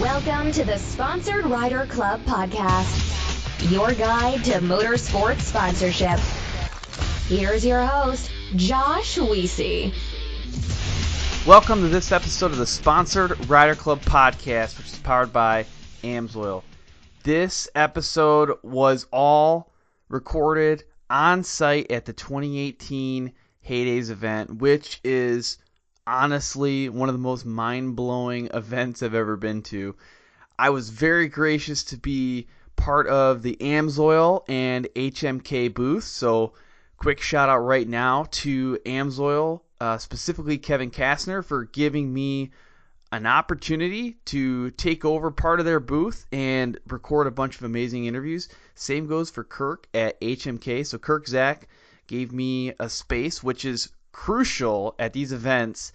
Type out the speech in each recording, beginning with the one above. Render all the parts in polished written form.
Welcome to the Sponsored Rider Club podcast, your guide to motorsports sponsorship. Here's your host, Josh Wiese. Welcome to this episode of the Sponsored Rider Club podcast, which is powered by AMSOIL. This episode was all recorded on site at the 2018 Heydays event, which is honestly one of the most mind-blowing events I've ever been to. I was very gracious to be part of the AMSOIL and HMK booth, so quick shout out right now to AMSOIL, specifically Kevin Kastner, for giving me an opportunity to take over part of their booth and record a bunch of amazing interviews. Same goes for Kirk at HMK. So Kirk Zach gave me a space, which is crucial at these events.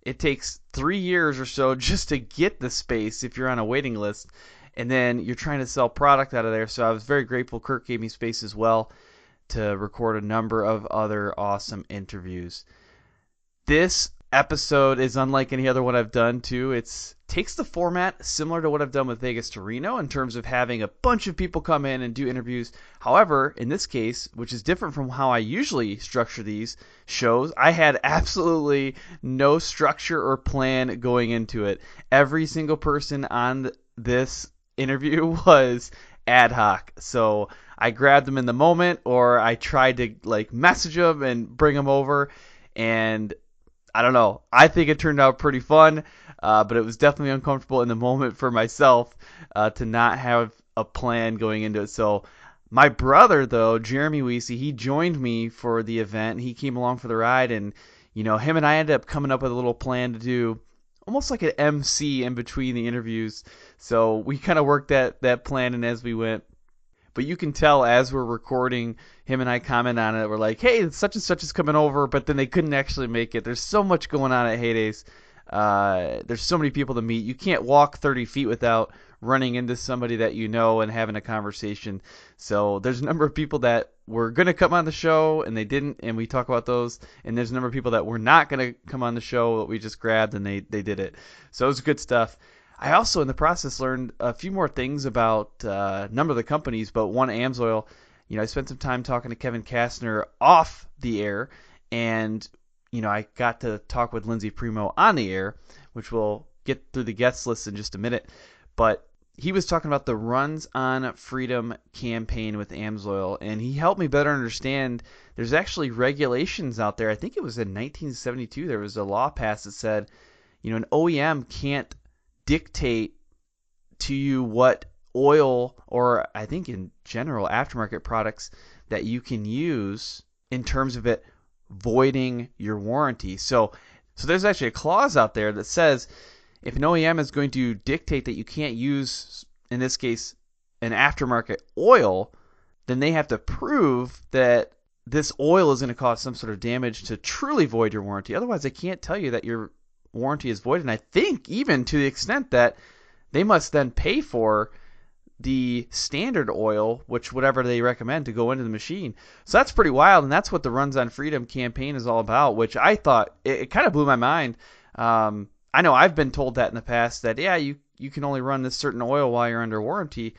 It takes 3 years or so just to get the space if you're on a waiting list, and then you're trying to sell product out of there. So I was very grateful Kirk gave me space as well to record a number of other awesome interviews. This episode is unlike any other one I've done too. It takes the format similar to what I've done with Vegas to Reno in terms of having a bunch of people come in and do interviews. However, in this case, which is different from how I usually structure these shows, I had absolutely no structure or plan going into it. Every single person on this interview was ad hoc. So I grabbed them in the moment, or I tried to message them and bring them over, and I don't know. I think it turned out pretty fun, but it was definitely uncomfortable in the moment for myself to not have a plan going into it. So my brother, though, Jeremy Wiese, he joined me for the event. He came along for the ride, and him and I ended up coming up with a little plan to do almost like an MC in between the interviews. So we kind of worked that plan in as we went. But you can tell as we're recording, him and I comment on it. We're like, hey, such and such is coming over, but then they couldn't actually make it. There's so much going on at Heydays. There's so many people to meet. You can't walk 30 feet without running into somebody that you know and having a conversation. So there's a number of people that were going to come on the show, and they didn't, and we talk about those. And there's a number of people that were not going to come on the show that we just grabbed, and they did it. So it was good stuff. I also, in the process, learned a few more things about a number of the companies, but one, AMSOIL. I spent some time talking to Kevin Kastner off the air, and I got to talk with Lindsay Premo on the air, which we'll get through the guest list in just a minute. But he was talking about the Runs on Freedom campaign with AMSOIL, and he helped me better understand there's actually regulations out there. I think it was in 1972 there was a law passed that said, an OEM can't dictate to you what oil, or I think in general aftermarket products, that you can use in terms of it voiding your warranty. So there's actually a clause out there that says if an OEM is going to dictate that you can't use, in this case, an aftermarket oil, then they have to prove that this oil is going to cause some sort of damage to truly void your warranty. Otherwise, they can't tell you that your warranty is void. And I think even to the extent that they must then pay for the standard oil, which whatever they recommend to go into the machine. So that's pretty wild, and that's what the Runs on Freedom campaign is all about, which I thought, it kind of blew my mind. I know I've been told that in the past, that you can only run this certain oil while you're under warranty,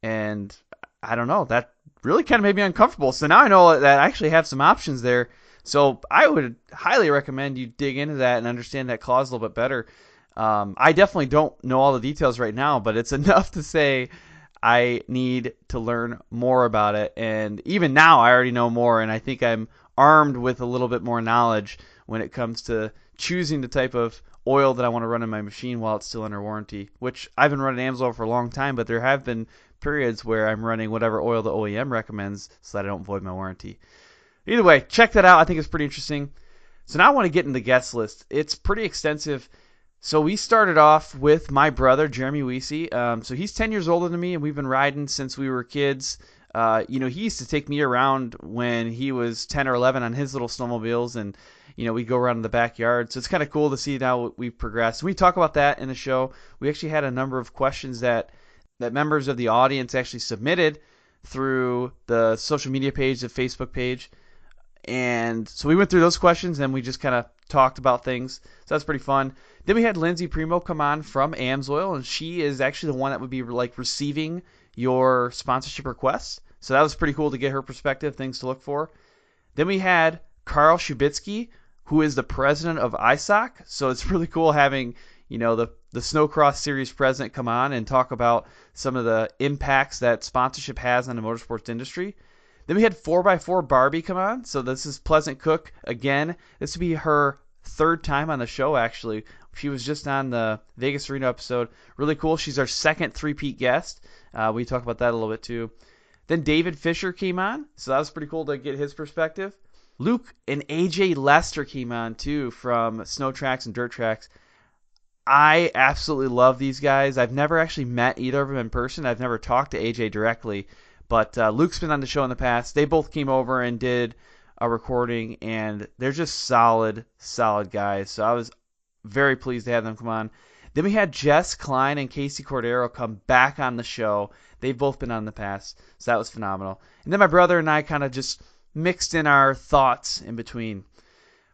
and I don't know, that really kind of made me uncomfortable. So now I know that I actually have some options there. So I would highly recommend you dig into that and understand that clause a little bit better. I definitely don't know all the details right now, but it's enough to say I need to learn more about it. And even now I already know more, and I think I'm armed with a little bit more knowledge when it comes to choosing the type of oil that I want to run in my machine while it's still under warranty, which I've been running AMSOIL for a long time, but there have been periods where I'm running whatever oil the OEM recommends so that I don't void my warranty. Either way, check that out. I think it's pretty interesting. So now I want to get into the guest list. It's pretty extensive. So we started off with my brother, Jeremy Wiese. So he's 10 years older than me, and we've been riding since we were kids. He used to take me around when he was 10 or 11 on his little snowmobiles, and we'd go around in the backyard. So it's kind of cool to see how we've progressed. We talk about that in the show. We actually had a number of questions that members of the audience actually submitted through the social media page, the Facebook page. And so we went through those questions and we just kind of talked about things. So that's pretty fun. Then we had Lindsay Premo come on from AMSOIL, and she is actually the one that would be like receiving your sponsorship requests. So that was pretty cool to get her perspective, things to look for. Then we had Carl Schubitzke, who is the president of ISOC. So it's really cool having, the Snocross series president come on and talk about some of the impacts that sponsorship has on the motorsports industry. Then we had 4x4 Barbie come on. So this is Pleasant Cook again. This would be her third time on the show, actually. She was just on the Vegas Arena episode. Really cool. She's our second three-peat guest. We talked about that a little bit too. Then David Fischer came on. So that was pretty cool to get his perspective. Luke and AJ Lester came on too from SnowTrax and DirtTrax. I absolutely love these guys. I've never actually met either of them in person. I've never talked to AJ directly. But Luke's been on the show in the past. They both came over and did a recording, and they're just solid guys. So I was very pleased to have them come on. Then we had Jess, Kline, and Casey Cordeiro come back on the show. They've both been on in the past, so that was phenomenal. And then my brother and I kind of just mixed in our thoughts in between.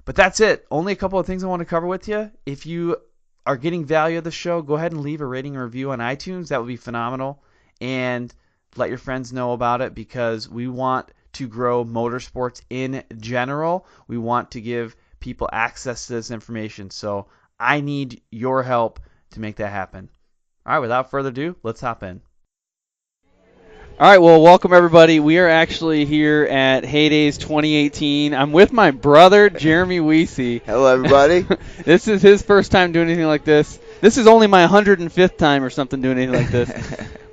But that's it. Only a couple of things I want to cover with you. If you are getting value of the show, go ahead and leave a rating and review on iTunes. That would be phenomenal. And let your friends know about it, because we want to grow motorsports in general. We want to give people access to this information. So I need your help to make that happen. All right, without further ado, let's hop in. All right, well, welcome everybody. We are actually here at Heydays 2018. I'm with my brother, Jeremy Wiese. Hello, everybody. This is his first time doing anything like this. This is only my 105th time or something doing anything like this.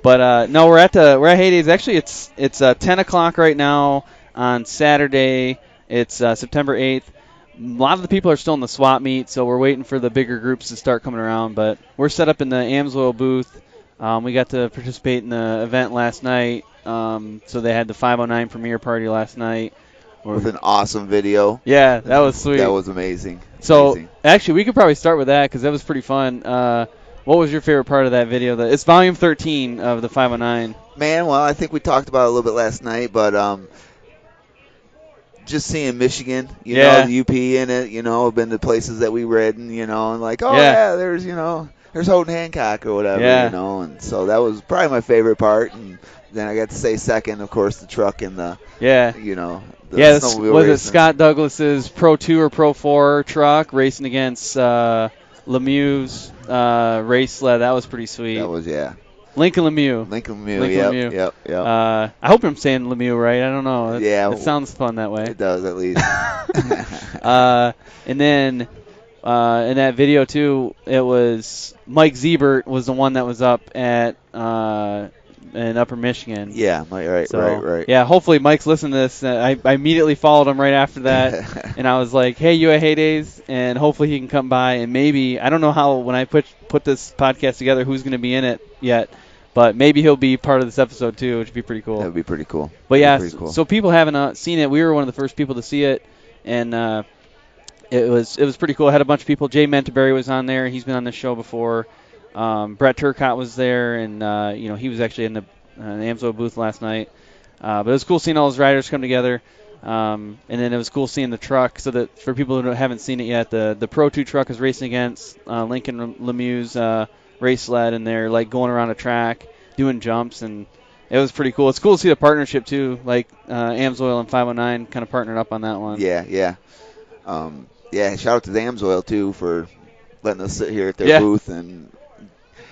But no, we're at Heydays. Actually, it's 10 o'clock right now on Saturday. It's September 8th. A lot of the people are still in the swap meet, so we're waiting for the bigger groups to start coming around. But we're set up in the AMSOIL booth. We got to participate in the event last night. So they had the 509 premiere party last night. With an awesome video. Yeah, that was sweet. That was amazing. So, actually, we could probably start with that because that was pretty fun. What was your favorite part of that video? It's volume 13 of the 509. Man, well, I think we talked about it a little bit last night, but just seeing Michigan, you know, the UP in it, I've been to places that we read, and, and like, there's, there's Houghton Hancock or whatever, and so that was probably my favorite part. And then I got to say second, of course, the truck and the, snowmobile was racing. it Scott Douglas's Pro 2 or Pro 4 truck racing against Lemieux's race sled? That was pretty sweet. That was, Lincoln Lemieux. Lemieux. Yep. I hope I'm saying Lemieux right. I don't know. It sounds fun that way. It does, at least. And then in that video, too, it was Mike Ziebert was the one that was up at in Upper Michigan. Yeah, right. Yeah, hopefully Mike's listening to this. I immediately followed him right after that, and I was like, hey, you at Heydays? And hopefully he can come by, and maybe, I don't know how, when I put this podcast together, who's going to be in it yet, but maybe he'll be part of this episode too, which would be pretty cool. That would be pretty cool. But so people haven't seen it. We were one of the first people to see it, and it was pretty cool. I had a bunch of people. Jay Menteberry was on there. He's been on this show before. Brett Turcott was there, and he was actually in the AMSOIL booth last night. But it was cool seeing all those riders come together. And then it was cool seeing the truck. So that for people who haven't seen it yet, the Pro 2 truck is racing against Lincoln Lemieux's race sled, and they're like going around a track, doing jumps, and it was pretty cool. It's cool to see the partnership too, like AMSOIL and 509 kind of partnered up on that one. Yeah. Shout out to the AMSOIL too for letting us sit here at their booth and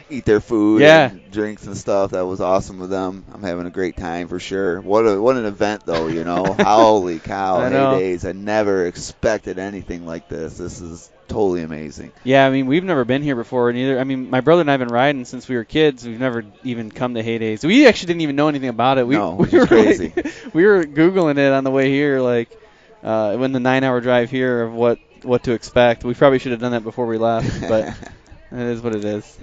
eat their food and drinks and stuff. That was awesome of them. I'm having a great time for sure. What an event though, Holy cow, Heydays. I never expected anything like this. This is totally amazing. Yeah, I mean, we've never been here before, neither. I mean, my brother and I have been riding since we were kids. We've never even come to Heydays. We actually didn't even know anything about it. Which is crazy. We were Googling it on the way here, like when the 9-hour drive here of what to expect. We probably should have done that before we left, but it is what it is.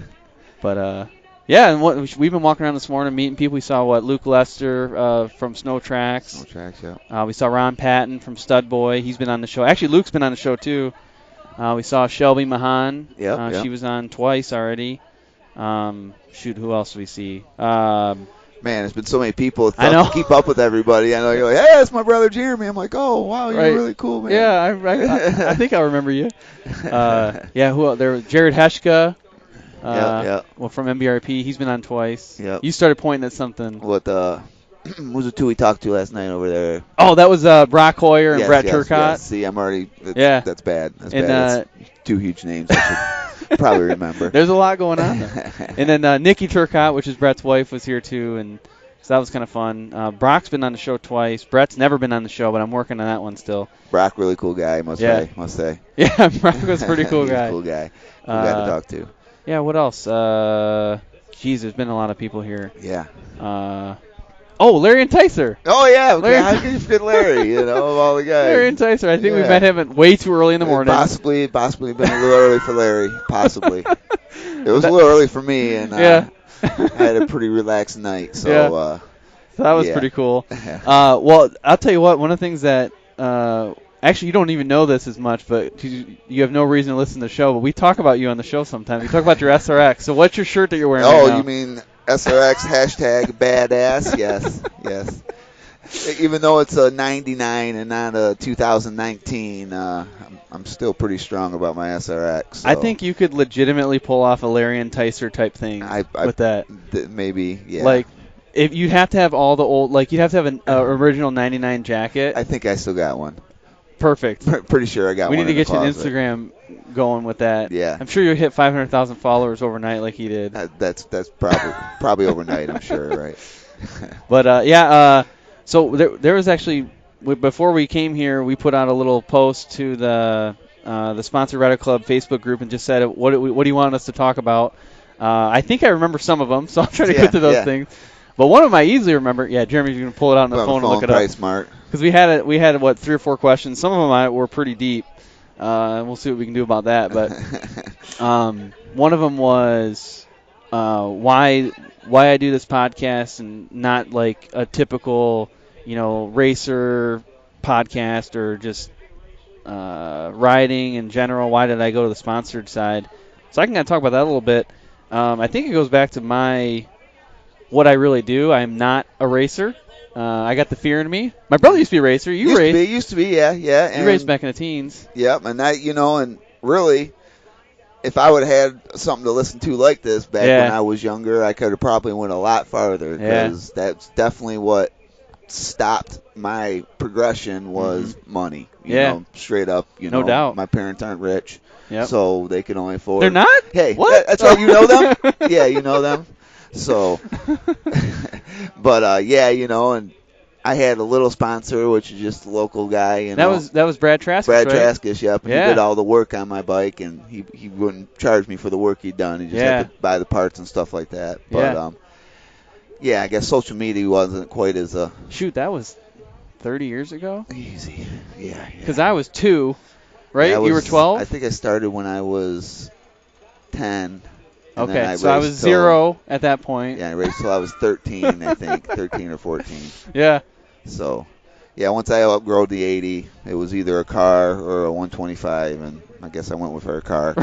But, and we've been walking around this morning meeting people. We saw, Luke Lester from SnowTrax. SnowTrax, yeah. We saw Ron Patton from Stud Boy. He's been on the show. Actually, Luke's been on the show, too. We saw Shelby Mahan. She was on twice already. Who else did we see? Man, there's been so many people. It's I tough know. to keep up with everybody. I know you're like, hey, that's my brother Jeremy. I'm like, oh, wow, you're really cool, man. Yeah, I think I remember you. Who else? There was Jared Heshka. Well, from MBRP. He's been on twice. Yep. You started pointing at something. What was the two we talked to last night over there? Oh, that was Brock Hoyer and Brett Turcott. Yes. See, I'm already. That's bad. That's bad. That's two huge names. I should probably remember. There's a lot going on there. And then Nikki Turcott, which is Brett's wife, was here too, and so that was kind of fun. Brock's been on the show twice. Brett's never been on the show, but I'm working on that one still. Brock, really cool guy, must say. Yeah, Brock was a pretty cool guy. Cool guy. Cool guy to talk to. Yeah, what else? There's been a lot of people here. Yeah. Larry Enticer. Oh, yeah. Okay. How can you forget Larry, of all the guys? Larry Enticer. I think we met him way too early in the morning. Possibly been a little early for Larry. Possibly. It was a little early for me, and I had a pretty relaxed night. So, so that was pretty cool. Well, I'll tell you what. One of the things that actually, you don't even know this as much, but you have no reason to listen to the show, but we talk about you on the show sometimes. We talk about your SRX. So what's your shirt that you're wearing right now? You mean SRX #badass? Yes. Even though it's a 99 and not a 2019, I'm still pretty strong about my SRX. So. I think you could legitimately pull off a Larry Enticer type thing with that. Maybe, yeah. Like, if you'd have to have all the old, you'd have to have an original 99 jacket. I think I still got one. Perfect. Pretty sure I got one. We need to get you an closet. Instagram going with that. Yeah. I'm sure you'll hit 500,000 followers overnight like he did. That's probably overnight, I'm sure, right? But, so there was actually, before we came here, we put out a little post to the Sponsored Rider Club Facebook group and just said, what do you want us to talk about? I think I remember some of them, so I'll try to go through those things. But one of them I easily remember. Yeah, Jeremy's going to pull it out on the phone and look it up. Smart. Because we had 3 or 4 questions. Some of them were pretty deep. We'll see what we can do about that. But one of them was why I do this podcast and not like a typical racer podcast or just riding in general. Why did I go to the sponsored side? So I can kind of talk about that a little bit. I think it goes back to what I really do. I'm not a racer. I got the fear in me. My brother used to be a racer. You raced. Used to be, yeah. You raced back in the teens. Yep, and and really, if I would have had something to listen to like this back when I was younger, I could have probably went a lot farther because that's definitely what stopped my progression was money. You know, straight up. No doubt. My parents aren't rich, yep. so they can only afford. They're not? Hey, what? That's right. You know them? Yeah, you know them. So, but and I had a little sponsor, which is just a local guy. That was Brad Trask. Brad right? Trask, yep. Yeah. He did all the work on my bike, and he wouldn't charge me for the work he'd done. He just had to buy the parts and stuff like that. But I guess social media wasn't quite as a shoot. That was 30 years ago. Easy, yeah. Because I was 2, right? You were 12. I think I started when I was 10. Okay, so I was 0 at that point. Yeah, I raced till I was 13, I think, 13 or 14. Yeah. So, once I outgrowed the 80, it was either a car or a 125, and I guess I went with her car.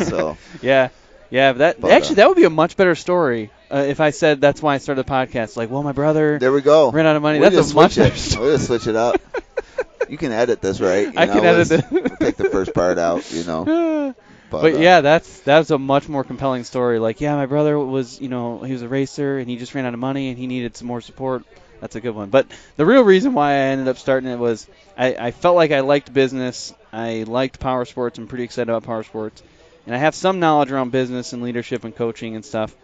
So. Yeah, that would be a much better story if I said that's why I started the podcast. Like, well, my brother there we go. ran out of money. That's a much better story. We'll just switch it up. You can edit this, right? I can edit it. We'll take the first part out, But that's a much more compelling story. Like, my brother was, he was a racer and he just ran out of money and he needed some more support. That's a good one. But the real reason why I ended up starting it was I felt like I liked business. I liked power sports. I'm pretty excited about power sports. And I have some knowledge around business and leadership and coaching and stuff.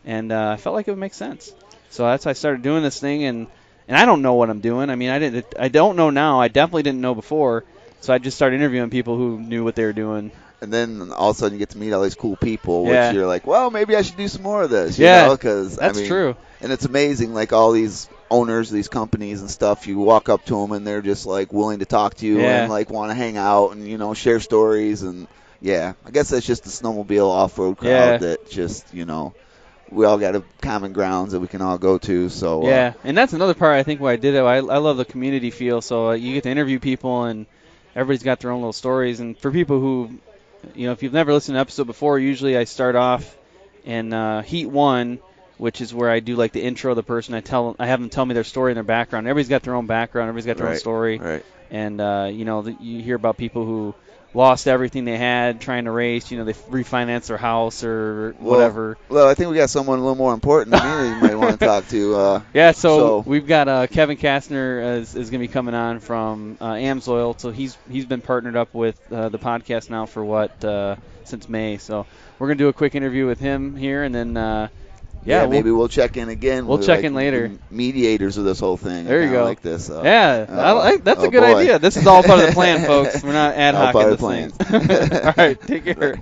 And I felt like it would make sense. So that's why I started doing this thing. And I don't know what I'm doing. I mean, I don't know now. I definitely didn't know before. So I just started interviewing people who knew what they were doing. And then all of a sudden you get to meet all these cool people, which you're like, well, maybe I should do some more of this. Because that's true. And it's amazing, like all these owners of these companies and stuff, you walk up to them and they're just like willing to talk to you and like want to hang out and, share stories. And I guess that's just the snowmobile off-road crowd that just, we all got a common grounds that we can all go to. So and that's another part I think why I did it. I love the community feel. So you get to interview people and everybody's got their own little stories. And for people who, if you've never listened to an episode before, usually I start off in Heat 1 which is where I do like the intro of the person. I have them tell me their story and their background. Everybody's got their own background. Everybody's got their own story. Right. And you hear about people who lost everything they had trying to race. They refinanced their house or whatever. Well, I think we got someone a little more important than me that you might want to talk to. So we've got Kevin Kastner is going to be coming on from AMSOIL. So he's been partnered up with the podcast now for since May. So we're going to do a quick interview with him here, and then maybe we'll check in again. We'll check in later. Mediators of this whole thing. There you go. Like this. That's a good idea. This is all part of the plan, folks. We're not ad hoc in this thing. All right, take care.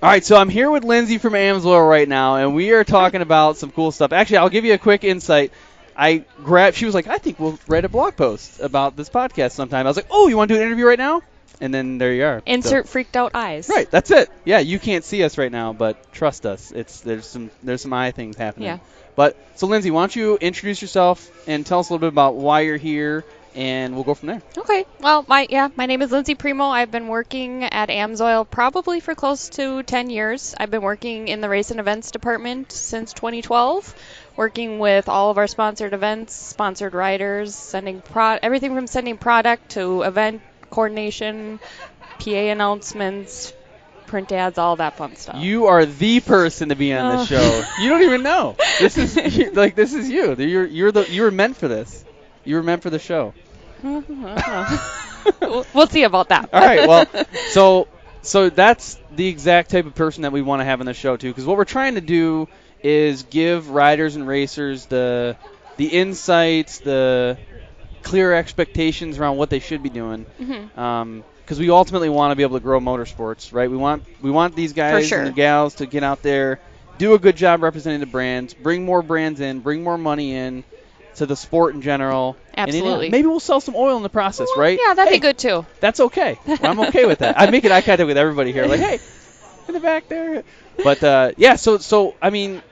All right, so I'm here with Lindsay from AMSOIL right now, and we are talking about some cool stuff. Actually, I'll give you a quick insight. She was like, I think we'll write a blog post about this podcast sometime. I was like, oh, you want to do an interview right now? And then there you are. Insert freaked out eyes. Right, that's it. Yeah, you can't see us right now, but trust us, there's some eye things happening. Yeah. But so Lindsay, why don't you introduce yourself and tell us a little bit about why you're here, and we'll go from there. Okay. Well, my name is Lindsay Premo. I've been working at AMSOIL probably for close to 10 years. I've been working in the race and events department since 2012, working with all of our sponsored events, sponsored riders, everything from sending product to event coordination, PA announcements, print ads, all that fun stuff. You are the person to be on this show. You don't even know. This is you. You were meant for this. You were meant for the show. We'll see about that. All right. Well, so that's the exact type of person that we want to have on the show too, because what we're trying to do is give riders and racers the insights, the clear expectations around what they should be doing, because we ultimately want to be able to grow motorsports, right? We want these guys and the gals to get out there, do a good job representing the brands, bring more brands in, bring more money in to the sport in general. Absolutely. And maybe we'll sell some oil in the process, right? Yeah, that'd be good too. That's okay. I'm okay with that. I make eye contact with everybody here, like, hey, in the back there. But so I mean,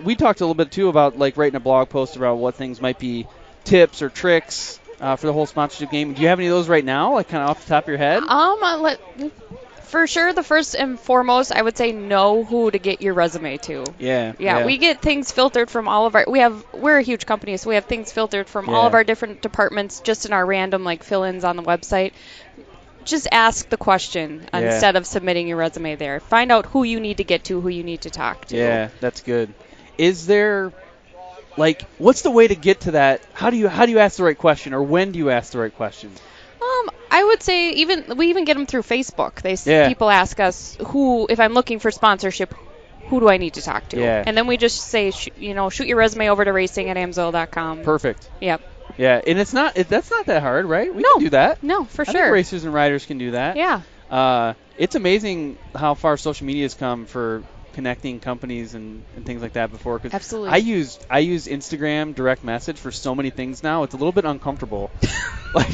we talked a little bit too about like writing a blog post about what things might be tips or tricks for the whole sponsorship game. Do you have any of those right now, like kind of off the top of your head? For sure, the first and foremost, I would say know who to get your resume to. Yeah. We get things filtered from all of our. We're a huge company, so we have things filtered from all of our different departments, just in our random like fill-ins on the website. Just ask the question instead of submitting your resume there. Find out who you need to get to, who you need to talk to. Yeah, that's good. Is there, like, what's the way to get to that? How do you ask the right question, or when do you ask the right question? I would say we even get them through Facebook. People ask us if I'm looking for sponsorship, who do I need to talk to? Yeah. And then we just say, shoot your resume over to racing@amsoil.com. Perfect. Yep. Yeah, and that's not that hard, right? We can do that. No, for sure. I think racers and riders can do that. Yeah. It's amazing how far social media has come for connecting companies and things like that before. Cause absolutely. I use Instagram direct message for so many things now. It's a little bit uncomfortable. Like,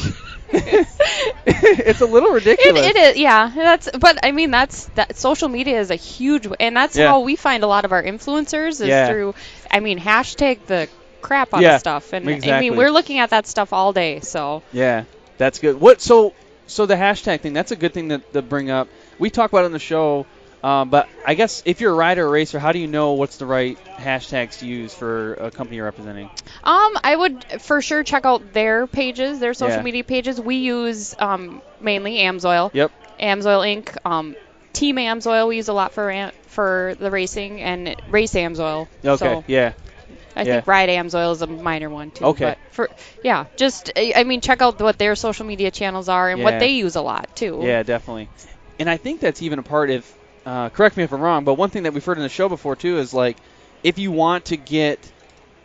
it's a little ridiculous. It is, yeah. But I mean, that social media is a huge, and that's how we find a lot lot of our influencers is through. I mean, hashtag the crap out of stuff, and exactly. I mean, we're looking at that stuff all day. So yeah, that's good. What so the hashtag thing? That's a good thing to bring up. We talk about it on the show. But I guess if you're a rider or racer, how do you know what's the right hashtags to use for a company you're representing? I would for sure check out their pages, their social media pages. We use mainly AMSOIL. Yep. AMSOIL Inc. Team AMSOIL we use a lot for the racing, and Race AMSOIL. Okay. So yeah. I think Ride AMSOIL is a minor one too. Okay. But check out what their social media channels are and what they use a lot too. Yeah, definitely. And I think that's even a part of. Correct me if I'm wrong, but one thing that we've heard in the show before too is like, if you want to get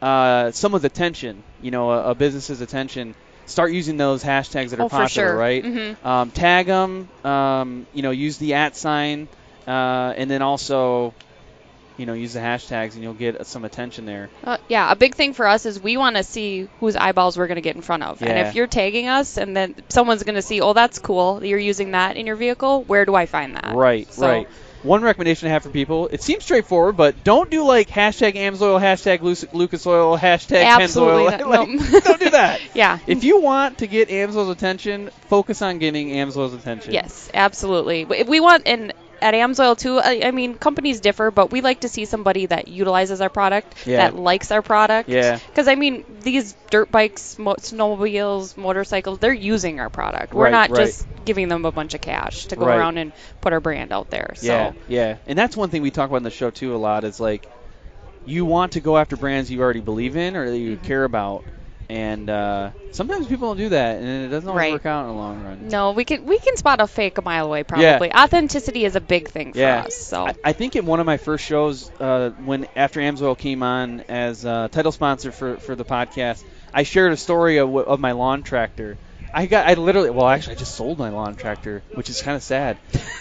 someone's attention, a business's attention, start using those hashtags that are popular, for sure. right? Mm-hmm. Tag them, use the @sign, and then also, use the hashtags, and you'll get some attention there. A big thing for us is we want to see whose eyeballs we're going to get in front of. Yeah. And if you're tagging us and then someone's going to see, oh, that's cool, you're using that in your vehicle, where do I find that? Right. One recommendation I have for people, it seems straightforward, but don't do like hashtag AMSOIL, hashtag Lucas Oil, hashtag Absolutely Pennzoil. Don't do that. Yeah. If you want to get AMSOIL's attention, focus on getting AMSOIL's attention. Yes, absolutely. We want, and at AMSOIL too, I mean, companies differ, but we like to see somebody that utilizes our product, that likes our product. Yeah. Because, I mean, these dirt bikes, snowmobiles, motorcycles, they're using our product. We're not just giving them a bunch of cash to go around and put our brand out there. So. Yeah. And that's one thing we talk about in the show, too, a lot is, like, you want to go after brands you already believe in or that you care about. And sometimes people don't do that, and it doesn't always work out in the long run. No, we can spot a fake a mile away, probably. Yeah. Authenticity is a big thing for us. So I think in one of my first shows, when after AMSOIL came on as title sponsor for the podcast, I shared a story of my lawn tractor. I just sold my lawn tractor, which is kind of sad.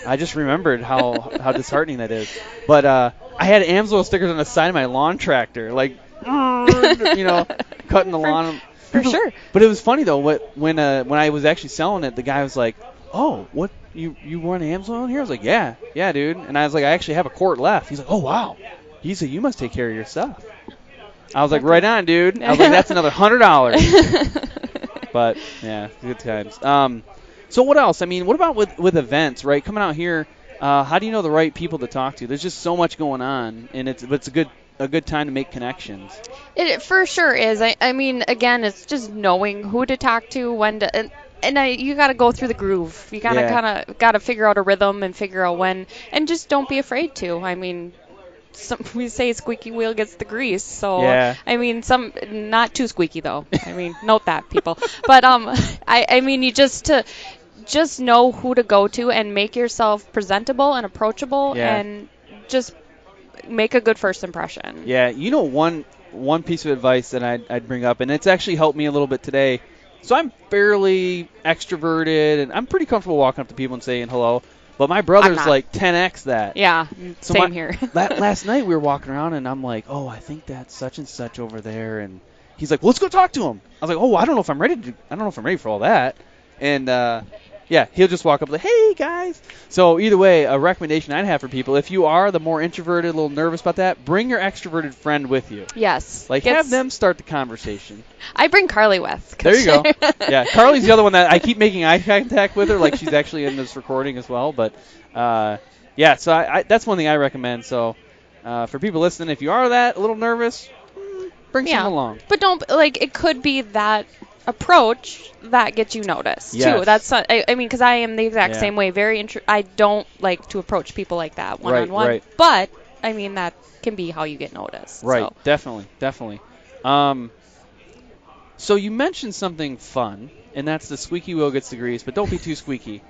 I just remembered how disheartening that is. But I had AMSOIL stickers on the side of my lawn tractor, like, cutting the lawn. For sure. But it was funny though. When I was actually selling it, the guy was like, "Oh, what you run AMSOIL here?" I was like, "Yeah, dude." And I was like, "I actually have a quart left." He's like, "Oh wow." He said, "You must take care of your stuff." I was like, "Right on, dude." I was like, "That's another $100." But yeah, good times. So what else? I mean, what about with events, right? Coming out here, how do you know the right people to talk to? There's just so much going on, and it's a good time to make connections. It for sure is. I mean, again, it's just knowing who to talk to, when to, and you got to go through the groove. You kind of got to figure out a rhythm and figure out when, and just don't be afraid to. I mean, we say squeaky wheel gets the grease, so I mean, not too squeaky though. I mean, note that, people. But I mean, you just know who to go to and make yourself presentable and approachable, and just make a good first impression. Yeah, one piece of advice that I'd bring up, and it's actually helped me a little bit today. So I'm fairly extroverted, and I'm pretty comfortable walking up to people and saying hello. But my brother's like 10x that. Yeah, so same here. Last night we were walking around, and I'm like, "Oh, I think that's such and such over there," and he's like, well, "Let's go talk to him." I was like, "Oh, I don't know if I'm ready for all that," and yeah, he'll just walk up like, "Hey, guys." So either way, a recommendation I'd have for people, if you are the more introverted, a little nervous about that, bring your extroverted friend with you. Yes. Like, have them start the conversation. I bring Carly with. There you go. Yeah, Carly's the other one that I keep making eye contact with her, like she's actually in this recording as well. But, yeah, so I that's one thing I recommend. So for people listening, if you are a little nervous, bring someone along. But don't, it could be that approach that gets you noticed too. That's I mean, because I am the exact same way. I don't like to approach people like that one-on-one. Right. But I mean, that can be how you get noticed. Right. So. Definitely. So you mentioned something fun, and that's the squeaky wheel gets the grease, but don't be too squeaky.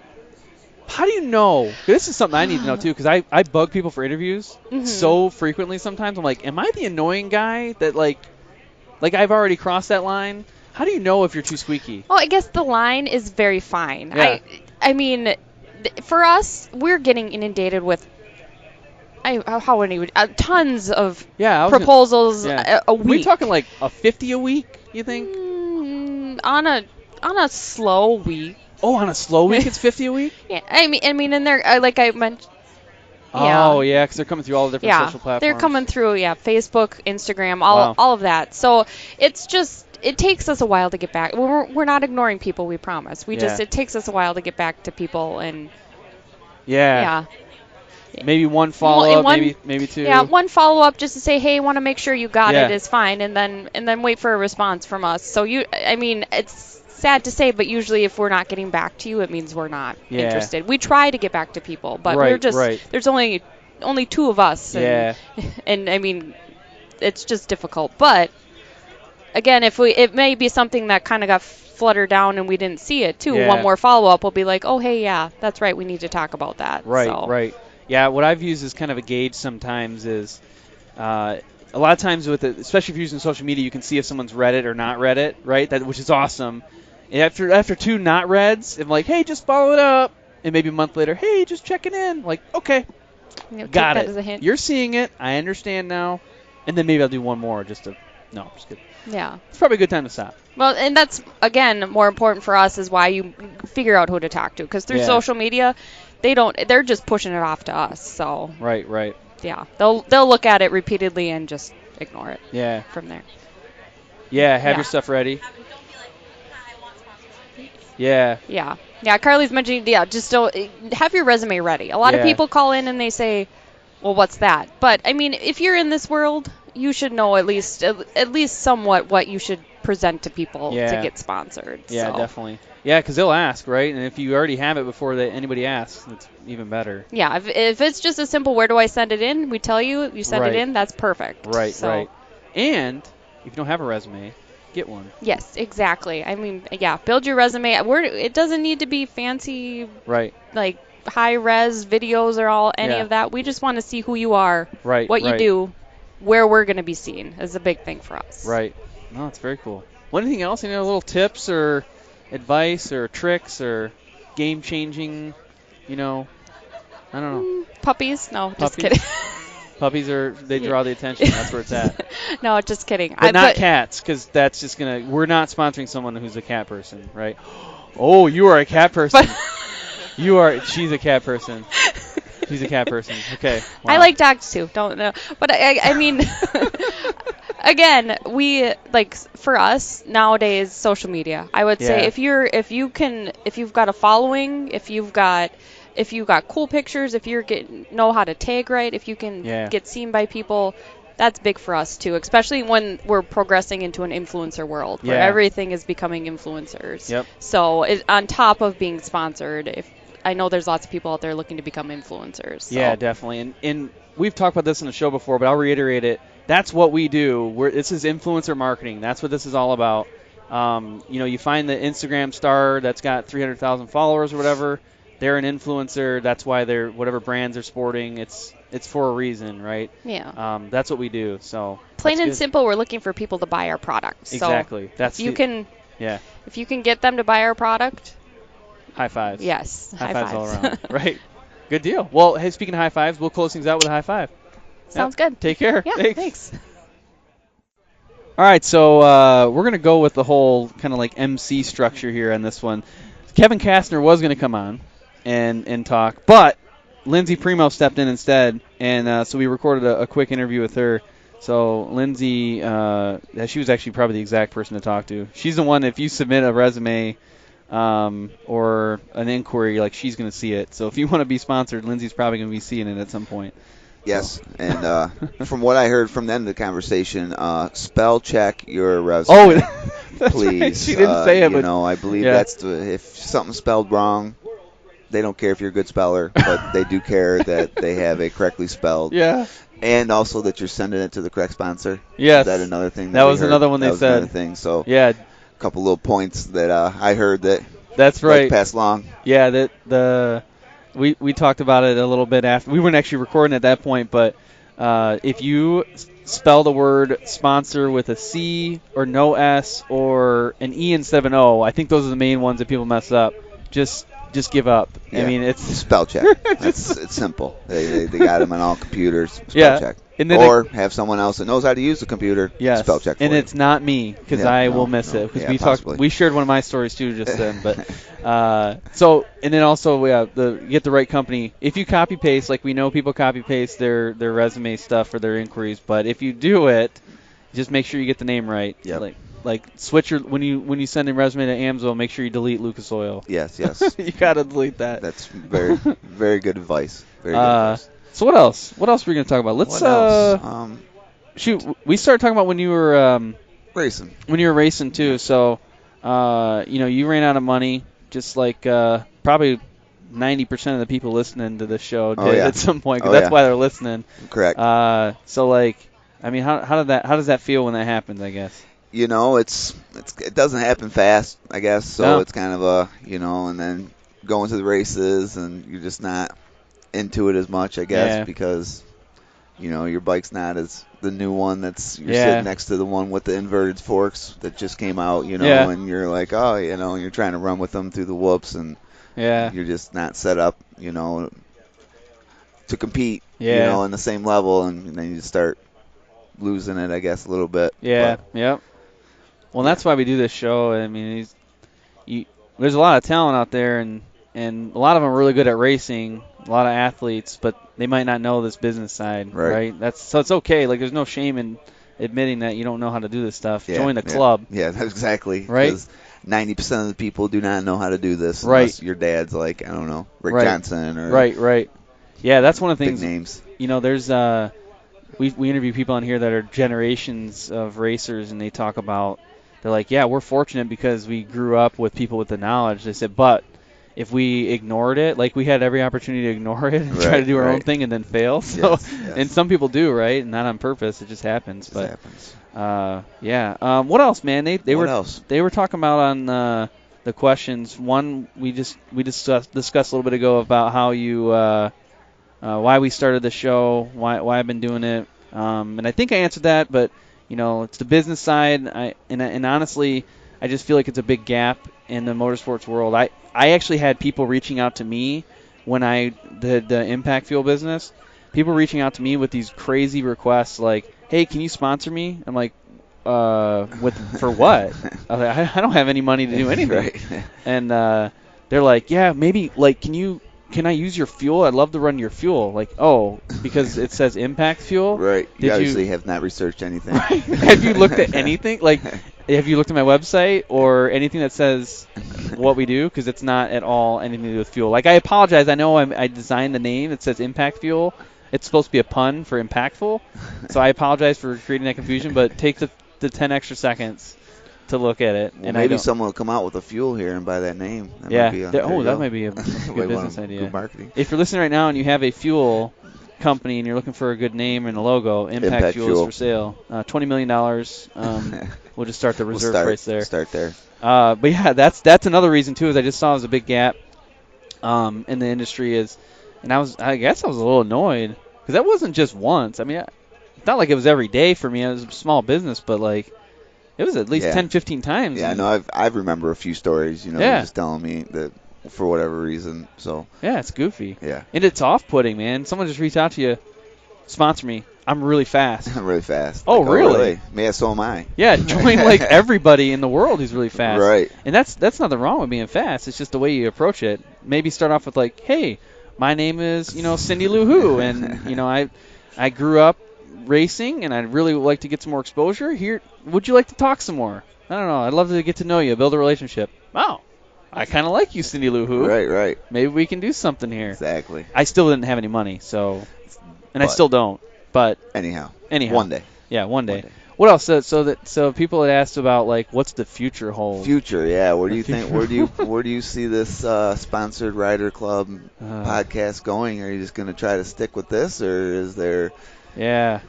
How do you know? This is something I need to know too, because I bug people for interviews so frequently. Sometimes I'm like, am I the annoying guy that like I've already crossed that line? How do you know if you're too squeaky? Well, I guess the line is very fine. Yeah. I mean, for us, we're getting inundated with tons of proposals a week. Are we talking like a 50 a week, you think? On a slow week. Oh, on a slow week it's 50 a week? Yeah. I mean, and they're like I mentioned. Oh, yeah, because they're coming through all the different social platforms. They're coming through, Facebook, Instagram, all of that. So it's just, it takes us a while to get back. We're not ignoring people, we promise. It takes us a while to get back to people and. Yeah. Maybe one follow-up, maybe two. Yeah, one follow-up just to say, hey, want to make sure you got it is fine, and then wait for a response from us. So it's sad to say, but usually if we're not getting back to you, it means we're not interested. We try to get back to people, but we're just there's only two of us. And, and I mean, it's just difficult. But again, it may be something that kind of got fluttered down and we didn't see it too. One more follow-up will be like, oh, hey, yeah, that's right. We need to talk about that. Right. Yeah, what I've used as kind of a gauge sometimes is a lot of times with it, especially if you're using social media, you can see if someone's read it or not read it, right? Which is awesome. And after two not reads, I'm like, hey, just follow it up. And maybe a month later, hey, just checking in. Like, okay, got it. As a hint. You're seeing it. I understand now. And then maybe I'll do one more just to – no, I'm just kidding. Yeah. It's probably a good time to stop. Well, and that's, again, more important for us is why you figure out who to talk to. Because through social media, they're just pushing it off to us. So Right. Yeah. They'll look at it repeatedly and just ignore it. Yeah. From there. Yeah, have your stuff ready. Yeah. Yeah. Yeah, Carly's mentioning, just don't have your resume ready. A lot of people call in and they say, well, what's that? But, I mean, if you're in this world, you should know at least somewhat what you should present to people to get sponsored. Yeah, definitely. Yeah, because they'll ask, right? And if you already have it before anybody asks, it's even better. Yeah, if it's just a simple, where do I send it in? We tell you, you send it in, that's perfect. Right, right. And if you don't have a resume, get one. Yes, exactly. I mean, build your resume. It doesn't need to be fancy, like high-res videos or any of that. We just want to see who you are, what you do, where we're going to be seen is a big thing for us. Right. No, it's very cool. Anything else? Any little tips or advice or tricks or game-changing, I don't know. Puppies? No, just kidding. Puppies they draw the attention. That's where it's at. No, just kidding. But not cats, because that's just we're not sponsoring someone who's a cat person, right? Oh, you are a cat person. She's a cat person. She's a cat person. Okay. Wow. I like dogs too. Don't know. But I mean, again, for us nowadays, social media. I would say if you've got a following, if you've got cool pictures, if you know how to tag right, if you can get seen by people, that's big for us too, especially when we're progressing into an influencer world where everything is becoming influencers. Yep. So on top of being sponsored, I know there's lots of people out there looking to become influencers. So. Yeah, definitely. And we've talked about this in the show before, but I'll reiterate it. That's what we do. This is influencer marketing. That's what this is all about. You find the Instagram star that's got 300,000 followers or whatever. They're an influencer. That's why they're whatever brands they're sporting. It's for a reason, right? Yeah. That's what we do. So plain and simple, we're looking for people to buy our product. Exactly. So if you can get them to buy our product. High fives. Yes. High fives all around. Right. Good deal. Well, hey, speaking of high fives, we'll close things out with a high five. Sounds good. Take care. Yeah. Thanks. All right, so we're going to go with the whole kind of like MC structure here on this one. Kevin Kastner was going to come on and talk, but Lindsay Premo stepped in instead, and so we recorded a quick interview with her. So Lindsay, she was actually probably the exact person to talk to. She's the one, if you submit a resume or an inquiry, she's going to see it. So if you want to be sponsored, Lindsay's probably going to be seeing it at some point. Yes, and from what I heard from the end of the conversation, spell check your resume. Oh, please. Right. She didn't say it, but I believe that's if something's spelled wrong, they don't care if you're a good speller, but they do care that they have it correctly spelled. Yeah. And also that you're sending it to the correct sponsor. Yes. Is that another thing? That was another one they said. Another thing. So yeah, a couple little points that I heard that. That's right. Pass along. Yeah, we talked about it a little bit after. We weren't actually recording at that point, but if you spell the word sponsor with a C or no S or an E instead of an O, I think those are the main ones that people mess up. Just give up. Yeah. I mean, it's spell check. It's simple. They got them on all computers. Spell check. And then or have someone else that knows how to use the computer. Spell check. And it's not me because I will miss it because we shared one of my stories too just then. But and then also get the right company. If you copy paste, we know people copy paste their resume stuff for their inquiries, but if you do it, just make sure you get the name right. Yeah. Switch your when you send a resume to AMSOIL, make sure you delete Lucas Oil. Yes. You gotta delete that. That's very very good advice. Very good advice. So what else? What else are we gonna talk about? We started talking about when you were racing. When you were racing too. So you ran out of money, just like probably 90% of the people listening to this show did at some point. Cause that's why they're listening. Correct. So I mean, how does that feel when that happens? I guess. It doesn't happen fast, I guess. So it's kind of and then going to the races and you're just not into it as much, I guess, because your bike's not as the new one you're sitting next to the one with the inverted forks that just came out, and you're like, and you're trying to run with them through the whoops and you're just not set up, to compete, in the same level, and then you start losing it, I guess, a little bit. Yeah. Yep. Well, that's why we do this show. I mean, there's a lot of talent out there, and a lot of them are really good at racing, a lot of athletes, but they might not know this business side, right? So it's okay. There's no shame in admitting that you don't know how to do this stuff. Join the club. Yeah, exactly. Right? 90% of the people do not know how to do this right. unless your dad's like, I don't know, Rick right. Johnson or right. Yeah, that's one of the things. Big names. There's we interview people on here that are generations of racers, and they talk about, they're like, yeah, we're fortunate because we grew up with people with the knowledge. They said, but if we ignored it, like we had every opportunity to ignore it and try to do our own thing and then fail. So, yes. And some people do, right? Not on purpose. It just happens. It happens. Yeah. What else, man? They were talking about on the questions. One we discussed a little bit ago about how you why we started the show, why I've been doing it, and I think I answered that. But it's the business side. And honestly, I just feel like it's a big gap in the motorsports world. I actually had people reaching out to me when I did the impact fuel business. People reaching out to me with these crazy requests like, "Hey, can you sponsor me?" I'm like, for what? I don't have any money to do anything. Right. And they're like, "Yeah, maybe like can I use your fuel? I'd love to run your fuel." Like, oh, because it says impact fuel. Right. You obviously have not researched anything. Right? Have you looked at anything? Like, have you looked at my website or anything that says what we do? Because it's not at all anything to do with fuel. Like, I apologize. I know I designed the name. It says impact fuel. It's supposed to be a pun for impactful. So I apologize for creating that confusion, but take the 10 extra seconds to look at it. Well, and maybe someone will come out with a fuel here and buy that name. That might be a good business idea. Good marketing. If you're listening right now and you have a fuel company and you're looking for a good name and a logo, Impact Fuel is for sale. $20 million. We'll just start the reserve price there. Start there. But yeah, that's another reason too. Is I just saw as a big gap in the industry and I guess I was a little annoyed because that wasn't just once. I mean, it's not like it was every day for me. It was a small business, but like it was at least 10, 15 times. Yeah, no, I remember a few stories. Just telling me that for whatever reason. So yeah, it's goofy. Yeah, and it's off-putting, man. Someone just reached out to you, sponsor me. I'm really fast. I'm really fast. Oh, like, really? Yeah, so am I. Yeah, join like everybody in the world who's really fast. Right. And that's nothing wrong with being fast. It's just the way you approach it. Maybe start off with like, hey, my name is Cindy Lou Who, and I grew up racing, and I'd really like to get some more exposure. Here, would you like to talk some more? I don't know. I'd love to get to know you, build a relationship. Oh, I kind of like you, Cindy Lou Who. Right. Maybe we can do something here. Exactly. I still didn't have any money, I still don't. But anyhow, one day. Yeah, one day. What else? So people had asked about like what's the future hold? Future, yeah. Where do you think? Where do you see this sponsored Rider Club podcast going? Are you just going to try to stick with this, or is there? Yeah,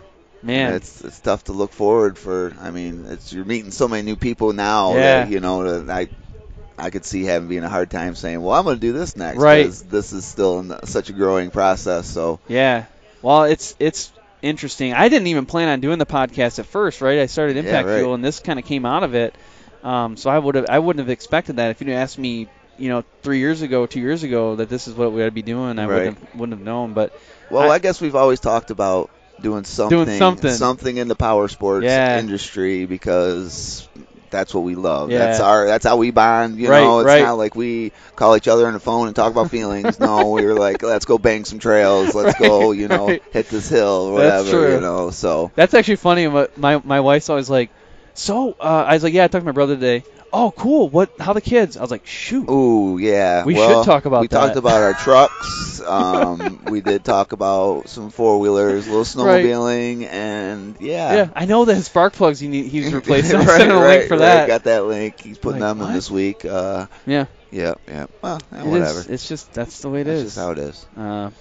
man, it's tough to look forward for. I mean, you're meeting so many new people now that I could see having being a hard time saying, well, I'm going to do this next, right? Because this is still in such a growing process. So yeah, well, it's interesting. I didn't even plan on doing the podcast at first, right? I started Impact Fuel, and this kind of came out of it. So I wouldn't have expected that. If you'd asked me, 2 years ago, that this is what we'd be doing, I wouldn't have known. But I guess we've always talked about doing something in the power sports industry because that's what we love. Yeah. That's how we bond. It's not like we call each other on the phone and talk about feelings. No, we were like, let's go bang some trails. Let's go, hit this hill or whatever. That's true. So that's actually funny. My wife's always like, I was like, yeah, I talked to my brother today. Oh, cool. How the kids? I was like, shoot. Ooh, yeah. We should talk about that. We talked about our trucks. We did talk about some four-wheelers, a little snowmobiling, and Yeah, I know that his spark plugs he's replacing. I sent him a link for that. Got that link. He's putting them in this week. Yeah. Well, whatever. It's just, that's the way it is. That's just how it is.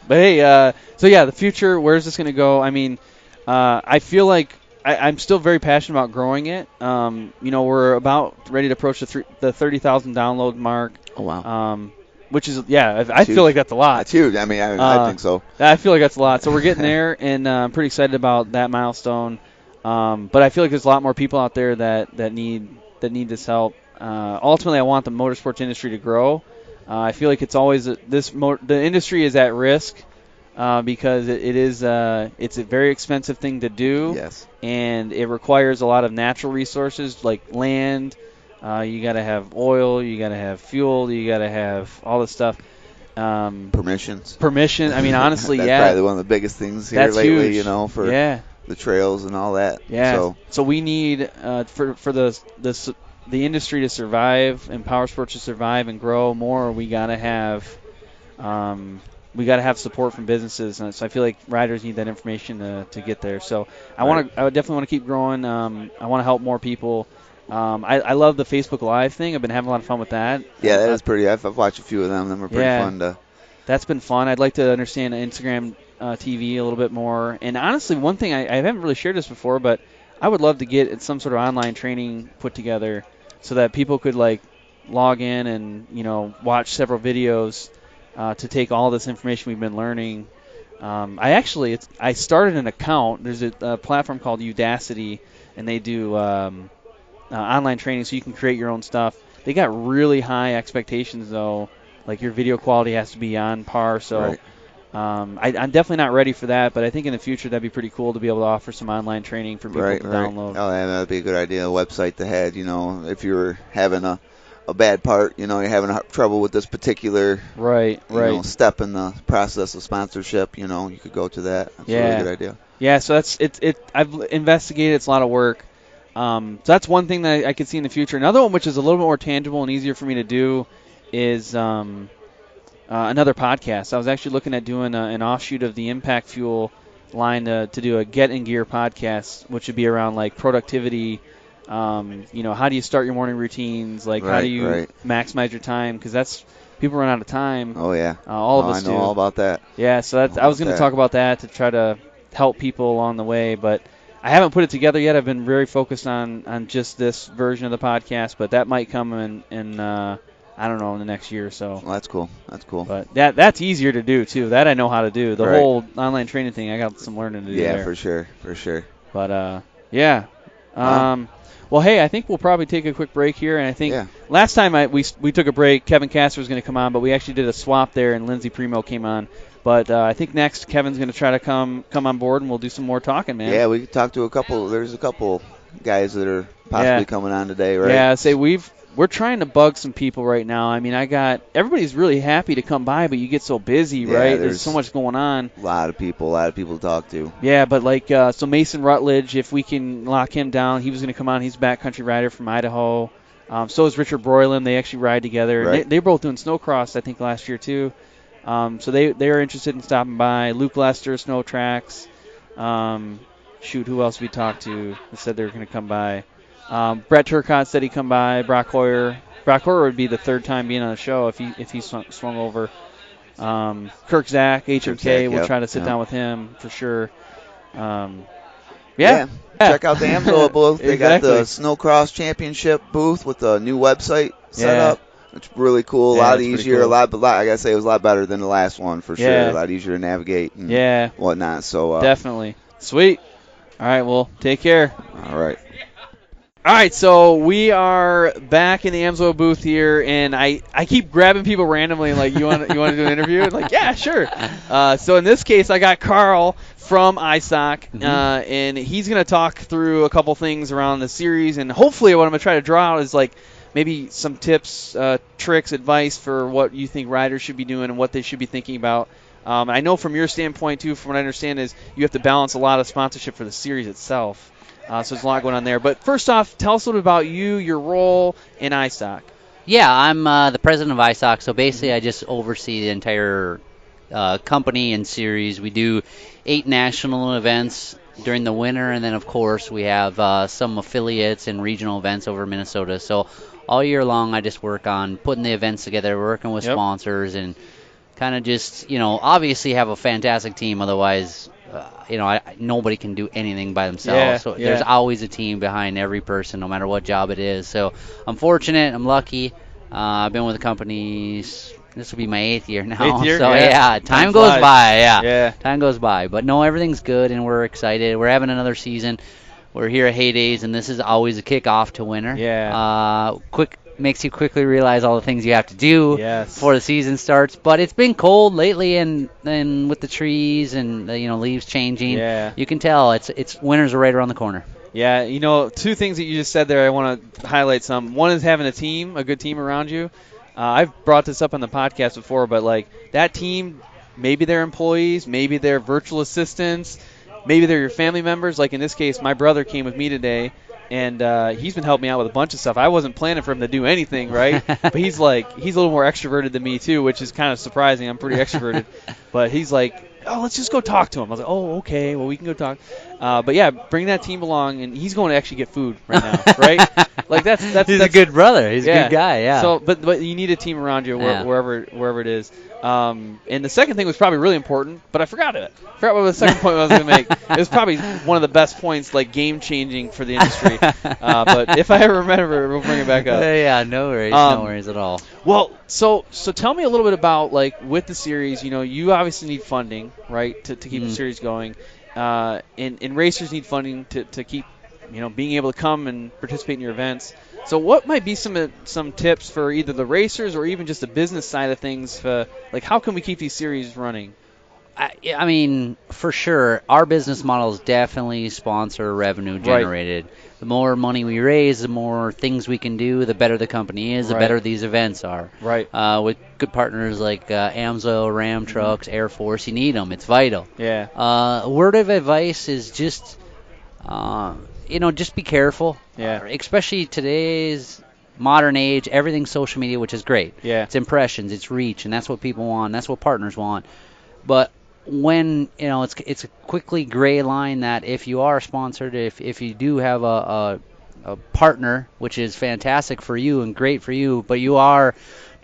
But hey, the future, where's this going to go? I mean, I feel like I'm still very passionate about growing it. We're about ready to approach the 30,000 download mark. Oh, wow. Which is, I feel like that's a lot. That's huge. I mean, I think so. I feel like that's a lot. So we're getting there, and I'm pretty excited about that milestone. But I feel like there's a lot more people out there that need this help. Ultimately, I want the motorsports industry to grow. I feel like it's always the industry is at risk. Because it's a very expensive thing to do. Yes. And it requires a lot of natural resources like land. You got to have oil. You got to have fuel. You got to have all this stuff. Permissions. I mean, honestly, that's probably one of the biggest things here lately. Huge. For the trails and all that. Yeah. So we need for the the industry to survive and power sports to survive and grow more, we gotta have support from businesses, and so I feel like riders need that information to get there. So I would definitely want to keep growing. I want to help more people. I love the Facebook Live thing. I've been having a lot of fun with that. Yeah, that is pretty. I've watched a few of them. Them are pretty fun to. That's been fun. I'd like to understand Instagram TV a little bit more. And honestly, one thing I haven't really shared this before, but I would love to get some sort of online training put together so that people could log in and watch several videos to take all this information we've been learning. I started an account. There's a platform called Udacity, and they do online training, so you can create your own stuff. They got really high expectations though. Like your video quality has to be on par. So I'm definitely not ready for that, but I think in the future that'd be pretty cool to be able to offer some online training for people to download. Oh, yeah, that'd be a good idea. A website to have, if you're having a bad part, you're having trouble with this particular step in the process of sponsorship, you could go to that. That's a really good idea. Yeah, so that's it. I've investigated. It's a lot of work. So that's one thing that I could see in the future. Another one, which is a little bit more tangible and easier for me to do, is another podcast. I was actually looking at doing an offshoot of the Impact Fuel line to do a Get in Gear podcast, which would be around productivity. How do you start your morning routines? How do you maximize your time? Because that's people run out of time. Oh yeah, all of us do. I know all about that. Yeah, so I was going to talk about that to try to help people along the way, but I haven't put it together yet. I've been very focused on just this version of the podcast, but that might come in I don't know, in the next year or so. Well, that's cool. But that's easier to do, too. That I know how to do. The whole online training thing, I got some learning to do there. Yeah, for sure. But, yeah. Well, hey, I think we'll probably take a quick break here. And I think last time we took a break, Kevin Castor was going to come on, but we actually did a swap there, and Lindsay Premo came on. But I think next Kevin's going to try to come on board, and we'll do some more talking, man. Yeah, we could talk to there's a couple guys that are possibly coming on today, right? Yeah, we're trying to bug some people right now. I mean, everybody's really happy to come by, but you get so busy, right? There's so much going on. A lot of people to talk to. Yeah, but so Mason Rutledge, if we can lock him down, he was going to come on. He's a backcountry rider from Idaho. So is Richard Broylan. They actually ride together. Right. They're both doing Snocross, I think, last year too. So they are interested in stopping by. Luke Lester, SnowTrax. Who else we talked to that said they were going to come by? Brett Turcott said he'd come by. Brock Hoyer. Brock Hoyer would be the third time being on the show if he swung over. Kirk Zach, HMK, we'll try to sit down with him for sure. Check out the AMSOIL booth. They got the Snowcross Championship booth with a new website set up. It's really cool. A lot easier. Cool. I gotta say, it was a lot better than the last one for sure. A lot easier to navigate and whatnot. So definitely sweet. All right, well, take care. All right. All right, so we are back in the AMSOIL booth here, and I keep grabbing people randomly, like, you want to do an interview? And like, yeah, sure. So in this case, I got Carl from ISOC, and he's going to talk through a couple things around the series, and hopefully what I'm going to try to draw out is like maybe some tips, tricks, advice for what you think riders should be doing and what they should be thinking about. I know from your standpoint, too, from what I understand, is you have to balance a lot of sponsorship for the series itself. So there's a lot going on there. But first off, tell us a little bit about you, your role in ISOC. Yeah, I'm the president of ISOC. So basically, I just oversee the entire company and series. We do 8 national events during the winter, and then, of course, we have some affiliates and regional events over Minnesota. So all year long, I just work on putting the events together, working with sponsors, and kind of just, obviously have a fantastic team. Otherwise, nobody can do anything by themselves. There's always a team behind every person, no matter what job it is. So I'm fortunate. I'm lucky. I've been with the company. This will be my 8th year now. 8th year? So time goes by. Time goes by. But no, everything's good, and we're excited. We're having another season. We're here at Heydays, and this is always a kickoff to winter. Makes you quickly realize all the things you have to do before the season starts. But it's been cold lately, and with the trees and leaves changing, you can tell it's winter's right around the corner. Yeah, 2 things that you just said there I want to highlight some. One is having a good team around you. I've brought this up on the podcast before, but like that team, maybe they're employees, maybe they're virtual assistants, maybe they're your family members. Like in this case, my brother came with me today. And he's been helping me out with a bunch of stuff. I wasn't planning for him to do anything, right? But he's a little more extroverted than me too, which is kind of surprising. I'm pretty extroverted, but he's like, oh, let's just go talk to him. I was like, oh, okay, well, we can go talk. But yeah, bring that team along, and he's going to actually get food right now, right? Like that's he's a good brother. He's a good guy, yeah. So, but you need a team around you wherever it is. And the second thing was probably really important, but I forgot it. I forgot what the second point I was going to make. It was probably one of the best points, like game-changing for the industry. But if I ever remember, we'll bring it back up. Yeah, no worries at all. Well, so tell me a little bit about, like, with the series, you obviously need funding, right, to keep the series going. And racers need funding to keep, being able to come and participate in your events. So what might be some tips for either the racers or even just the business side of things? Like, how can we keep these series running? I mean, for sure, our business model is definitely sponsor revenue generated. Right. The more money we raise, the more things we can do, the better the company is, the better these events are. Right. With good partners like AMSOIL, Ram Trucks, Air Force, you need them. It's vital. Yeah. Word of advice is just, just be careful. Yeah. Especially today's modern age, everything's social media, which is great. Yeah. It's impressions, it's reach, and that's what people want. That's what partners want. But when it's a quickly gray line that if you are sponsored, if you do have a partner, which is fantastic for you and great for you, but you are,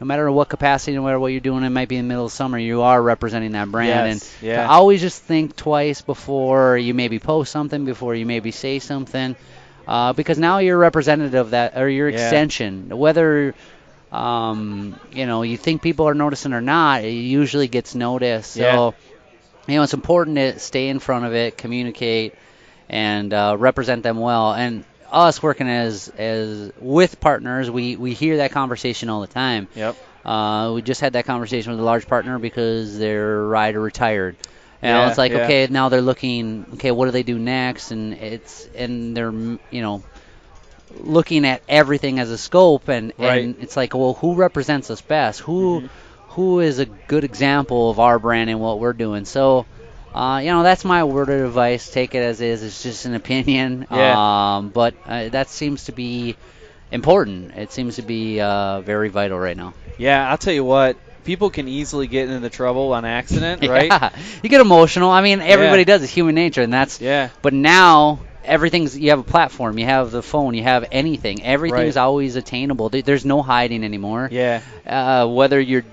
no matter what capacity, no matter what you're doing, it might be in the middle of summer, you are representing that brand. Yes. And always just think twice before you maybe post something, before you maybe say something, because now you're representative of that, or your extension. Whether you think people are noticing or not, it usually gets noticed. So it's important to stay in front of it, communicate, and represent them well. And us working as with partners, we hear that conversation all the time. Yep. We just had that conversation with a large partner because their rider retired. It's like, okay, now they're looking, okay, what do they do next? And they're looking at everything as a scope, and it's like, well, who represents us best? Who is a good example of our brand and what we're doing? So, that's my word of advice. Take it as is. It's just an opinion. But that seems to be important. It seems to be very vital right now. Yeah, I'll tell you what. People can easily get into trouble on accident, right? Yeah. You get emotional. I mean, everybody does. It's human nature, and that's. Yeah. But now you have a platform. You have the phone. You have anything. Everything's always attainable. There's no hiding anymore. Yeah. Whether you're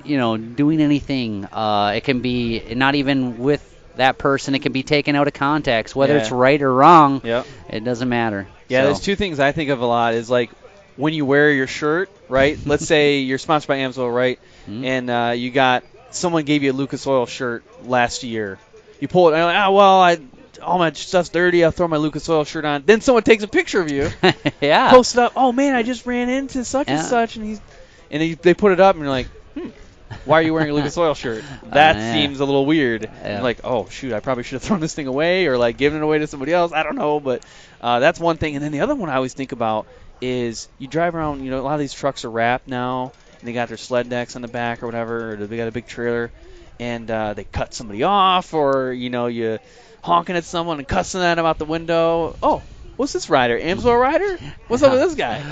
doing anything, it can be not even with that person. It can be taken out of context. Whether it's right or wrong, it doesn't matter. Yeah, there's two things I think of a lot is, like, when you wear your shirt, right? Let's say you're sponsored by AMSOIL, right? Mm-hmm. And someone gave you a Lucas Oil shirt last year. You pull it, and you're like, all my stuff's dirty. I'll throw my Lucas Oil shirt on. Then someone takes a picture of you, post it up. Oh man, I just ran into such and such, and they put it up, and you're like, why are you wearing a Lucas Oil shirt? That seems a little weird. Yeah. You're like, oh shoot, I probably should have thrown this thing away or like given it away to somebody else. I don't know, but that's one thing. And then the other one I always think about is you drive around. A lot of these trucks are wrapped now, and they got their sled decks on the back or whatever, or they got a big trailer, and they cut somebody off, or you honking at someone and cussing at them out the window. Oh, what's this rider? AMSOIL rider? What's up with this guy?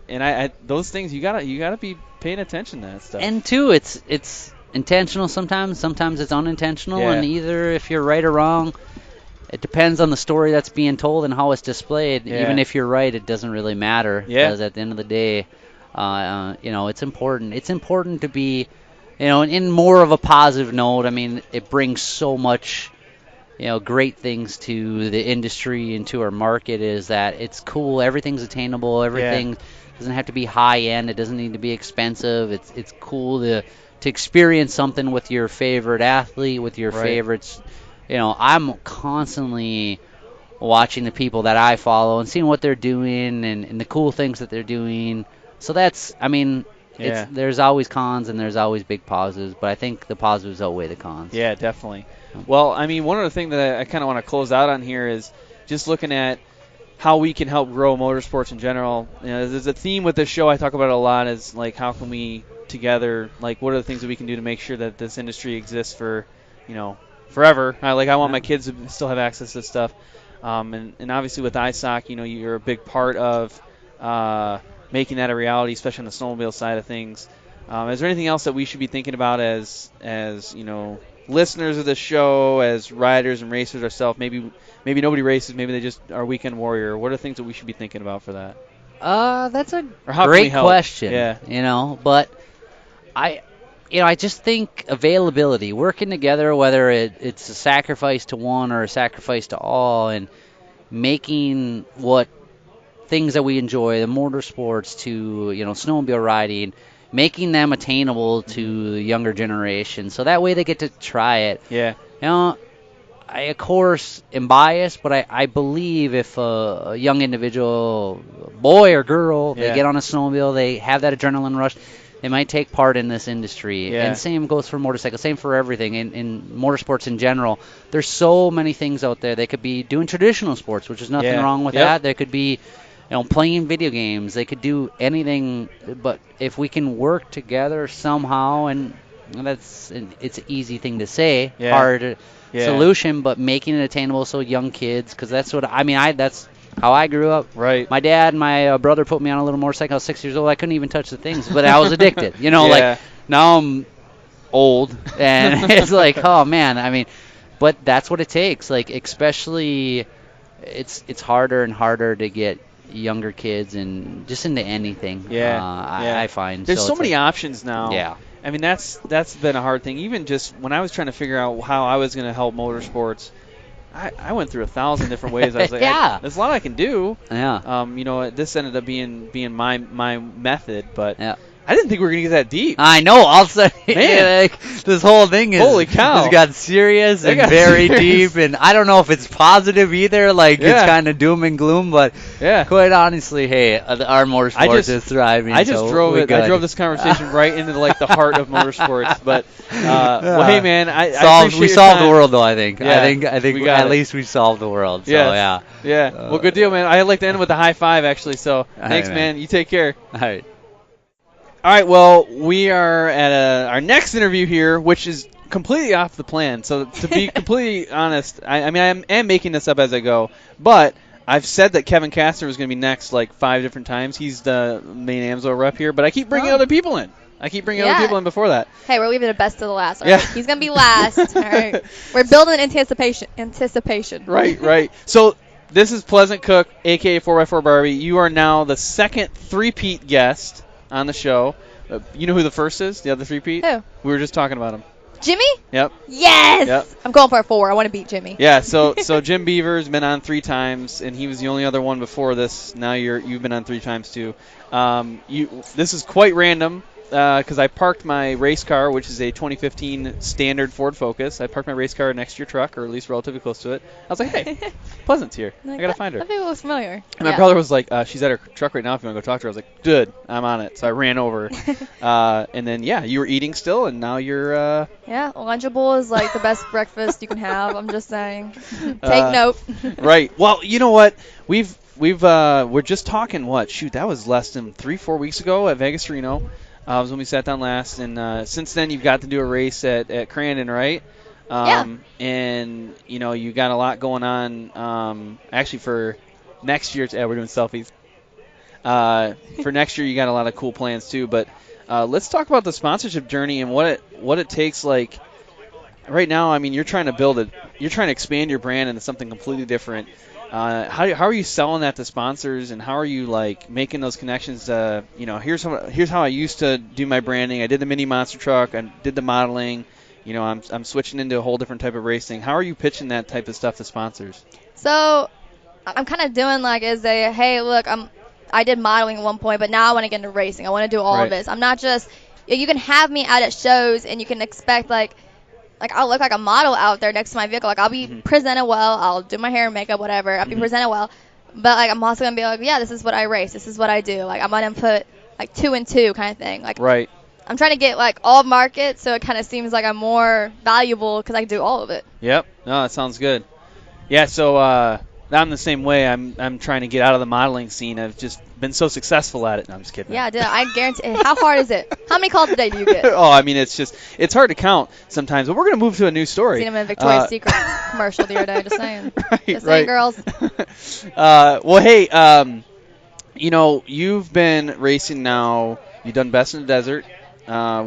And I those things you gotta be paying attention to that stuff. And too, it's intentional sometimes it's unintentional, and either if you're right or wrong, it depends on the story that's being told and how it's displayed. Even if you're right, it doesn't really matter, because at the end of the day, it's important. It's important to be, in more of a positive note. I mean, it brings so much, great things to the industry and to our market, is that it's cool. Everything's attainable. Everything doesn't have to be high end. It doesn't need to be expensive. It's cool to experience something with your favorite athlete, with your favorites. I'm constantly watching the people that I follow and seeing what they're doing and the cool things that they're doing. So that's, there's always cons and there's always big positives, but I think the positives outweigh the cons. Yeah, definitely. Well, one of the things that I kind of want to close out on here is just looking at how we can help grow motorsports in general. There's a theme with this show I talk about a lot, is like, how can we together, like, what are the things that we can do to make sure that this industry exists for, forever. I want my kids to still have access to this stuff. And obviously with ISOC, you're a big part of making that a reality, especially on the snowmobile side of things. Is there anything else that we should be thinking about as listeners of the show, as riders and racers ourselves? Maybe nobody races, maybe they just are weekend warrior. What are things that we should be thinking about for that? That's a great question. Yeah. But I just think availability, working together, whether it's a sacrifice to one or a sacrifice to all, and making what things that we enjoy, the motorsports to snowmobile riding, making them attainable to the younger generation, so that way they get to try it. Yeah. I, of course, am biased, but I believe if a young individual, boy or girl, they get on a snowmobile, they have that adrenaline rush, they might take part in this industry. Yeah. And same goes for motorcycles, same for everything. In motorsports in general, there's so many things out there. They could be doing traditional sports, which is nothing wrong with that. They could be playing video games. They could do anything. But if we can work together somehow, and it's an easy thing to say, hard solution, but making it attainable so young kids, because that's what that's how I grew up. Right. My dad and my brother put me on a little motorcycle. I was 6 years old. I couldn't even touch the things, but I was addicted. Like now I'm old, and it's like, oh man. But that's what it takes. Like, especially, it's harder and harder to get younger kids and just into anything. I find there's so many options now. Yeah. That's been a hard thing. Even just when I was trying to figure out how I was going to help motorsports, I went through 1,000 different ways. I was like, there's a lot I can do. Yeah. This ended up being my method, but I didn't think we were going to get that deep. I know. I'll say, man, this whole thing holy cow. It's got serious and very deep, and I don't know if it's positive either. Like, it's kind of doom and gloom, but quite honestly, hey, our motorsports is thriving. I drove this conversation right into the heart of motorsports. But well, hey man, we solved the world though. I think at least we solved the world. So yeah. Well, good deal, man. I'd like to end with a high five, actually. So thanks, man. You take care. All right. All right, well, we are at our next interview here, which is completely off the plan. So to be completely honest, I am making this up as I go, but I've said that Kevin Kastner was going to be next 5 different times. He's the main AMSOIL rep here, but I keep bringing other people in. Other people in before that. Hey, we're leaving the best to the last. All right? He's going to be last. All right. We're building anticipation. Right. So this is Pleasant Cook, a.k.a. 4x4 Barbie. You are now the second three-peat guest on the show. You know who the first is? The other three-peat? Who? We were just talking about him. Jimmy? Yep. Yes! Yep. I'm going for a 4. I want to beat Jimmy. Yeah, so Jim Beaver's been on 3 times, and he was the only other one before this. Now you've been on 3 times too. This is quite random because I parked my race car, which is a 2015 standard Ford Focus. I parked my race car next to your truck, or at least relatively close to it. I was like, hey, Pleasant's here. I got to find her. That thing looks familiar. And my brother was like, she's at her truck right now if you want to go talk to her. I was like, good, I'm on it. So I ran over. And then, you were eating still, and now you're... Yeah, Lunchable is the best breakfast you can have. I'm just saying. Take note. Right. Well, you know what? We're just talking, that was less than 3-4 weeks ago at Vegas Reno. Was when we sat down last, and since then you've got to do a race at Crandon, right? And you got a lot going on. Actually, for next year, we're doing selfies. For next year, you got a lot of cool plans too. But let's talk about the sponsorship journey and what it takes. Right now, you're trying to build it. You're trying to expand your brand into something completely different. How are you selling that to sponsors, and how are you making those connections? Here's how I used to do my branding. I did the mini monster truck. I did the modeling. I'm switching into a whole different type of racing. How are you pitching that type of stuff to sponsors? So I'm kind of doing hey, look, I did modeling at one point, but now I want to get into racing. I want to do all of this. I'm not just you can have me out at shows, and you can expect I'll look like a model out there next to my vehicle. I'll be presented well. I'll do my hair and makeup, whatever. I'll be presented well. But, I'm also going to be this is what I race. This is what I do. I'm going to put, 2 and 2 kind of thing. Right. I'm trying to get, all markets, so it kind of seems like I'm more valuable because I can do all of it. Yep. No, that sounds good. Yeah, so I'm the same way. I'm trying to get out of the modeling scene. I've just been so successful at it. No, I'm just kidding. Yeah, dude, I guarantee. How hard is it? How many calls a day do you get? Oh, I mean, it's hard to count sometimes. But we're going to move to a new story. Seen him in Victoria's Secret commercial the other day. Just saying. Right, just saying, girls. Well, hey, you've been racing now. You've done Best in the Desert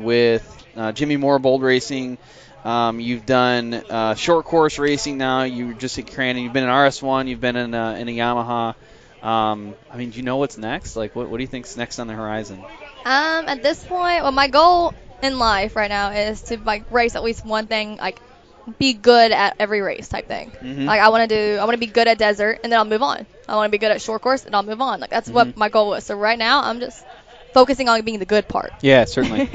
with Jimmy Moore Bold Racing. You've done short course racing now. You just at Crandon. You've been in RS1. You've been in a Yamaha. I mean, do you know what's next? Like, what do you think's next on the horizon? At this point, well, my goal in life right now is to like race at least one thing, like be good at every race type thing. Mm-hmm. Like I want to be good at desert, and then I'll move on. I want to be good at short course, and I'll move on. Like that's what my goal is. So right now, I'm just focusing on being the good part. Yeah, certainly.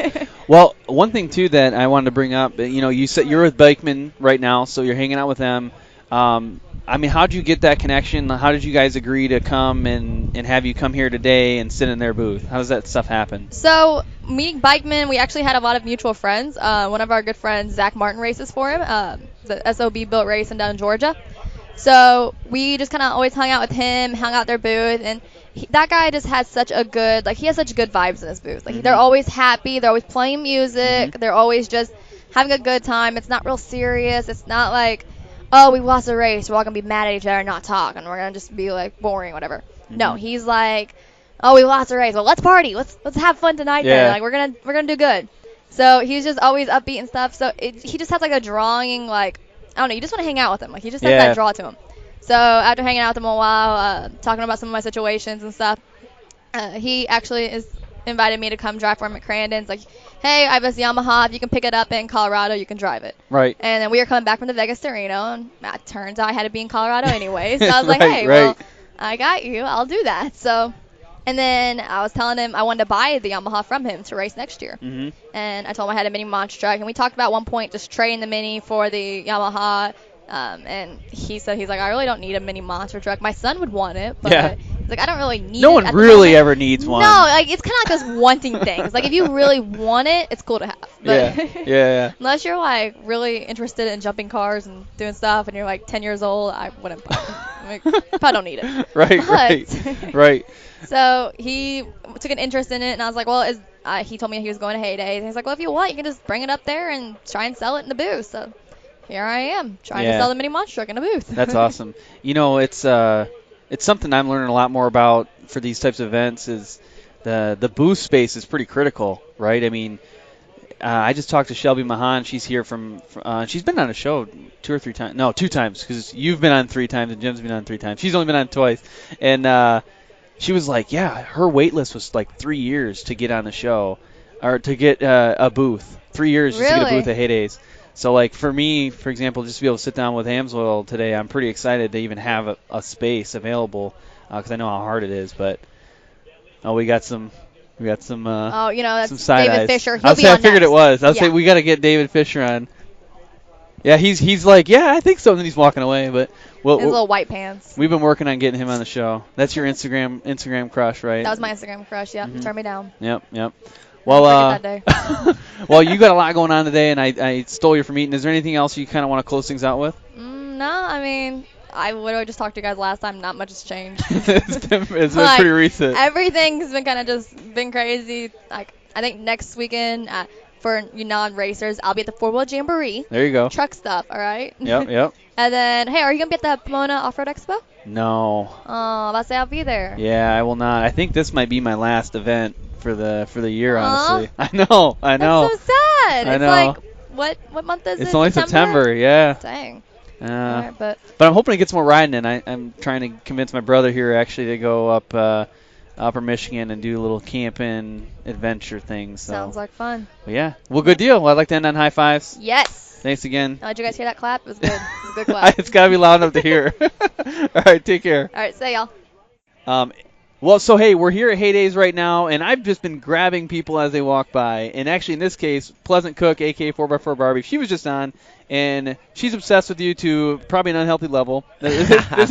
Well, one thing too that I wanted to bring up, you said you're with Bikeman right now, so you're hanging out with them. I mean, how did you get that connection? How did you guys agree to come and have you come here today and sit in their booth? How does that stuff happen? So, meeting Bikeman, we actually had a lot of mutual friends. One of our good friends, Zach Martin, races for him, the SOB built racing down in Georgia. So, we just kind of always hung out with him, hung out their booth, and that guy just has such a good, he has such good vibes in his booth. Like, they're always happy, they're always playing music, they're always just having a good time. It's not real serious. It's not like, oh, we lost a race, we're all going to be mad at each other and not talk, and we're going to just be, boring, whatever. No, he's like, oh, we lost a race. Well, let's party. Let's have fun tonight then. Like, we're gonna do good. So he's just always upbeat and stuff. So he just has, a drawing, I don't know, you just want to hang out with him. He just has that draw to him. So after hanging out with him a while, talking about some of my situations and stuff, he actually invited me to come drive for him at Crandon. It's like, hey, I have this Yamaha. If you can pick it up in Colorado, you can drive it. Right. And then we were coming back from the Vegas to Reno, and it turns out I had to be in Colorado anyway. So I was like, hey, well, I got you. I'll do that. So, and then I was telling him I wanted to buy the Yamaha from him to race next year. Mm-hmm. And I told him I had a mini monster truck, and we talked about one point just trading the mini for the Yamaha. And he said, he's like, I really don't need a mini monster truck. My son would want it, but he's like, I don't really need it. No one really ever needs one. No, it's kind of like those wanting things. If you really want it, it's cool to have. But yeah. Unless you're really interested in jumping cars and doing stuff, and you're 10 years old, I wouldn't buy it. Probably don't need it. Right. So he took an interest in it, and I was like, well, he told me he was going to Heyday, and he's like, well, if you want, you can just bring it up there and try and sell it in the booth. So here I am, trying to sell the mini monster truck in a booth. That's awesome. It's something I'm learning a lot more about for these types of events is the booth space is pretty critical, right? I mean, I just talked to Shelby Mahan. She's here from she's been on a show 2 or 3 times. No, 2 times, because you've been on 3 times and Jim's been on 3 times. She's only been on twice. And she was like, yeah, her wait list was 3 years to get on the show, or to get a booth. 3 years just to get a booth at Heydays. So, for me, for example, just to be able to sit down with AMSOIL today, I'm pretty excited to even have a space available because I know how hard it is. But we got some that's some side David eyes. Fischer. I figured it was. I was saying we got to get David Fischer on. Yeah, he's like, yeah, I think so. And then he's walking away. But his little white pants. We've been working on getting him on the show. That's your Instagram crush, right? That was my Instagram crush. Yeah, turn me down. Yep. Well, well, you got a lot going on today, and I stole you from eating. Is there anything else you kind of want to close things out with? No, I mean, I literally just talked to you guys last time. Not much has changed. It's been pretty recent. Everything's been kind of just been crazy. I think next weekend for you non-racers, I'll be at the 4-Wheel Jamboree. There you go. Truck stuff, all right? Yep. And then, hey, are you going to be at the Pomona Off-Road Expo? No. Oh, about to say I'll be there. Yeah, I will not. I think this might be my last event for the year, honestly. I know. That's so sad. I know. What month is it? It's only September, yeah. Dang. Right, but I'm hoping to get some more riding in. I'm trying to convince my brother here actually to go up Upper Michigan and do a little camping adventure thing. So. Sounds like fun. But yeah. Well, good deal. Well, I'd like to end on high fives. Yes. Thanks again. Did you guys hear that clap? It was good. It was a good clap. It's got to be loud enough to hear. All right, take care. All right, see y'all. Well, so, hey, we're here at Heydays right now, and I've just been grabbing people as they walk by. And actually, in this case, Pleasant Cook, a.k.a. 4x4 Barbie, she was just on, and she's obsessed with you to probably an unhealthy level. This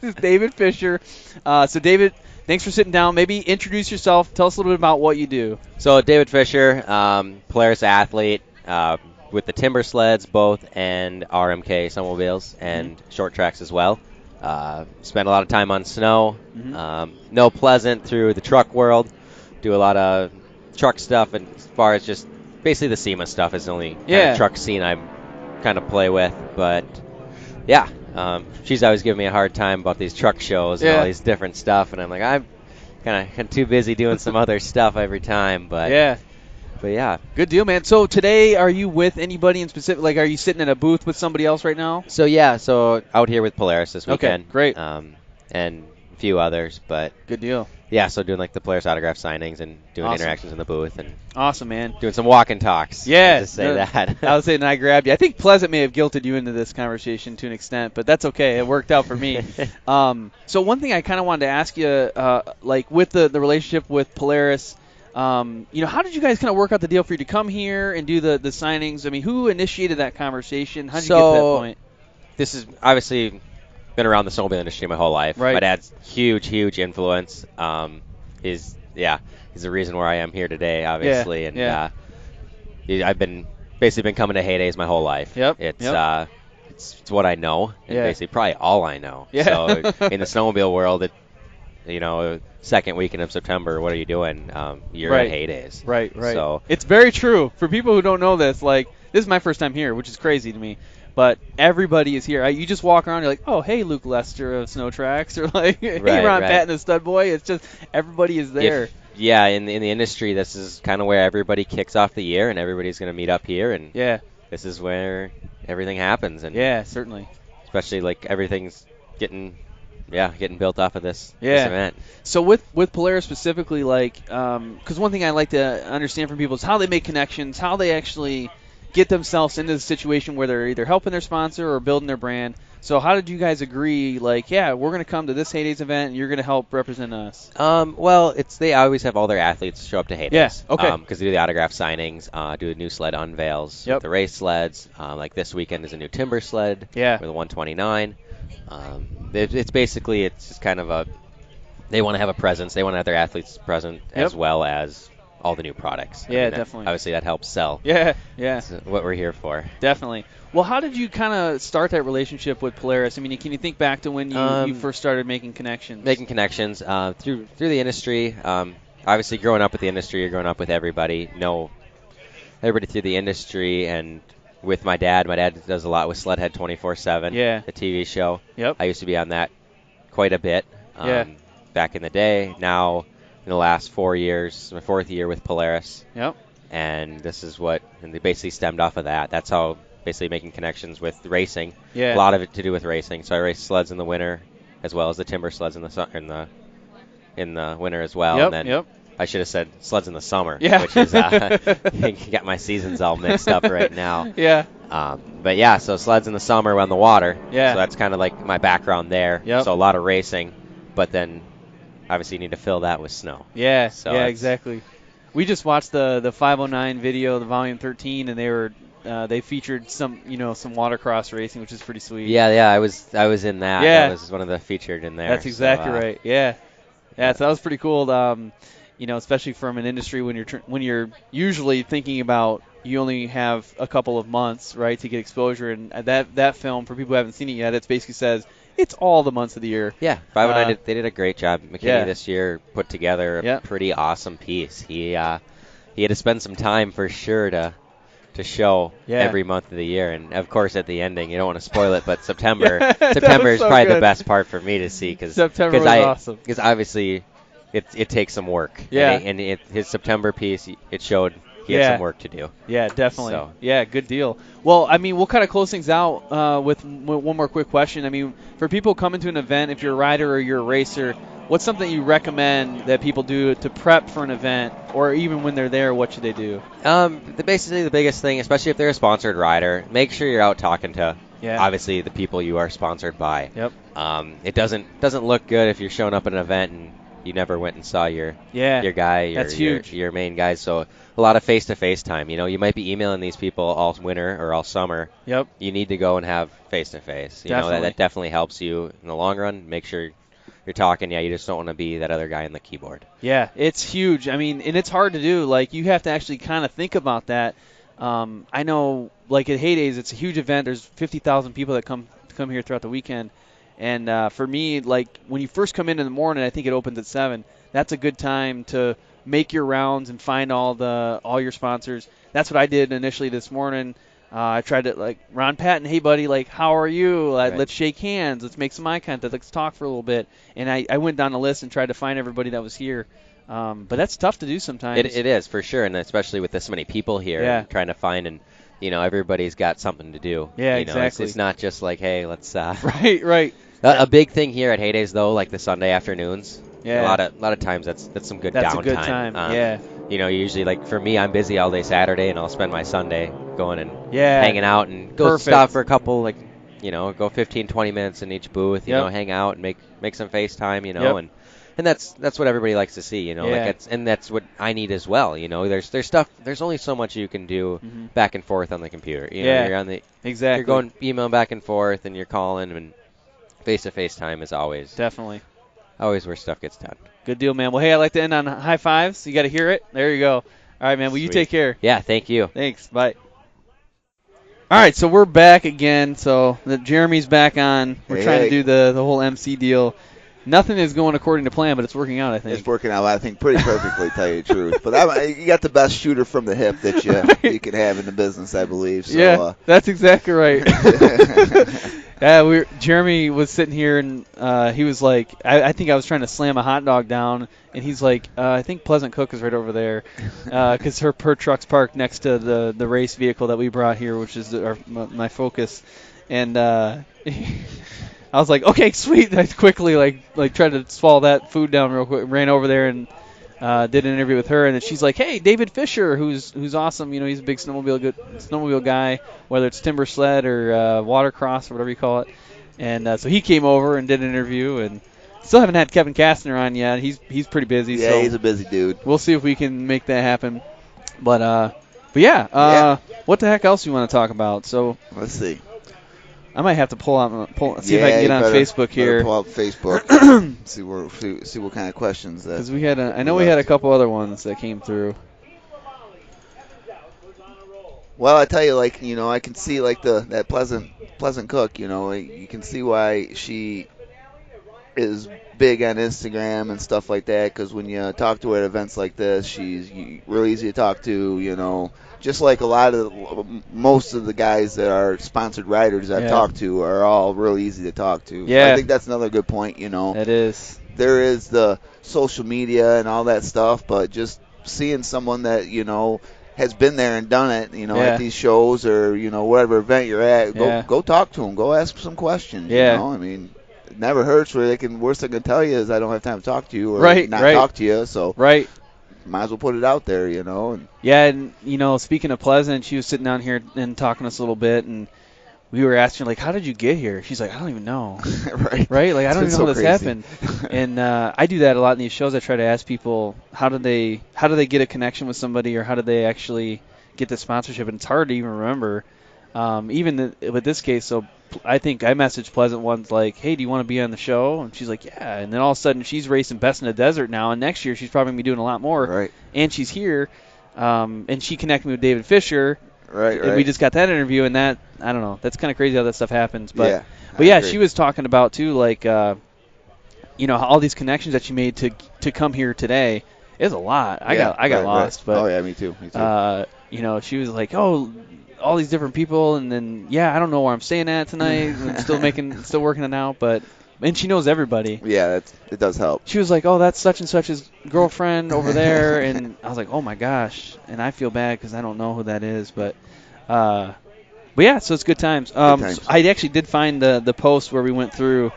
is David Fischer. So, David, thanks for sitting down. Maybe introduce yourself. Tell us a little bit about what you do. So, David Fischer, Polaris athlete with the timber sleds both and RMK snowmobiles and short tracks as well. Spend a lot of time on snow. No Pleasant through the truck world. Do a lot of truck stuff, and as far as just basically the SEMA stuff is the only kind of truck scene I kind of play with. But yeah, she's always giving me a hard time about these truck shows and all these different stuff, and I'm like, I'm kind of too busy doing some other stuff every time. But yeah. Good deal, man. So today, are you with anybody in specific? Like, are you sitting in a booth with somebody else right now? So out here with Polaris this weekend. Okay, great. And a few others, but good deal. Yeah, so doing like the Polaris autograph signings and doing interactions in the booth and awesome, man. Doing some walk and talks. Yeah, to say that. I was saying I grabbed you. I think Pleasant may have guilted you into this conversation to an extent, but that's okay. It worked out for me. So one thing I kind of wanted to ask you, like with the relationship with Polaris. How did you guys kind of work out the deal for you to come here and do the signings? I mean, who initiated that conversson? How did you get to that point? This is obviously been around the snowmobile industry my whole life. Right. My dad's huge influence. He's the reason where I am here today, obviously. I've been coming to Heydays my whole life. It's what I know, and basically probably all I know. So in the snowmobile world, second weekend of September, what are you doing? You're at Heydays. Right. So it's very true. For people who don't know this, like, this is my first time here, which is crazy to me. But everybody is here. You just walk around, you're like, oh, hey, Luke Lester of SnowTrax, or like, hey, Ron Patton of Stud Boy. It's just everybody is there. In the industry, this is kind of where everybody kicks off the year, and everybody's going to meet up here, and this is where everything happens. And certainly. Especially like everything's getting built off of this event. So with Polaris specifically, like, because one thing I like to understand from people is how they make connections, how they actually get themselves into the situation where they're either helping their sponsor or building their brand. So how did you guys agree, like, we're going to come to this Heydays event and you're going to help represent us? Well, they always have all their athletes show up to Heydays. Yeah, okay. Because they do the autograph signings, do new sled unveils with the race sleds. Like this weekend is a new timber sled with a 129. It's just kind of they want to have a presence. They want to have their athletes present as well as all the new products. Definitely. Obviously, that helps sell. That's what we're here for. Definitely. Well, how did you kind of start that relationship with Polaris? I mean, can you think back to when you first started making connections? Making connections through the industry. Obviously, growing up with the industry, you're growing up with everybody. Know everybody through the industry, and with my dad. My dad does a lot with Sledhead 24/7, the TV show. I used to be on that quite a bit back in the day. Now, in the last 4 years, my fourth year with Polaris. And this is and they basically stemmed off of that. That's how basically making connections with racing. A lot of it to do with racing. So I race sleds in the winter as well as the timber sleds in the winter as well. And then I should have said sleds in the summer, which is got my seasons all mixed up right now. So sleds in the summer on the water. So that's kind of like my background there. So a lot of racing, but then obviously you need to fill that with snow. Exactly. We just watched the 509 video, the Volume 13, and they featured some watercross racing, which is pretty sweet. I was in that. That was one of the featured in there. That's exactly right. So that was pretty cool. Especially from an industry when you're usually thinking about you only have a couple of months, right, to get exposure, and that film, for people who haven't seen it yet, it basically says it's all the months of the year. 509 they did a great job. McKinney this year put together a pretty awesome piece. He had to spend some time for sure to show every month of the year, and of course at the ending, you don't want to spoil it, but September is probably the best part for me to see because September was awesome. Because obviously it takes some work. And his September piece, it showed he had some work to do. Definitely. So. Good deal. Well, I mean, we'll kind of close things out with one more quick question. I mean, for people coming to an event, if you're a rider or you're a racer, what's something you recommend that people do to prep for an event, or even when they're there, what should they do? Basically, the biggest thing, especially if they're a sponsored rider, make sure you're out talking to obviously the people you are sponsored by. It doesn't look good if you're showing up at an event and you never went and saw your guy, your main guy. So a lot of face-to-face time. You might be emailing these people all winter or all summer. You need to go and have face-to-face. That definitely helps you in the long run. Make sure you're talking. You just don't want to be that other guy on the keyboard. It's huge. I mean, and it's hard to do. Like, you have to actually kind of think about that. I know, like at Heydays, it's a huge event. There's 50,000 people that come here throughout the weekend. And for me, like when you first come in the morning, I think it opens at 7. That's a good time to make your rounds and find all your sponsors. That's what I did initially this morning. I tried to, like, Ron Patton, hey, buddy, like, how are you? Let's shake hands. Let's make some eye contact. Let's talk for a little bit. And I went down the list and tried to find everybody that was here. But that's tough to do sometimes. It is, for sure, and especially with this many people here, trying to find, and, everybody's got something to do. Yeah, exactly. It's not just like, hey, let's... Right. A big thing here at Heydays, though, like the Sunday afternoons. Yeah. A lot of times that's some good downtime. That's a good time, yeah. Usually, like, for me, I'm busy all day Saturday, and I'll spend my Sunday going and hanging out and go stop for a couple, like, go 15, 20 minutes in each booth, hang out and make some FaceTime, and that's what everybody likes to see, and that's what I need as well, There's stuff, there's only so much you can do back and forth on the computer. You're on the exactly. You're going emailing back and forth, and you're calling, and face-to-face time is always where stuff gets done. Good deal, man. Well, hey, I'd like to end on high fives. You got to hear it. There you go. All right, man. Well, you take care. Yeah, thank you. Thanks. Bye. All right, so we're back again. So Jeremy's back on. We're trying to do the whole MC deal. Nothing is going according to plan, but it's working out, I think. It's working out, I think, pretty perfectly, tell you the truth. But you got the best shooter from the hip that you can have in the business, I believe. So, yeah, that's exactly right. Jeremy was sitting here, and he was like, I think I was trying to slam a hot dog down, and he's like, I think Pleasant Cook is right over there, because her truck's parked next to the race vehicle that we brought here, which is my Focus, and I was like, okay, sweet. I quickly like tried to swallow that food down real quick, ran over there and did an interview with her, and then she's like, hey, David Fischer, who's awesome. He's a big snowmobile guy, whether it's timber sled or watercross or whatever you call it. And so he came over and did an interview, and still haven't had Kevin Kastner on yet. He's pretty busy. Yeah, so he's a busy dude. We'll see if we can make that happen. But yeah. What the heck else you want to talk about? So let's see. I might have to see if I can get on Facebook here. Pull up Facebook. see what kind of questions. Because we had we had a couple other ones that came through. Well, I tell you, I can see that Pleasant Cook. You can see why she is big on Instagram and stuff like that. Because when you talk to her at events like this, she's really easy to talk to. Just like most of the guys that are sponsored riders I've talked to are all really easy to talk to. Yeah. So I think that's another good point, It is. There is the social media and all that stuff, but just seeing someone that, has been there and done it, at these shows or, whatever event you're at, go talk to them. Go ask some questions, I mean, it never hurts. Worst they can tell you is I don't have time to talk to you or not talk to you. So might as well put it out there, And yeah, and, speaking of Pleasant, she was sitting down here and talking to us a little bit, and we were asking her, like, how did you get here? She's like, I don't even know. Right? Like, I don't even know how this happened. And I do that a lot in these shows. I try to ask people, how do they get a connection with somebody, or how do they actually get the sponsorship? And it's hard to even remember. With this case, so I think I messaged Pleasant once, like, hey, do you want to be on the show? And she's like, yeah. And then all of a sudden she's racing Best in the Desert now, and next year she's probably going to be doing a lot more. Right. And she's here. And she connected me with David Fischer. Right. And we just got that interview, and that, I don't know, that's kind of crazy how that stuff happens. But yeah, she was talking about, too, like, all these connections that she made to come here today is a lot. I got lost. But, oh, yeah, me too. She was like, oh, all these different people, and then I don't know where I'm staying at tonight. I'm still working it out, and she knows everybody. Yeah, it does help. She was like, oh, that's such and such's girlfriend over there, and I was like, oh my gosh, and I feel bad because I don't know who that is, but yeah, so it's good times. So I actually did find the post where we went through.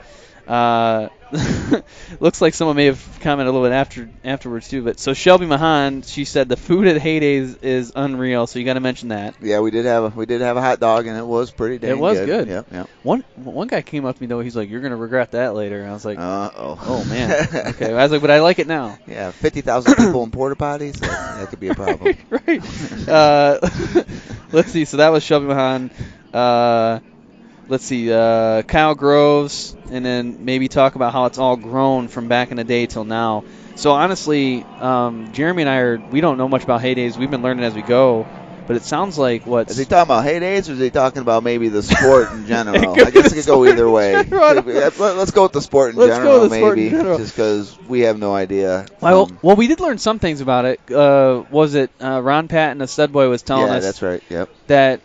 Looks like someone may have commented a little bit afterwards too. But so Shelby Mahan, she said the food at Heydays is unreal. So you got to mention that. Yeah, we did have a hot dog, and it was pretty dang good. It was good. Yep. One guy came up to me though. He's like, "You're gonna regret that later." And I was like, "Oh man." Okay, I was like, "But I like it now." Yeah, 50,000 people in porta potties. That could be a problem. Right. Let's see. So that was Shelby Mahan. Let's see, Kyle Groves, and then maybe talk about how it's all grown from back in the day till now. So honestly, Jeremy and I we don't know much about Heydays. We've been learning as we go. But it sounds like Is he talking about heydays, or is he talking about maybe the sport in general? I guess it could go either way. Let's go with the sport in general, maybe, just because we have no idea. Well, we did learn some things about it. Was it Ron Patton, the stud boy, was telling us? Yeah, that's right. Yep. That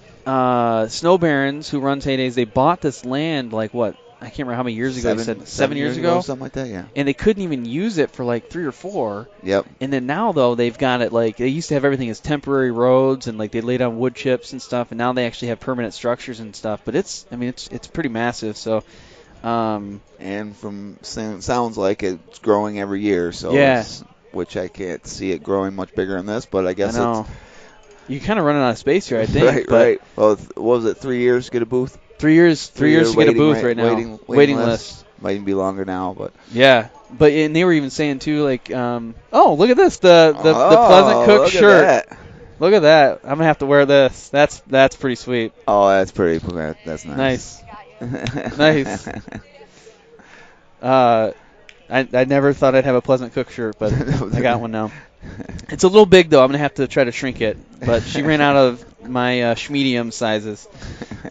Snow Barons, who runs heydays, they bought this land like what? I can't remember how many years ago. They said 7 years ago, something like that. Yeah. And they couldn't even use it for like 3 or 4. Yep. And then now though they've got it like they used to have everything as temporary roads and like they laid on wood chips and stuff, and now they actually have permanent structures and stuff. But it's pretty massive. So. And from sounds like it's growing every year. So yeah. Which I can't see it growing much bigger than this, but I guess it's. You're kind of running out of space here, I think. Right. Well, what was it? 3 years to get a booth? 3 years to get a booth right now. Waiting list. Might even be longer now, but. Yeah, and they were even saying too, like, oh, look at this, the Pleasant Cook shirt. Look at that. I'm gonna have to wear this. That's pretty sweet. Oh, that's pretty. That's nice. Nice. I never thought I'd have a Pleasant Cook shirt, but I got one now. It's a little big, though. I'm going to have to try to shrink it. But she ran out of my medium sizes.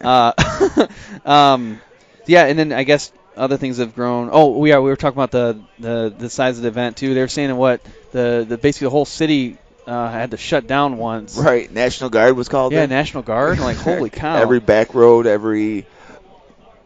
Yeah, and then I guess other things have grown. Oh, we were talking about the size of the event, too. They were saying that basically the whole city had to shut down once. Right. National Guard was called Yeah, there? National Guard. Like, holy cow. Every back road, every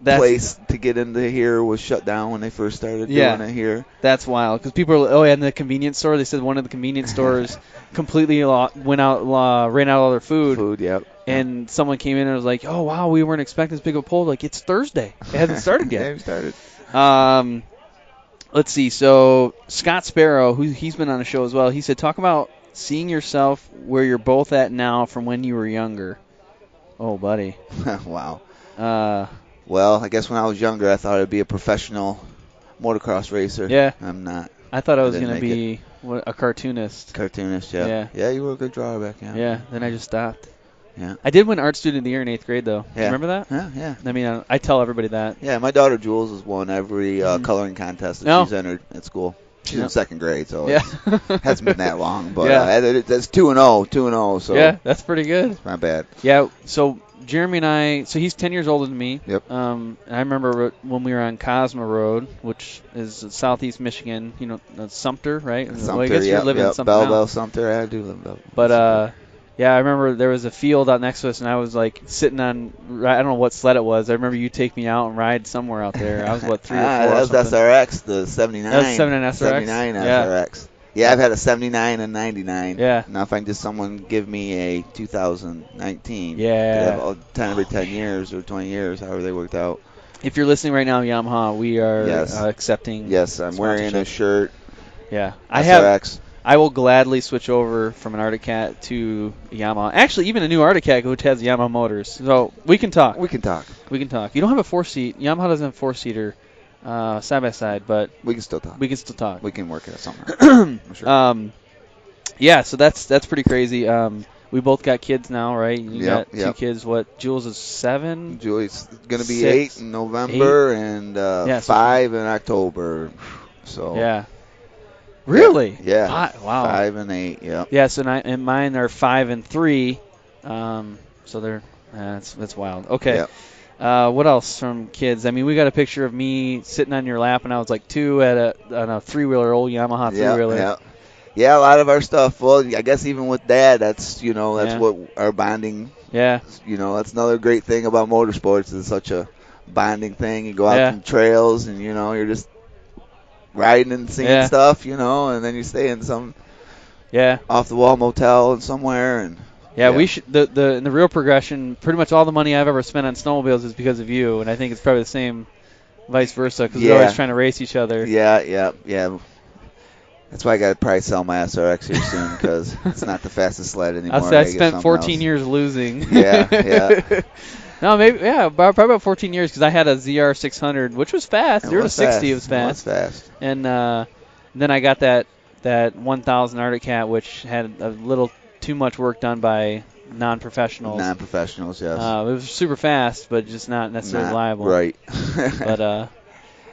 place to get into here was shut down when they first started doing it here. That's wild because people are, in the convenience store. They said one of the convenience stores completely ran out all their food. Yep. And someone came in and was like, "Oh wow, we weren't expecting this big of a pull." Like, it's Thursday. It hasn't started yet. It hasn't started. Let's see. So Scott Sparrow, he's been on the show as well. He said, "Talk about seeing yourself where you're both at now from when you were younger." Oh, buddy. Wow. Well, I guess when I was younger, I thought I'd be a professional motocross racer. Yeah. I'm not. I thought I was going to be a cartoonist. Cartoonist, yeah. Yeah, you were a good drawer back then. Yeah, then I just stopped. Yeah. I did win Art Student of the Year in 8th grade, though. Yeah. Remember that? Yeah. I mean, I tell everybody that. Yeah, my daughter Jules has won every coloring contest that she's entered at school. She's in 2nd grade, so it hasn't been that long. But that's 2-0, so yeah, that's pretty good. It's not bad. Yeah, so Jeremy and I, so he's 10 years older than me. Yep. And I remember when we were on Cosmo Road, which is southeast Michigan, Sumter, right? Sumter, well, I guess you're living in Sumter Belleville, Sumter. I do live in Belleville. But, yeah, I remember there was a field out next to us, and I was, like, sitting on, I don't know what sled it was. I remember you take me out and ride somewhere out there. I was, 3 or 4 that was SRX, the 79. That was 79 SRX? 79 SRX. Yeah, I've had a 79 and 99. Yeah. Now if I can just someone give me a 2019. Yeah. 10 every 10 years or 20 years, however they worked out. If you're listening right now, Yamaha, we are accepting. Yes, I'm wearing a shirt. Yeah. SRX. I will gladly switch over from an Arctic Cat to a Yamaha. Actually, even a new Arctic Cat which has Yamaha motors. So we can talk. We can talk. You don't have a 4-seat. Yamaha doesn't have a 4-seater. Side by side, but we can still talk. We can work it out somewhere. I'm sure. Yeah, so that's pretty crazy. We both got kids now, right? You got 2 kids. What? Jules is 7. Julie's gonna be 8 in November and 5 in October. So yeah. Really? Yeah. Wow. 5 and 8. Yeah. Yeah. So and mine are 5 and 3. So they're that's wild. Okay. Yep. What else from kids? I mean, we got a picture of me sitting on your lap when I was like 2 on a 3-wheeler, old Yamaha 3-wheeler. Yeah, a lot of our stuff. Well, I guess even with Dad, that's what our bonding. Yeah. That's another great thing about motorsports. It's such a bonding thing. You go out on trails, and you're just riding and seeing stuff, and then you stay in some off the wall motel and somewhere and. Yeah, we should. In the real progression, pretty much all the money I've ever spent on snowmobiles is because of you, and I think it's probably the same, vice versa, because we're always trying to race each other. Yeah. That's why I got to probably sell my SRX here soon because it's not the fastest sled anymore. I spent 14 years losing. Yeah. No, maybe probably about 14 years because I had a ZR 600, which was fast. 0 to 60 was fast. It was fast. And then I got that 1000 Arctic Cat, which had a little too much work done by non-professionals. Yes. It was super fast, but just not necessarily reliable. Right. But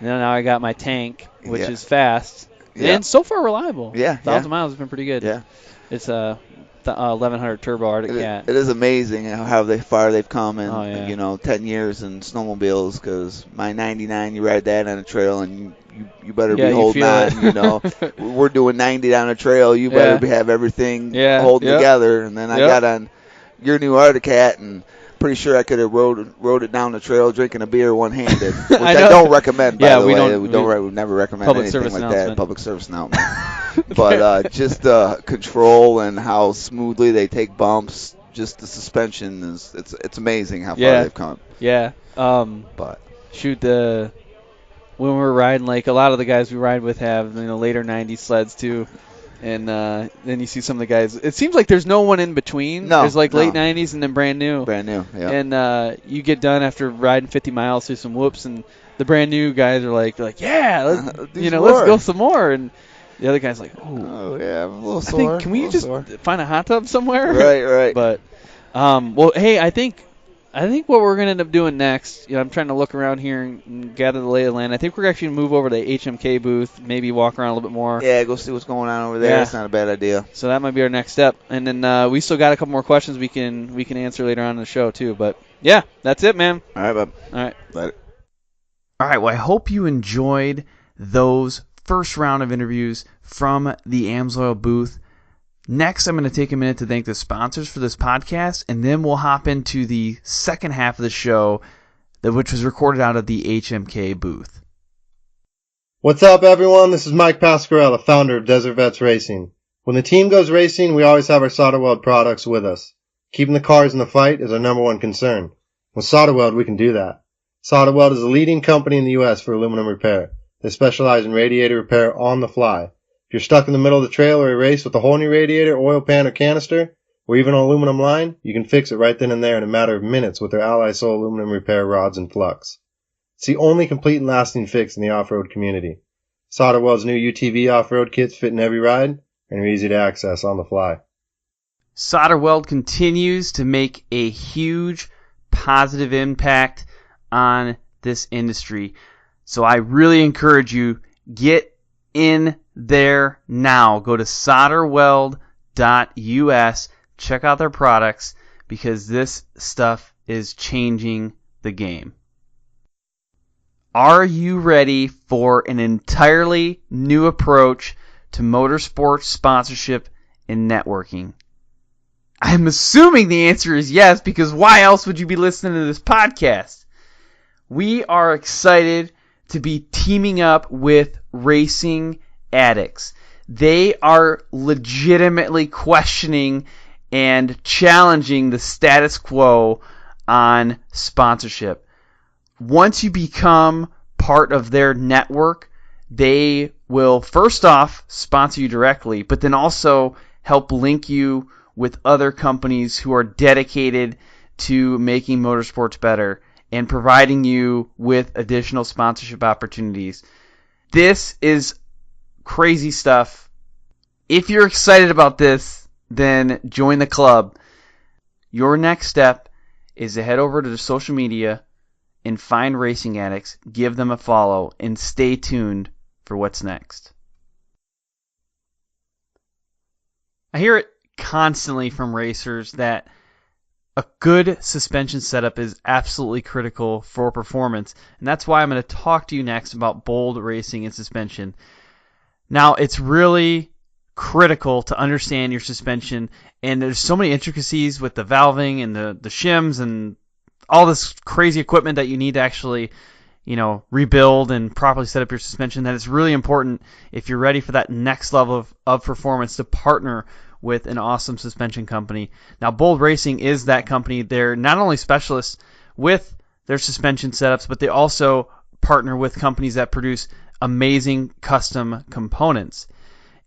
now I got my tank, which is fast and so far reliable. 1,000 miles has been pretty good. Yeah. It's a 1100 turbo Arctic Cat. It is amazing how far they've come in 10 years in snowmobiles, because my 99, you ride that on a trail and you better be holding on. We're doing 90 down a trail, you better have everything holding together. And then I got on your new Arctic Cat, and pretty sure I could have rode it down the trail drinking a beer one-handed, which I don't recommend, by the way. We never recommend anything like that. Public service announcement. But just control and how smoothly they take bumps, just the suspension it's amazing how far they've come. Yeah. But when we're riding, like a lot of the guys we ride with have later 90s sleds too. And then you see some of the guys. It seems like there's no one in between. There's late 90s and then brand new. Yeah. And you get done after riding 50 miles through some whoops, and the brand new guys are like, yeah, let's go some more. And the other guy's like, oh yeah, I'm a little sore. Can we just find a hot tub somewhere? Right. But well, hey, I think what we're gonna end up doing next, I'm trying to look around here and gather the lay of the land. I think we're actually gonna move over to the HMK booth, maybe walk around a little bit more. Yeah, go see what's going on over there. It's not a bad idea. So that might be our next step. And then we still got a couple more questions we can answer later on in the show too. But yeah, that's it, man. All right, bub. All right. Later. All right. Well, I hope you enjoyed those first round of interviews from the AMSOIL booth. Next, I'm going to take a minute to thank the sponsors for this podcast, and then we'll hop into the second half of the show, which was recorded out of the HMK booth. What's up, everyone? This is Mike Pasquarella, founder of Desert Vets Racing. When the team goes racing, we always have our SolderWeld products with us. Keeping the cars in the fight is our number one concern. With SolderWeld, we can do that. SolderWeld is a leading company in the U.S. for aluminum repair. They specialize in radiator repair on the fly. If you're stuck in the middle of the trail or a race with a whole new radiator, oil pan, or canister, or even an aluminum line, you can fix it right then and there in a matter of minutes with their AMSOIL aluminum repair rods and flux. It's the only complete and lasting fix in the off-road community. SolderWeld's new UTV off-road kits fit in every ride and are easy to access on the fly. SolderWeld continues to make a huge positive impact on this industry. So I really encourage you, get in there now. Go to SolderWeld.us. Check out their products, because this stuff is changing the game. Are you ready for an entirely new approach to motorsports sponsorship and networking? I'm assuming the answer is yes, because why else would you be listening to this podcast? We are excited to be teaming up with Racing Addicts. They are legitimately questioning and challenging the status quo on sponsorship. Once you become part of their network, they will first off sponsor you directly, but then also help link you with other companies who are dedicated to making motorsports better and providing you with additional sponsorship opportunities. This is crazy stuff. If you're excited about this, then join the club. Your next step is to head over to the social media and find Racing Addicts, give them a follow, and stay tuned for what's next. I hear it constantly from racers that a good suspension setup is absolutely critical for performance, and that's why I'm going to talk to you next about bold racing and suspension. Now, it's really critical to understand your suspension, and there's so many intricacies with the valving and the shims and all this crazy equipment that you need to actually, rebuild and properly set up your suspension, that it's really important, if you're ready for that next level of performance, to partner with an awesome suspension company. Now, Bold Racing is that company. They're not only specialists with their suspension setups, but they also partner with companies that produce amazing custom components.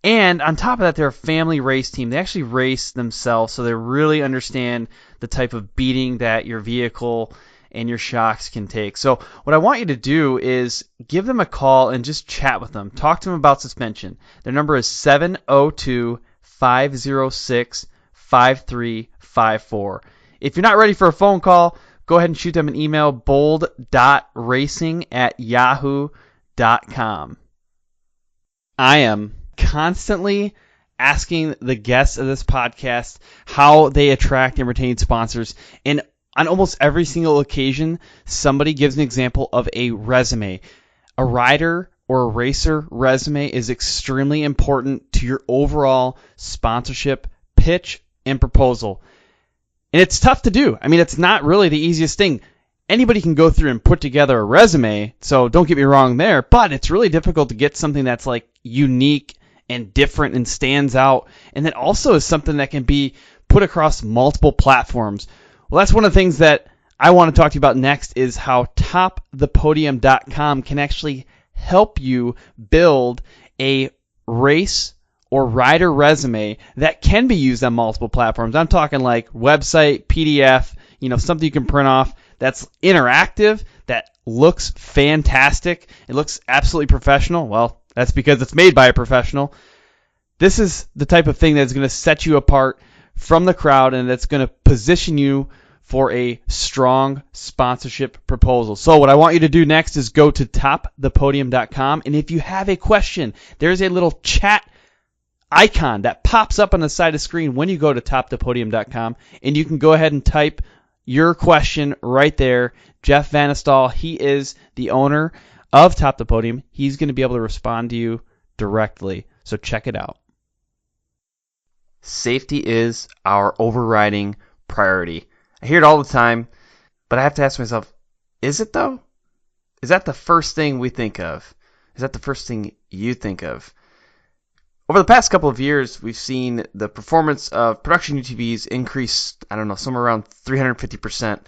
And on top of that, they're a family race team. They actually race themselves, so they really understand the type of beating that your vehicle and your shocks can take. So what I want you to do is give them a call and just chat with them. Talk to them about suspension. Their number is 702-506-5354. If you're not ready for a phone call, go ahead and shoot them an email, bold.racing@yahoo.com. I am constantly asking the guests of this podcast how they attract and retain sponsors. And on almost every single occasion, somebody gives an example of a resume. A rider or a racer resume is extremely important to your overall sponsorship pitch and proposal. And it's tough to do. I mean, it's not really the easiest thing. Anybody can go through and put together a resume, so don't get me wrong there, but it's really difficult to get something that's like unique and different and stands out, and that also is something that can be put across multiple platforms. Well, that's one of the things that I want to talk to you about next, is how topthepodium.com can actually help you build a race or rider resume that can be used on multiple platforms. I'm talking like website, PDF, something you can print off that's interactive, that looks fantastic. It looks absolutely professional. Well, that's because it's made by a professional. This is the type of thing that's going to set you apart from the crowd, and that's going to position you for a strong sponsorship proposal. So what I want you to do next is go to topthepodium.com, and if you have a question, there's a little chat icon that pops up on the side of the screen when you go to topthepodium.com, and you can go ahead and type your question right there. Jeff Vanestal, he is the owner of Top the Podium. He's going to be able to respond to you directly, so check it out. Safety is our overriding priority. I hear it all the time, but I have to ask myself, is it though? Is that the first thing we think of? Is that the first thing you think of? Over the past couple of years, we've seen the performance of production UTVs increase, somewhere around 350%.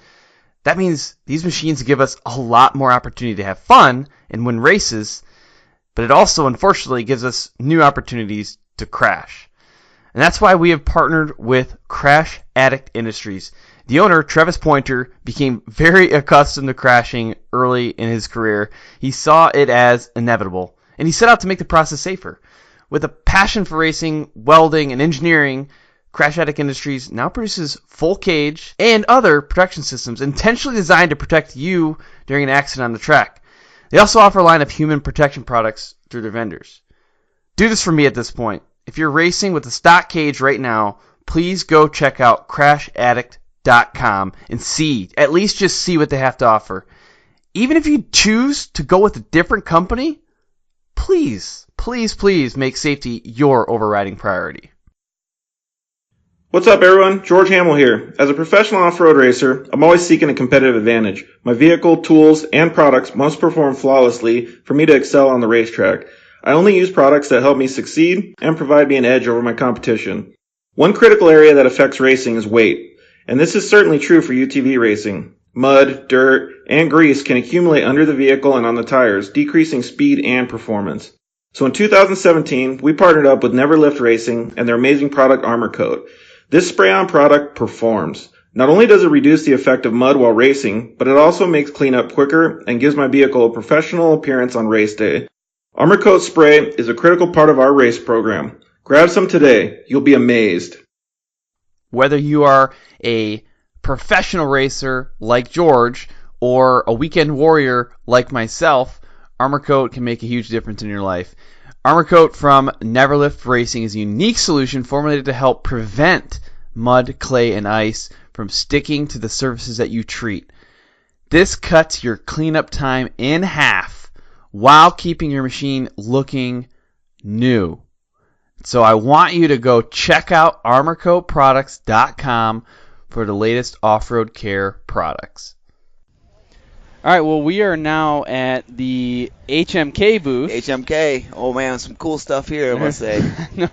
That means these machines give us a lot more opportunity to have fun and win races, but it also, unfortunately, gives us new opportunities to crash. And that's why we have partnered with Crash Addict Industries. The owner, Travis Pointer, became very accustomed to crashing early in his career. He saw it as inevitable, and he set out to make the process safer. With a passion for racing, welding, and engineering, Crash Addict Industries now produces full cage and other protection systems intentionally designed to protect you during an accident on the track. They also offer a line of human protection products through their vendors. Do this for me at this point. If you're racing with a stock cage right now, please go check out CrashAddict.com and at least just see what they have to offer. Even if you choose to go with a different company, please make safety your overriding priority. What's up, everyone? George Hamill here. As a professional off-road racer, I'm always seeking a competitive advantage. My vehicle, tools, and products must perform flawlessly for me to excel on the racetrack. I only use products that help me succeed and provide me an edge over my competition. One critical area that affects racing is weight, and this is certainly true for UTV racing. Mud, dirt, and grease can accumulate under the vehicle and on the tires, decreasing speed and performance. So in 2017, we partnered up with Never Lift Racing and their amazing product Armor Coat. This spray-on product performs. Not only does it reduce the effect of mud while racing, but it also makes cleanup quicker and gives my vehicle a professional appearance on race day. Armor Coat spray is a critical part of our race program. Grab some today. You'll be amazed. Whether you are a professional racer like George or a weekend warrior like myself, Armor Coat can make a huge difference in your life. Armor Coat from Never Lift Racing is a unique solution formulated to help prevent mud, clay, and ice from sticking to the surfaces that you treat. This cuts your cleanup time in half while keeping your machine looking new. So I want you to go check out ArmorCoatProducts.com for the latest off-road care products. All right, well, we are now at the HMK booth. HMK. Oh, man, some cool stuff here, I must say. No,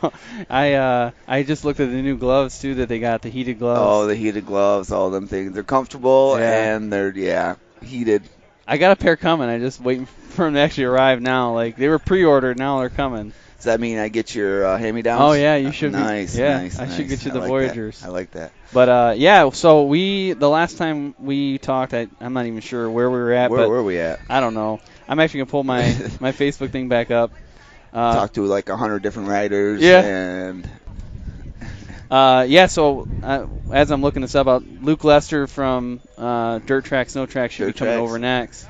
I just looked at the new gloves, too, that they got, the heated gloves. Oh, the heated gloves, all them things. They're comfortable, and they're, heated. I got a pair coming. I'm just waiting for them to actually arrive now. Like, they were pre-ordered. Now they're coming. Does that mean I get your hand-me-downs? Oh, yeah, you should. Nice, nice. I should get you the Voyagers. I like that. But, so the last time we talked, I'm not even sure where we were at. Where were we at? I don't know. I'm actually going to pull my Facebook thing back up. Talked to like 100 different riders. Yeah. And so as I'm looking this up, Luke Lester from DirtTrax, SnowTrax should be coming over next.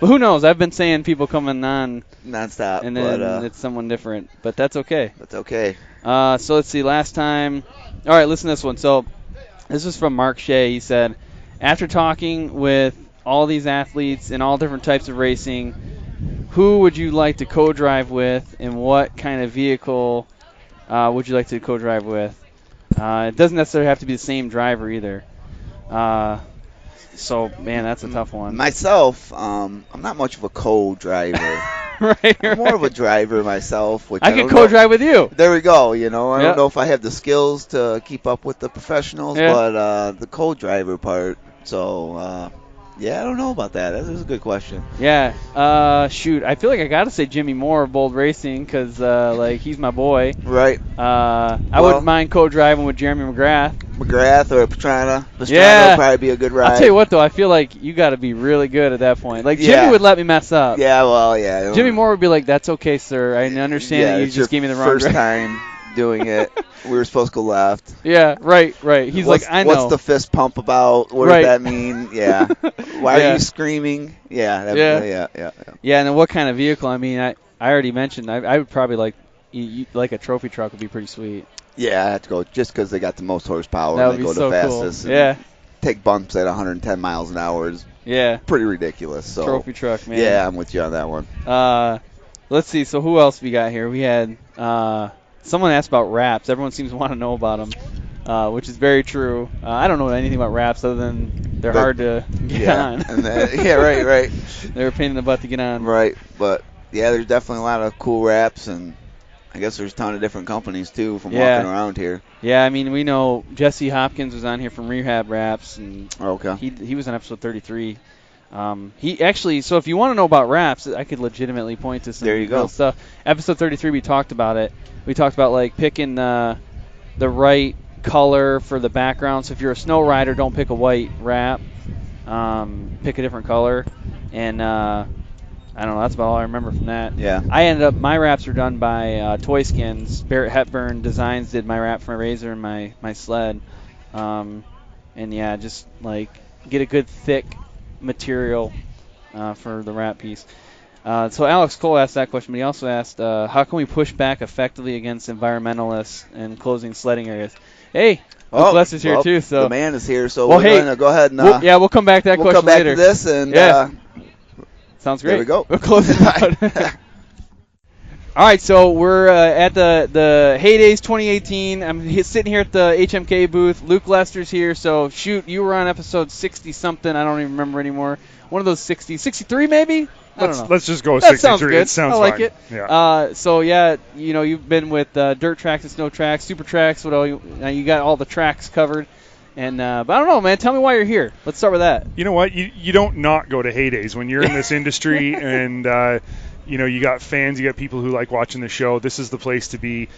But who knows? I've been saying people coming on nonstop, and then it's someone different. But that's okay. That's okay. So let's see. Last time. All right, listen to this one. So this is from Mark Shea. He said, after talking with all these athletes and all different types of racing, who would you like to co-drive with, and what kind of vehicle would you like to co-drive with? It doesn't necessarily have to be the same driver either. So, man, that's a tough one. Myself, I'm not much of a co-driver. I'm more of a driver myself. Which I can co-drive with you. There we go. I don't know if I have the skills to keep up with the professionals, but the co-driver part. So, yeah, I don't know about that. That's a good question. Yeah. Shoot, I feel like I got to say Jimmy Moore of Bold Racing because, he's my boy. Right. I wouldn't mind co-driving with Jeremy McGrath. Or Pastrana. Pastrana would probably be a good ride. I'll tell you what, though. I feel like you got to be really good at that point. Like, Jimmy would let me mess up. Yeah, well, yeah. Jimmy Moore would be like, that's okay, sir. I understand that you just gave me the wrong first time doing it. We were supposed to go left. Yeah, right. He's like, I know. What's the fist pump about? What does that mean? Yeah. Why are you screaming? Yeah. Yeah, and then what kind of vehicle? I mean, I already mentioned I would probably like a trophy truck would be pretty sweet. Yeah, I have to go just because they got the most horsepower that and they go so the fastest. Cool. Yeah. Take bumps at 110 miles an hour is pretty ridiculous. So trophy truck, man. Yeah, I'm with you on that one. Let's see. So who else we got here? We had someone asked about wraps. Everyone seems to want to know about them, which is very true. I don't know anything about wraps other than they're hard to get on. Right. They're a pain in the butt to get on. Right, but yeah, there's definitely a lot of cool wraps, and I guess there's a ton of different companies too from walking around here. Yeah, I mean, we know Jesse Hopkins was on here from Rehab Wraps, and he was on episode 33. He actually, so if you want to know about wraps, I could legitimately point to some real stuff. Episode 33, we talked about it. We talked about picking the right color for the background. So if you're a snow rider, don't pick a white wrap. Pick a different color. And I don't know. That's about all I remember from that. Yeah. My wraps are done by Toy Skins. Barrett Hepburn Designs did my wrap for my Razor and my sled. And yeah, just get a good thick material for the wrap piece. So Alex Cole asked that question, but he also asked, how can we push back effectively against environmentalists and closing sledding areas? Hey, Luke Lester's here too. So the man is here, so we're going to go ahead and we'll come back to that question later. We'll come back to this and sounds great. There we go. We'll close it out. All right, so we're at the Heydays 2018. I'm sitting here at the HMK booth. Luke Lester's here. So, shoot, you were on episode 60-something. I don't even remember anymore. One of those 63 maybe? I don't know. Let's just go 63. Sounds good. It sounds I like fine. it. Yeah. So, yeah, you've been with DirtTrax and SnowTrax, SuperTrax. Now you got all the tracks covered. And but I don't know, man. Tell me why you're here. Let's start with that. You know what? You don't not go to Heydays when you're in this industry, and you got fans, you got people who like watching the show. This is the place to be.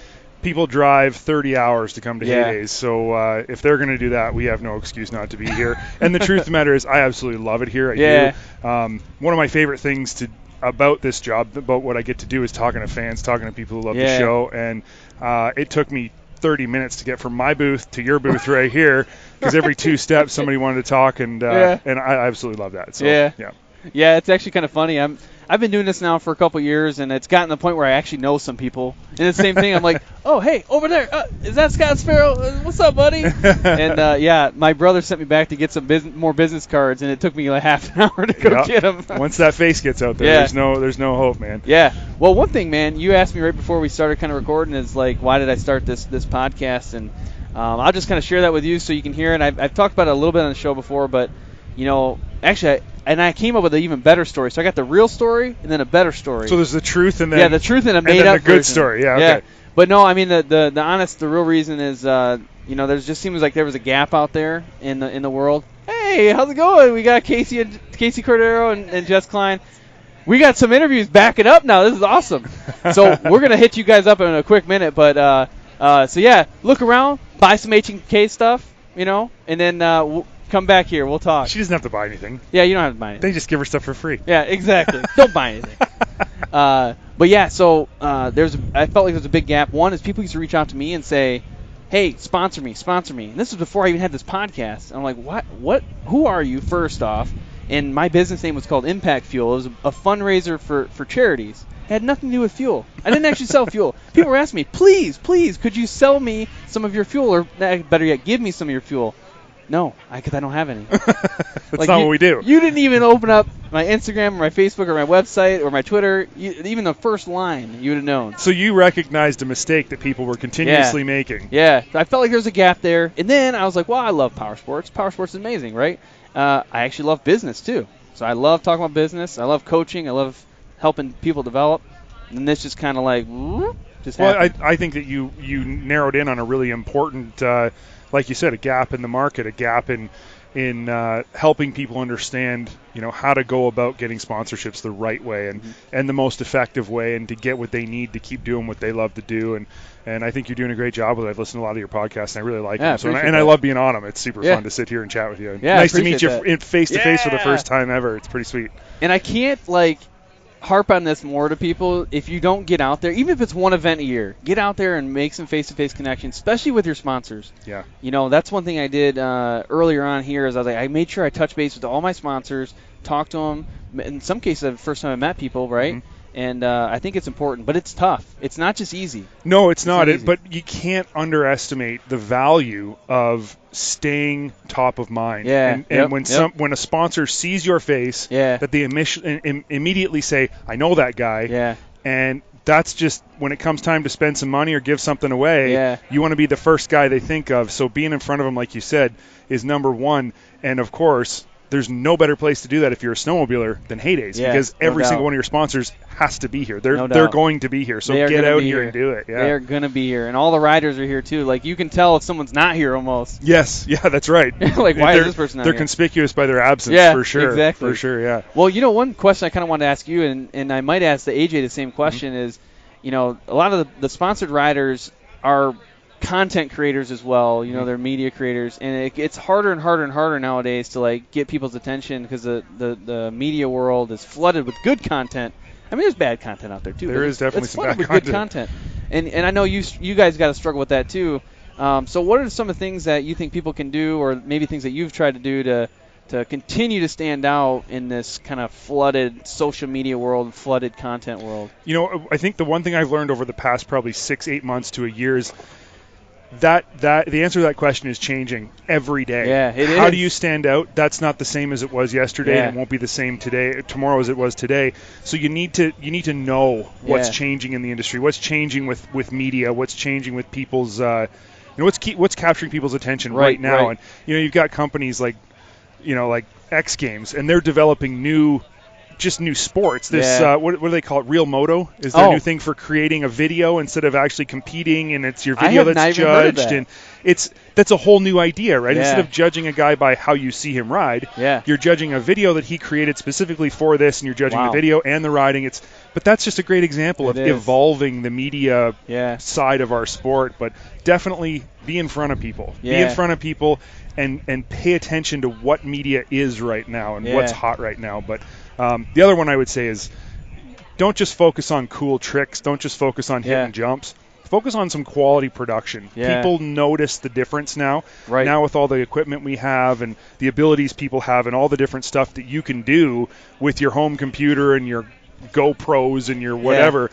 People drive 30 hours to come to Heydays, so if they're going to do that, we have no excuse not to be here. And the truth of the matter is, I absolutely love it here. I do. One of my favorite things about this job, about what I get to do, is talking to fans, talking to people who love the show, and it took me 30 minutes to get from my booth to your booth right here, because every 2 steps somebody wanted to talk, and I absolutely love that. So, yeah, it's actually kind of funny. I've been doing this now for a couple years, and it's gotten to the point where I actually know some people. And it's the same thing. I'm like, oh, hey, over there, is that Scott Sparrow? What's up, buddy? And my brother sent me back to get some more business cards, and it took me half an hour to go get them. Once that face gets out there, there's no hope, man. Yeah. Well, one thing, man, you asked me right before we started kind of recording is why did I start this podcast? And I'll just kind of share that with you so you can hear it. I've talked about it a little bit on the show before, but actually. I came up with an even better story. So I got the real story and then a better story. So there's the truth and then the truth and a made up the good version. Story. Yeah. Okay. But no, I mean the real reason is there just seems like there was a gap out there in the world. Hey, how's it going? We got Casey Cordeiro and Jess Kline. We got some interviews backing up now. This is awesome. So we're gonna hit you guys up in a quick minute, but look around, buy some H&K stuff, and then come back here. We'll talk. She doesn't have to buy anything. Yeah, you don't have to buy anything. They just give her stuff for free. Yeah, exactly. Don't buy anything. But yeah, so I felt like there's a big gap. One is people used to reach out to me and say, hey, sponsor me. And this was before I even had this podcast. And I'm like, what? Who are you, first off? and my business name was called Impact Fuel. It was a fundraiser for charities. It had nothing to do with fuel. I didn't actually sell fuel. People were asking me, please, could you sell me some of your fuel, or better yet, give me some of your fuel? No, because I don't have any. That's not what we do. You didn't even open up my Instagram or my Facebook or my website or my Twitter. Even the first line, you would have known. So you recognized a mistake that people were continuously making. Yeah, I felt like there was a gap there. And then I was like, well, I love power sports. Power sports is amazing, right? I actually love business, too. So I love talking about business. I love coaching. I love helping people develop. And this just kind of like, just happened. Well, I think that you narrowed in on a really important, like you said, a gap in the market, a gap in helping people understand, how to go about getting sponsorships the right way and the most effective way, and to get what they need to keep doing what they love to do. And I think you're doing a great job with it. I've listened to a lot of your podcasts, and I really like them. So, I love being on them. It's super fun to sit here and chat with you. Yeah, nice to meet you face-to-face for the first time ever. It's pretty sweet. And I can't, harp on this more to people. If you don't get out there, even if it's one event a year, get out there and make some face-to-face connections, especially with your sponsors. Yeah. That's one thing I did earlier on here is I made sure I touched base with all my sponsors, talked to them. In some cases, the first time I met people, right? Mm-hmm. And I think it's important, but it's tough. It's not just easy. No, it's not. But you can't underestimate the value of staying top of mind. Yeah. And when a sponsor sees your face, that they immediately say, I know that guy. Yeah. And that's just when it comes time to spend some money or give something away, you want to be the first guy they think of. So being in front of them, like you said, is number one. And, of course, there's no better place to do that if you're a snowmobiler than Heydays, because every single one of your sponsors has to be here. They're going to be here, so get out here and do it. Yeah. They're going to be here, and all the riders are here too. You can tell if someone's not here almost. Yes, yeah, that's right. Why is this person not here? They're conspicuous by their absence, for sure. Exactly. For sure, yeah. Well, one question I kind of wanted to ask you, and I might ask the AJ the same question, is, a lot of the sponsored riders are content creators as well. They're media creators, and it's harder and harder and harder nowadays to get people's attention, because the media world is flooded with good content. I mean, there's bad content out there too. There is definitely some bad good content, and I know you guys got to struggle with that too. So what are some of the things that you think people can do, or maybe things that you've tried to do to continue to stand out in this kind of flooded social media world, flooded content world? I think the one thing I've learned over the past probably 6-8 months to a year is that the answer to that question is changing every day. Yeah, it is. How do you stand out? That's not the same as it was yesterday. Yeah. And it won't be the same tomorrow as it was today. So you need to know what's changing in the industry, what's changing with media, what's changing with people's what's capturing people's attention right now. Right. And you've got companies like X Games, and they're developing new sports. This what do they call it? Real Moto is their new thing for creating a video instead of actually competing, and it's your video that's judged, and that's a whole new idea, right? Instead of judging a guy by how you see him ride, you're judging a video that he created specifically for this, and you're judging the video and the riding. But that's just a great example of evolving the media side of our sport. But definitely be in front of people. Be in front of people and pay attention to what media is right now and what's hot right now. But the other one I would say is, don't just focus on cool tricks. Don't just focus on hitting jumps. Focus on some quality production. Yeah. People notice the difference now. Right. Now with all the equipment we have and the abilities people have and all the different stuff that you can do with your home computer and your GoPros and your whatever,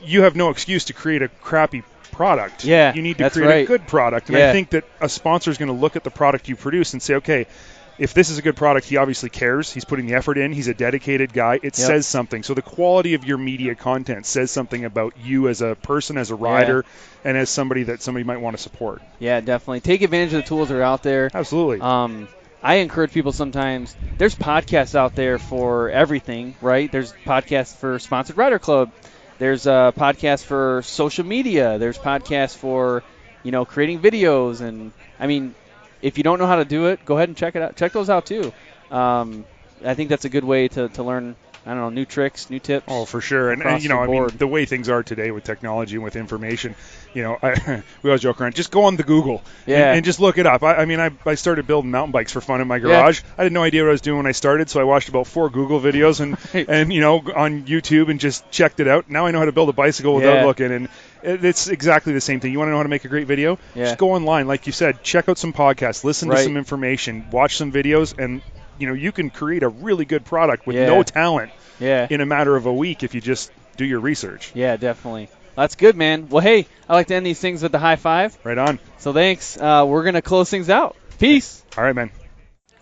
you have no excuse to create a crappy product. Yeah, you need to create a good product. And I think that a sponsor is going to look at the product you produce and say, okay, if this is a good product, he obviously cares. He's putting the effort in. He's a dedicated guy. It says something. So the quality of your media content says something about you as a person, as a rider, and as somebody that somebody might want to support. Yeah, definitely. Take advantage of the tools that are out there. Absolutely. I encourage people sometimes. There's podcasts out there for everything, right? There's podcasts for Sponsored Rider Club. There's a podcast for social media. There's podcasts for, creating videos. And, I mean, if you don't know how to do it, go ahead and check it out. Check those out too. I think that's a good way to learn, new tricks, new tips. Oh, for sure. And the way things are today with technology and with information, we always joke around. Just go on the Google and just look it up. I started building mountain bikes for fun in my garage. I had no idea what I was doing when I started, so I watched about 4 Google videos and on YouTube and just checked it out. Now I know how to build a bicycle without looking, and it's exactly the same thing. You want to know how to make a great video? Just go online, like you said, check out some podcasts, listen to some information, watch some videos, and you can create a really good product with no talent in a matter of a week if you just do your research. Yeah, definitely. That's good, man. Well, hey, I like to end these things with the high five. Right on. So thanks. We're going to close things out. Peace. All right, man.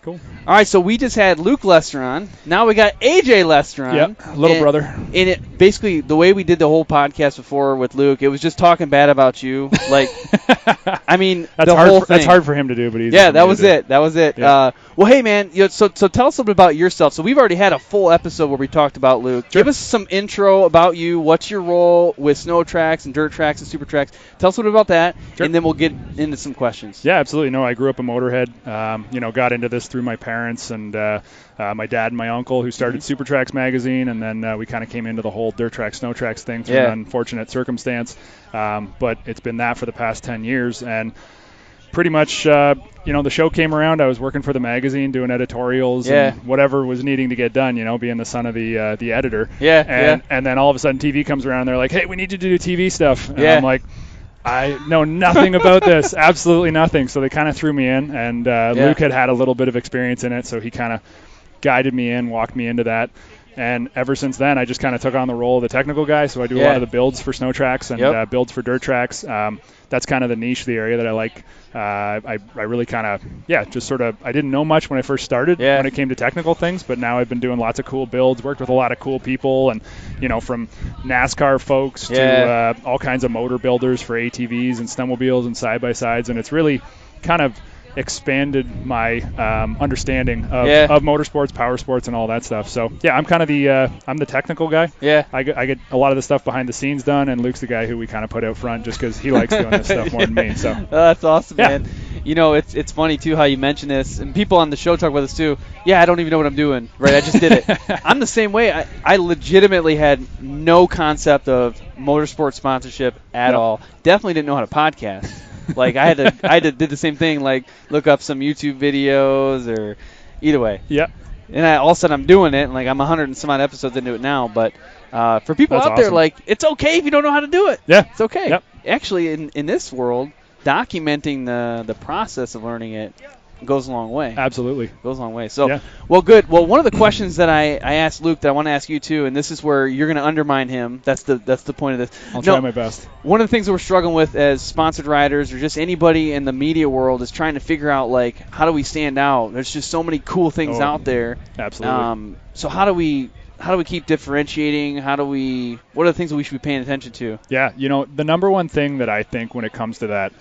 Cool. All right, so we just had Luke Lester on. Now we got AJ Lester on. Yep, little brother. And it basically, the way we did the whole podcast before with Luke, it was just talking bad about you. Like, I mean, that's the hard whole thing. That's hard for him to do, but that was it. That was it. Yeah. Well, hey, man, so tell us a little bit about yourself. So we've already had a full episode where we talked about Luke. Sure. Give us some intro about you. What's your role with SnowTrax and DirtTrax and SuperTrax? Tell us a little bit about that, and then we'll get into some questions. Yeah, absolutely. No, I grew up a motorhead. Got into this through my parents and my dad and my uncle who started SuperTrax magazine, and then we kind of came into the whole DirtTrax, SnowTrax thing through an unfortunate circumstance. But it's been that for the past 10 years, and pretty much, the show came around. I was working for the magazine, doing editorials and whatever was needing to get done. Being the son of the editor. And then all of a sudden, TV comes around. And they're like, "Hey, we need you to do TV stuff." And I'm like, I know nothing about this, absolutely nothing. So they kind of threw me in, and Luke had a little bit of experience in it, so he kind of guided me in, walked me into that. And ever since then, I just kind of took on the role of the technical guy. So I do a lot of the builds for SnowTrax and builds for DirtTrax. That's kind of the niche, the area that I like. I really kind of, just sort of, I didn't know much when I first started when it came to technical things, but now I've been doing lots of cool builds, worked with a lot of cool people, and, from NASCAR folks to all kinds of motor builders for ATVs and snowmobiles and side-by-sides. And it's really kind of expanded my understanding of motorsports, power sports, and all that stuff. So I'm kind of I'm the technical guy. I get a lot of the stuff behind the scenes done, and Luke's the guy who we kind of put out front just because he likes doing this stuff more than me. So that's awesome, man. It's funny too how you mention this, and people on the show talk about this too. I don't even know what I'm doing. Right, I just did it. I'm the same way. I legitimately had no concept of motorsport sponsorship at all. Definitely didn't know how to podcast. Like I did the same thing, like look up some YouTube videos or either way. And all of a sudden I'm doing it, and like I'm 100 and some odd episodes into it now. But for people out there, like it's okay if you don't know how to do it. It's okay. Actually, in this world, documenting the process of learning it goes a long way. Absolutely. Goes a long way. So, well, good. Well, one of the questions that I asked Luke that I want to ask you too, and this is where you're going to undermine him. That's the point of this. I'll try my best. One of the things that we're struggling with as sponsored riders or just anybody in the media world is trying to figure out, like, how do we stand out? There's just so many cool things out there. Absolutely. So how do we keep differentiating? What are the things that we should be paying attention to? Yeah, the number one thing that I think when it comes to that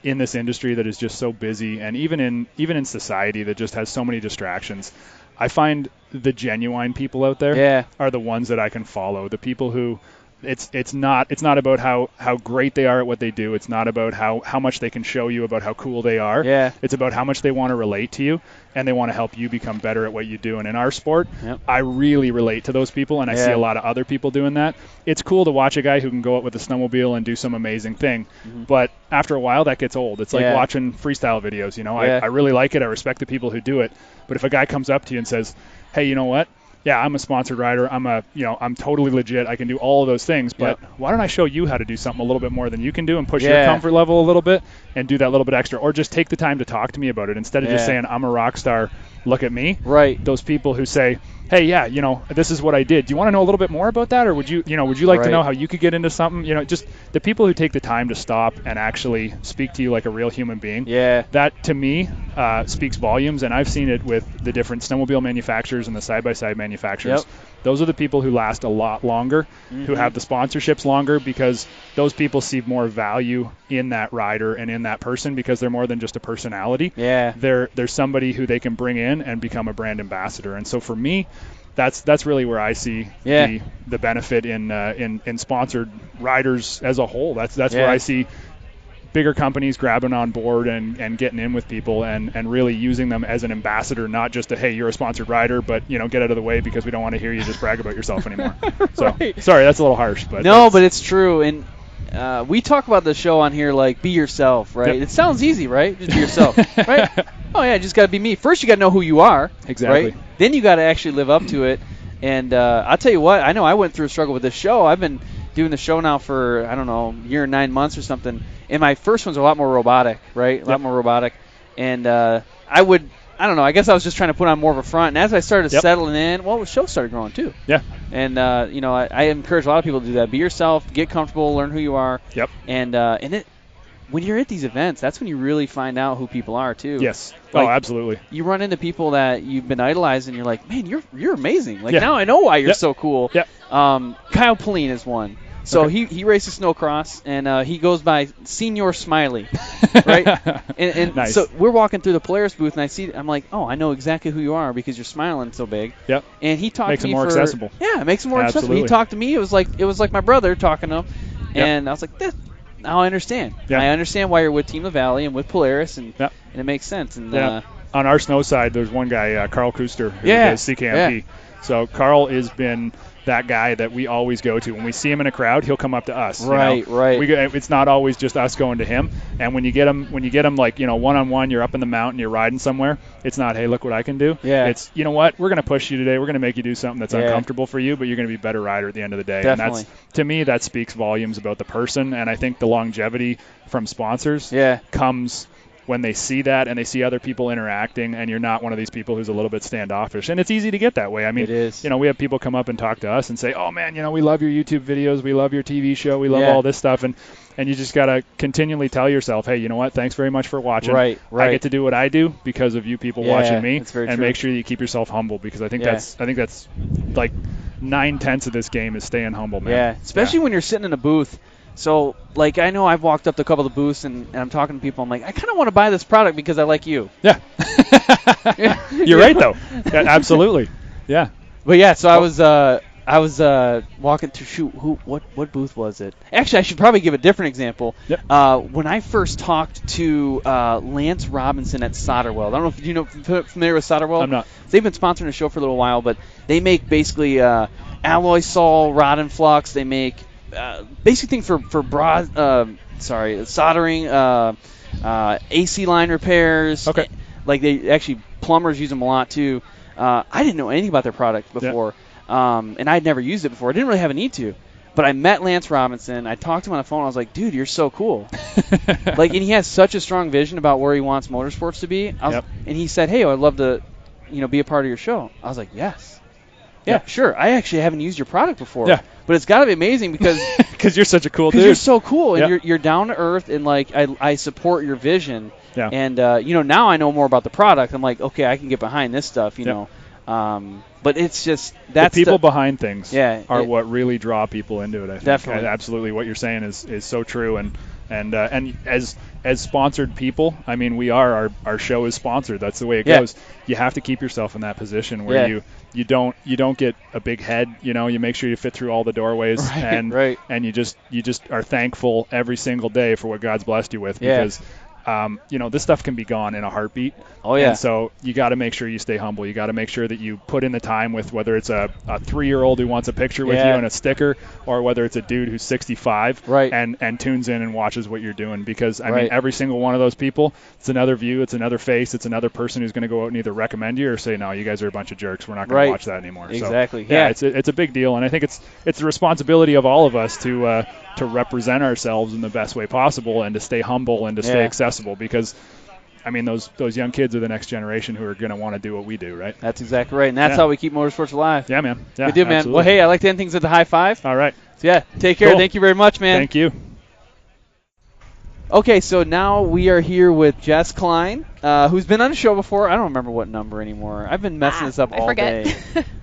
in this industry that is just so busy, and even in society that just has so many distractions, I find the genuine people out there are the ones that I can follow. The people who it's not about how great they are at what they do. It's not about how much they can show you about how cool they are. It's about how much they want to relate to you, and they want to help you become better at what you do. And in our sport, I really relate to those people, and I see a lot of other people doing that. It's cool to watch a guy who can go out with a snowmobile and do some amazing thing, but after a while that gets old. It's like watching freestyle videos. I really like it. I respect the people who do it, but if a guy comes up to you and says, "Hey, you know what? Yeah, I'm a sponsored rider. I'm totally legit. I can do all of those things, but why don't I show you how to do something a little bit more than you can do and push your comfort level a little bit and do that little bit extra, or just take the time to talk to me about it instead of just saying I'm a rock star, look at me." Right. Those people who say, "Hey, this is what I did. Do you want to know a little bit more about that, or would you like to know how you could get into something?" Just the people who take the time to stop and actually speak to you like a real human being. That to me speaks volumes, and I've seen it with the different snowmobile manufacturers and the side-by-side manufacturers. Those are the people who last a lot longer, who have the sponsorships longer, because those people see more value in that rider and in that person because they're more than just a personality. They're somebody who they can bring in and become a brand ambassador. And so for me, that's really where I see the benefit in sponsored riders as a whole. That's where I see bigger companies grabbing on board and getting in with people and really using them as an ambassador, not just hey, you're a sponsored rider, but get out of the way because we don't want to hear you just brag about yourself anymore. So sorry, that's a little harsh, but but it's true. And we talk about the show on here like be yourself, right? It sounds easy, right? Just be yourself, right? Oh yeah, just got to be me. First, you got to know who you are, exactly. Right? Then you got to actually live up to it. And I'll tell you what, I know I went through a struggle with this show. I've been doing the show now for, I don't know, a year and 9 months or something. And my first ones are a lot more robotic, right? A lot more robotic. And I would I don't know. I guess I was just trying to put on more of a front. And as I started settling in, well, the show started growing too. Yeah. And I encourage a lot of people to do that. Be yourself. Get comfortable. Learn who you are. Yep. And when you're at these events, that's when you really find out who people are too. Yes. Like, absolutely. You run into people that you've been idolizing. You're like, man, you're amazing. Like now I know why you're so cool. Yep. Kyle Pauline is one. So he races Snocross, and he goes by Senior Smiley, right? and nice. So we're walking through the Polaris booth, and I'm like, oh, I know exactly who you are because you're smiling so big. Yep. And he talked makes to me it more accessible. Yeah, it makes it more accessible. He talked to me. It was like my brother talking to him, and I was like, now I understand. Yep. I understand why you're with Team La Valley and with Polaris, and it makes sense. And on our snow side, there's one guy, Carl Kuster, who does CKMP. Yeah. So Carl has been that guy that we always go to. When we see him in a crowd, he'll come up to us. Right. It's not always just us going to him. And when you get him like, one-on-one, you're up in the mountain, you're riding somewhere, it's not, hey, look what I can do. Yeah. It's, you know what, we're going to push you today. We're going to make you do something that's uncomfortable for you, but you're going to be a better rider at the end of the day. Definitely. And to me, that speaks volumes about the person. And I think the longevity from sponsors comes when they see that and they see other people interacting, and you're not one of these people who's a little bit standoffish. And it's easy to get that way. I mean, it is. We have people come up and talk to us and say, oh, man, we love your YouTube videos. We love your TV show. We love all this stuff. And you just got to continually tell yourself, hey, you know what? Thanks very much for watching. Right. I get to do what I do because of you people watching me. That's very and true. Make sure you keep yourself humble, because I think that's like 9/10 of this game is staying humble, man. Yeah, especially when you're sitting in a booth. So, like, I know I've walked up to a couple of the booths, and I'm talking to people. I'm like, I kind of want to buy this product because I like you. Yeah. You're right, though. Yeah, absolutely. Yeah. But, yeah, so I was walking through, what booth was it? Actually, I should probably give a different example. Yep. When I first talked to Lance Robinson at SolderWeld. I don't know if you're familiar with SolderWeld. I'm not. They've been sponsoring the show for a little while, but they make basically alloy saw, rod and flux. They make basic thing for soldering, AC line repairs. Okay. Like they actually, plumbers use them a lot too. I didn't know anything about their product before, and I'd never used it before. I didn't really have a need to. But I met Lance Robinson. I talked to him on the phone. I was like, dude, you're so cool. And he has such a strong vision about where he wants motorsports to be. And he said, hey, I'd love to, be a part of your show. I was like, yes. Yeah, sure. I actually haven't used your product before. Yeah. But it's got to be amazing because you're such a cool dude. Because you're so cool, and you're down to earth, and I support your vision. Yeah. And now I know more about the product. I'm like, okay, I can get behind this stuff. Know. But it's just that's the people behind things. Yeah, are what really draw people into it. I think. Definitely. Absolutely, what you're saying is so true. And as sponsored people, I mean, we are our show is sponsored. That's the way it goes. You have to keep yourself in that position where you don't get a big head. You make sure you fit through all the doorways, and you just are thankful every single day for what God's blessed you with, because this stuff can be gone in a heartbeat. Oh, yeah. And so you got to make sure you stay humble. You got to make sure that you put in the time with whether it's a 3-year-old who wants a picture with you and a sticker, or whether it's a dude who's 65 and tunes in and watches what you're doing. Because, I mean, every single one of those people, it's another view, it's another face, it's another person who's going to go out and either recommend you or say, no, you guys are a bunch of jerks. We're not going to watch that anymore. Exactly. So, it's a big deal. And I think it's the responsibility of all of us to represent ourselves in the best way possible, and to stay humble and to stay accessible, because I mean those young kids are the next generation who are going to want to do what we do, right? That's exactly right, and that's how we keep motorsports alive. Yeah, man. Yeah, we do, man. Absolutely. Well, hey, I like to end things with a high five. All right. So take care. Cool. Thank you very much, man. Thank you. Okay, so now we are here with Jess Kline, who's been on the show before. I don't remember what number anymore. I've been messing this up all day.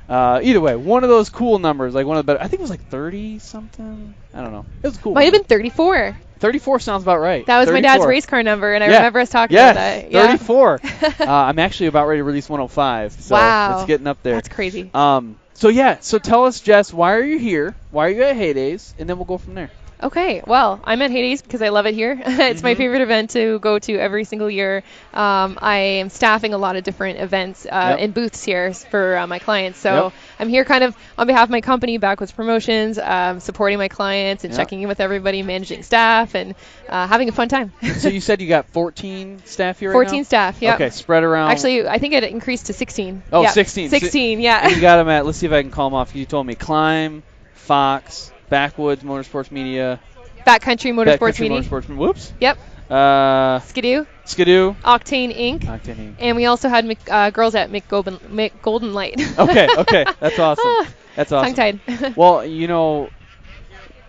Either way, one of those cool numbers, like one of the better. I think it was like 30-something. I don't know. It was a cool. Might have been 34. 34 sounds about right. That was 34. My dad's race car number, and I remember us talking about that. Yeah, 34. I'm actually about ready to release 105. So it's getting up there. That's crazy. So tell us, Jess, why are you here? Why are you at Heydays? And then we'll go from there. Okay, well, I'm at Heydays because I love it here. It's my favorite event to go to every single year. I am staffing a lot of different events and booths here for my clients. So I'm here kind of on behalf of my company, Backwoods Promotions, supporting my clients and checking in with everybody, managing staff, and having a fun time. So you said you got 14 staff here right 14 now? staff, yeah. Okay, spread around. Actually, I think it increased to 16. Oh, yeah. 16. 16, yeah. And you got them at, let's see if I can call them off. You told me Kline, Fox, Backwoods, Motorsports Media. Backcountry Motorsports Meeting. Whoops. Yep. Skidoo. Octane Inc. And we also had girls at Golden Light. Okay. That's awesome. That's awesome. Tongue-tied. Well, you know,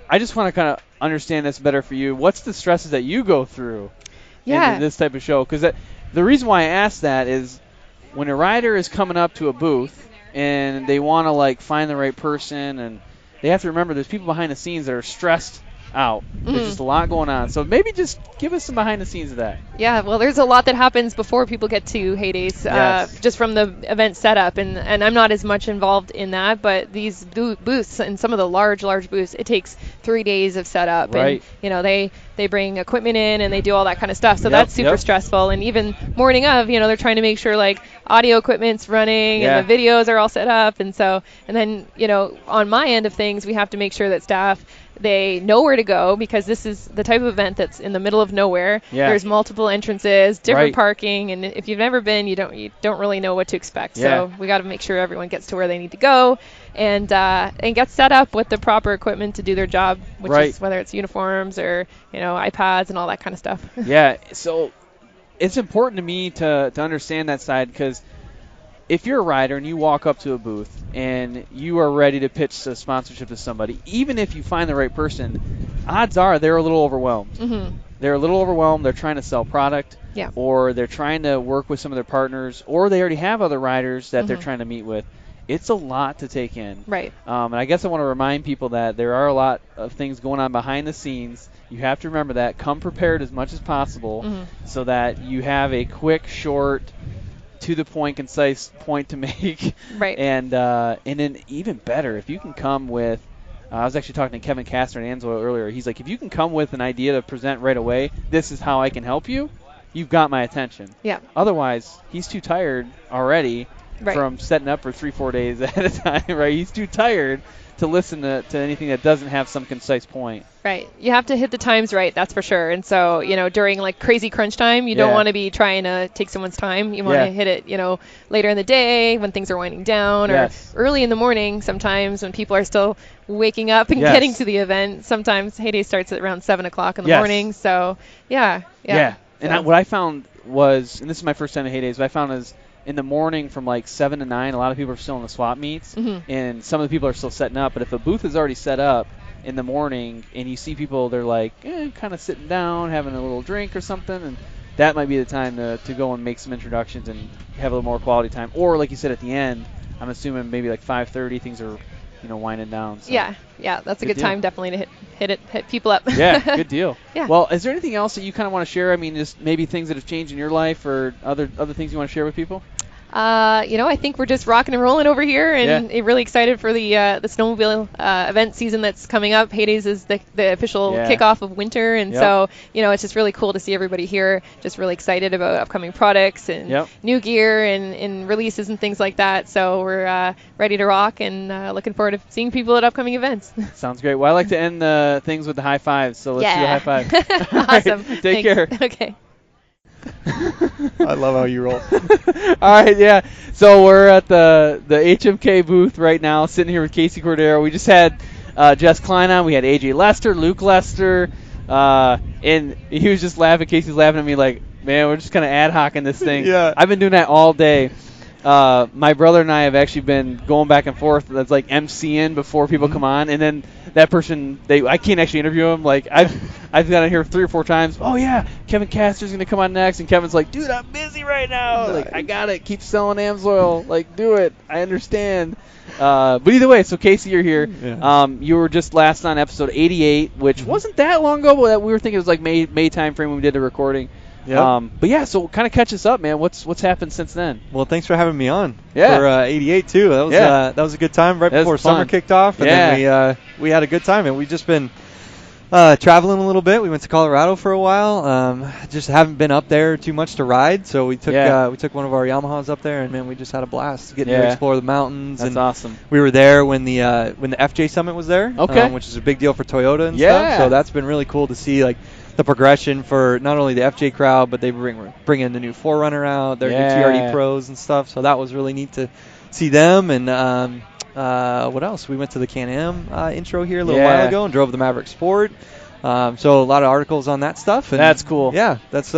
I just want to kind of understand this better for you. What's the stresses that you go through in this type of show? Because the reason why I ask that is when a rider is coming up to a booth and they want to, like, find the right person, and they have to remember there's people behind the scenes that are stressed out. There's just a lot going on. So maybe just give us some behind the scenes of that. Yeah, well, there's a lot that happens before people get to Heydays, just from the event setup. And I'm not as much involved in that, but these booths and some of the large booths, it takes 3 days of setup. Right. And, you know, they bring equipment in and they do all that kind of stuff. So that's super stressful. And even morning of, you know, they're trying to make sure, like, audio equipment's running and the videos are all set up. And then, you know, on my end of things, we have to make sure that staff, they know where to go, because this is the type of event that's in the middle of nowhere. There's multiple entrances, different parking, and if you've never been, you don't really know what to expect. So we got to make sure everyone gets to where they need to go and get set up with the proper equipment to do their job, which is whether it's uniforms or, you know, iPads and all that kind of stuff. So it's important to me to understand that side, because if you're a rider and you walk up to a booth and you are ready to pitch a sponsorship to somebody, even if you find the right person, odds are they're a little overwhelmed. They're a little overwhelmed. They're trying to sell product, or they're trying to work with some of their partners, or they already have other riders that they're trying to meet with. It's a lot to take in. Right. And I guess I want to remind people that there are a lot of things going on behind the scenes. You have to remember that. Come prepared as much as possible so that you have a quick, short, to the point, concise point to make. Right. And then even better, if you can come with, I was actually talking to Kevin Castor and AMSOIL earlier. He's like, if you can come with an idea to present right away, this is how I can help you, you've got my attention. Yeah. Otherwise, he's too tired already from setting up for 3-4 days ahead of time, right? He's too tired to listen to anything that doesn't have some concise point. Right. You have to hit the times right, that's for sure. And so, you know, during like crazy crunch time, you don't want to be trying to take someone's time. You want to hit it, you know, later in the day when things are winding down, or early in the morning sometimes when people are still waking up and getting to the event. Sometimes Heyday starts at around 7 o'clock in the morning. So, And what I found was, and this is my first time at Heydays, what I found is in the morning from like 7 to 9, a lot of people are still in the swap meets, and some of the people are still setting up. But if a booth is already set up in the morning and you see people, they're like kind of sitting down, having a little drink or something, and that might be the time to go and make some introductions and have a little more quality time. Or like you said at the end, I'm assuming maybe like 5:30, things are, you know, winding down. So. Yeah, that's a good time definitely to hit people up. Yeah, good deal. Yeah. Well, is there anything else that you kind of want to share? I mean, just maybe things that have changed in your life, or other things you want to share with people? You know, I think we're just rocking and rolling over here, and really excited for the snowmobile event season that's coming up. Heydays is the official kickoff of winter, and so, you know, it's just really cool to see everybody here just really excited about upcoming products and new gear and releases and things like that. So we're ready to rock, and looking forward to seeing people at upcoming events. Sounds great. Well, I like to end things with the high fives, so let's do a high five. Awesome. Right, take care. Okay. I love how you roll. All right, so we're at the HMK booth right now, sitting here with Casey Cordeiro. We just had Jess Kline on. We had AJ Lester, Luke Lester, and he was just laughing. Casey's laughing at me like, man, we're just kind of ad hoc in this thing. I've been doing that all day. My brother and I have actually been going back and forth. That's like MCing before people come on, and then that person, I can't actually interview him. Like I've got on here 3 or 4 times. Oh yeah, Kevin Castor's gonna come on next, and Kevin's like, dude, I'm busy right now. Nice. Like I got it. Keep selling AMSOIL. Like do it. I understand. But either way, so Casey, you're here. Yeah. You were just last on episode 88, which wasn't that long ago, but we were thinking it was like May time frame when we did the recording. Yep. But yeah, so kind of catch us up, man. What's happened since then? Well, thanks for having me on. Yeah. For 88 too. That was a good time right before summer kicked off, and then we had a good time, and we've just been traveling a little bit. We went to Colorado for a while. Just haven't been up there too much to ride, so we took one of our Yamahas up there, and man, we just had a blast getting to explore the mountains. That's awesome. We were there when the FJ Summit was there, which is a big deal for Toyota and stuff. So that's been really cool to see, like, the progression for not only the FJ crowd, but they bring in the new 4Runner out, their new TRD Pros and stuff. So that was really neat to see them. And what else? We went to the Can-Am intro here a little while ago and drove the Maverick Sport. So a lot of articles on that stuff. And that's cool. Yeah, that's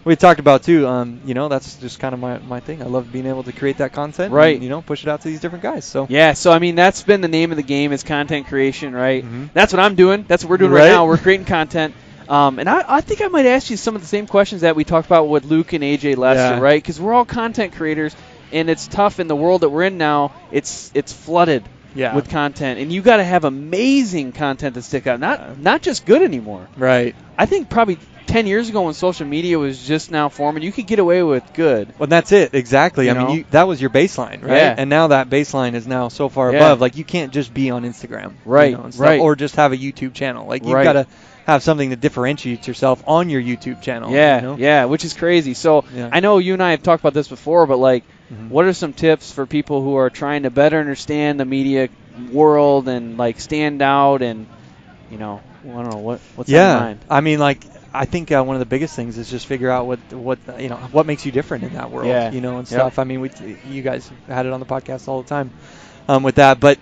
we talked about too. That's just kind of my thing. I love being able to create that content, right? And, push it out to these different guys. So yeah, so I mean that's been the name of the game is content creation, right? That's what I'm doing. That's what we're doing right now. We're creating content. And I think I might ask you some of the same questions that we talked about with Luke and AJ Lester, right? Because we're all content creators, and it's tough in the world that we're in now. It's flooded with content, and you got to have amazing content to stick out, not just good anymore. Right. I think probably 10 years ago when social media was just now forming, you could get away with good. Well, that's it. Exactly. I mean, that was your baseline, right? Yeah. And now that baseline is now so far above. Like, you can't just be on Instagram. Right. And stuff, or just have a YouTube channel. Like, you've got to have something that differentiates yourself on your YouTube channel. Yeah, which is crazy. So I know you and I have talked about this before, but like, what are some tips for people who are trying to better understand the media world and like stand out and, I don't know, what's on mind? I mean, like, I think one of the biggest things is just figure out what makes you different in that world, and stuff. I mean, you guys had it on the podcast all the time with that, but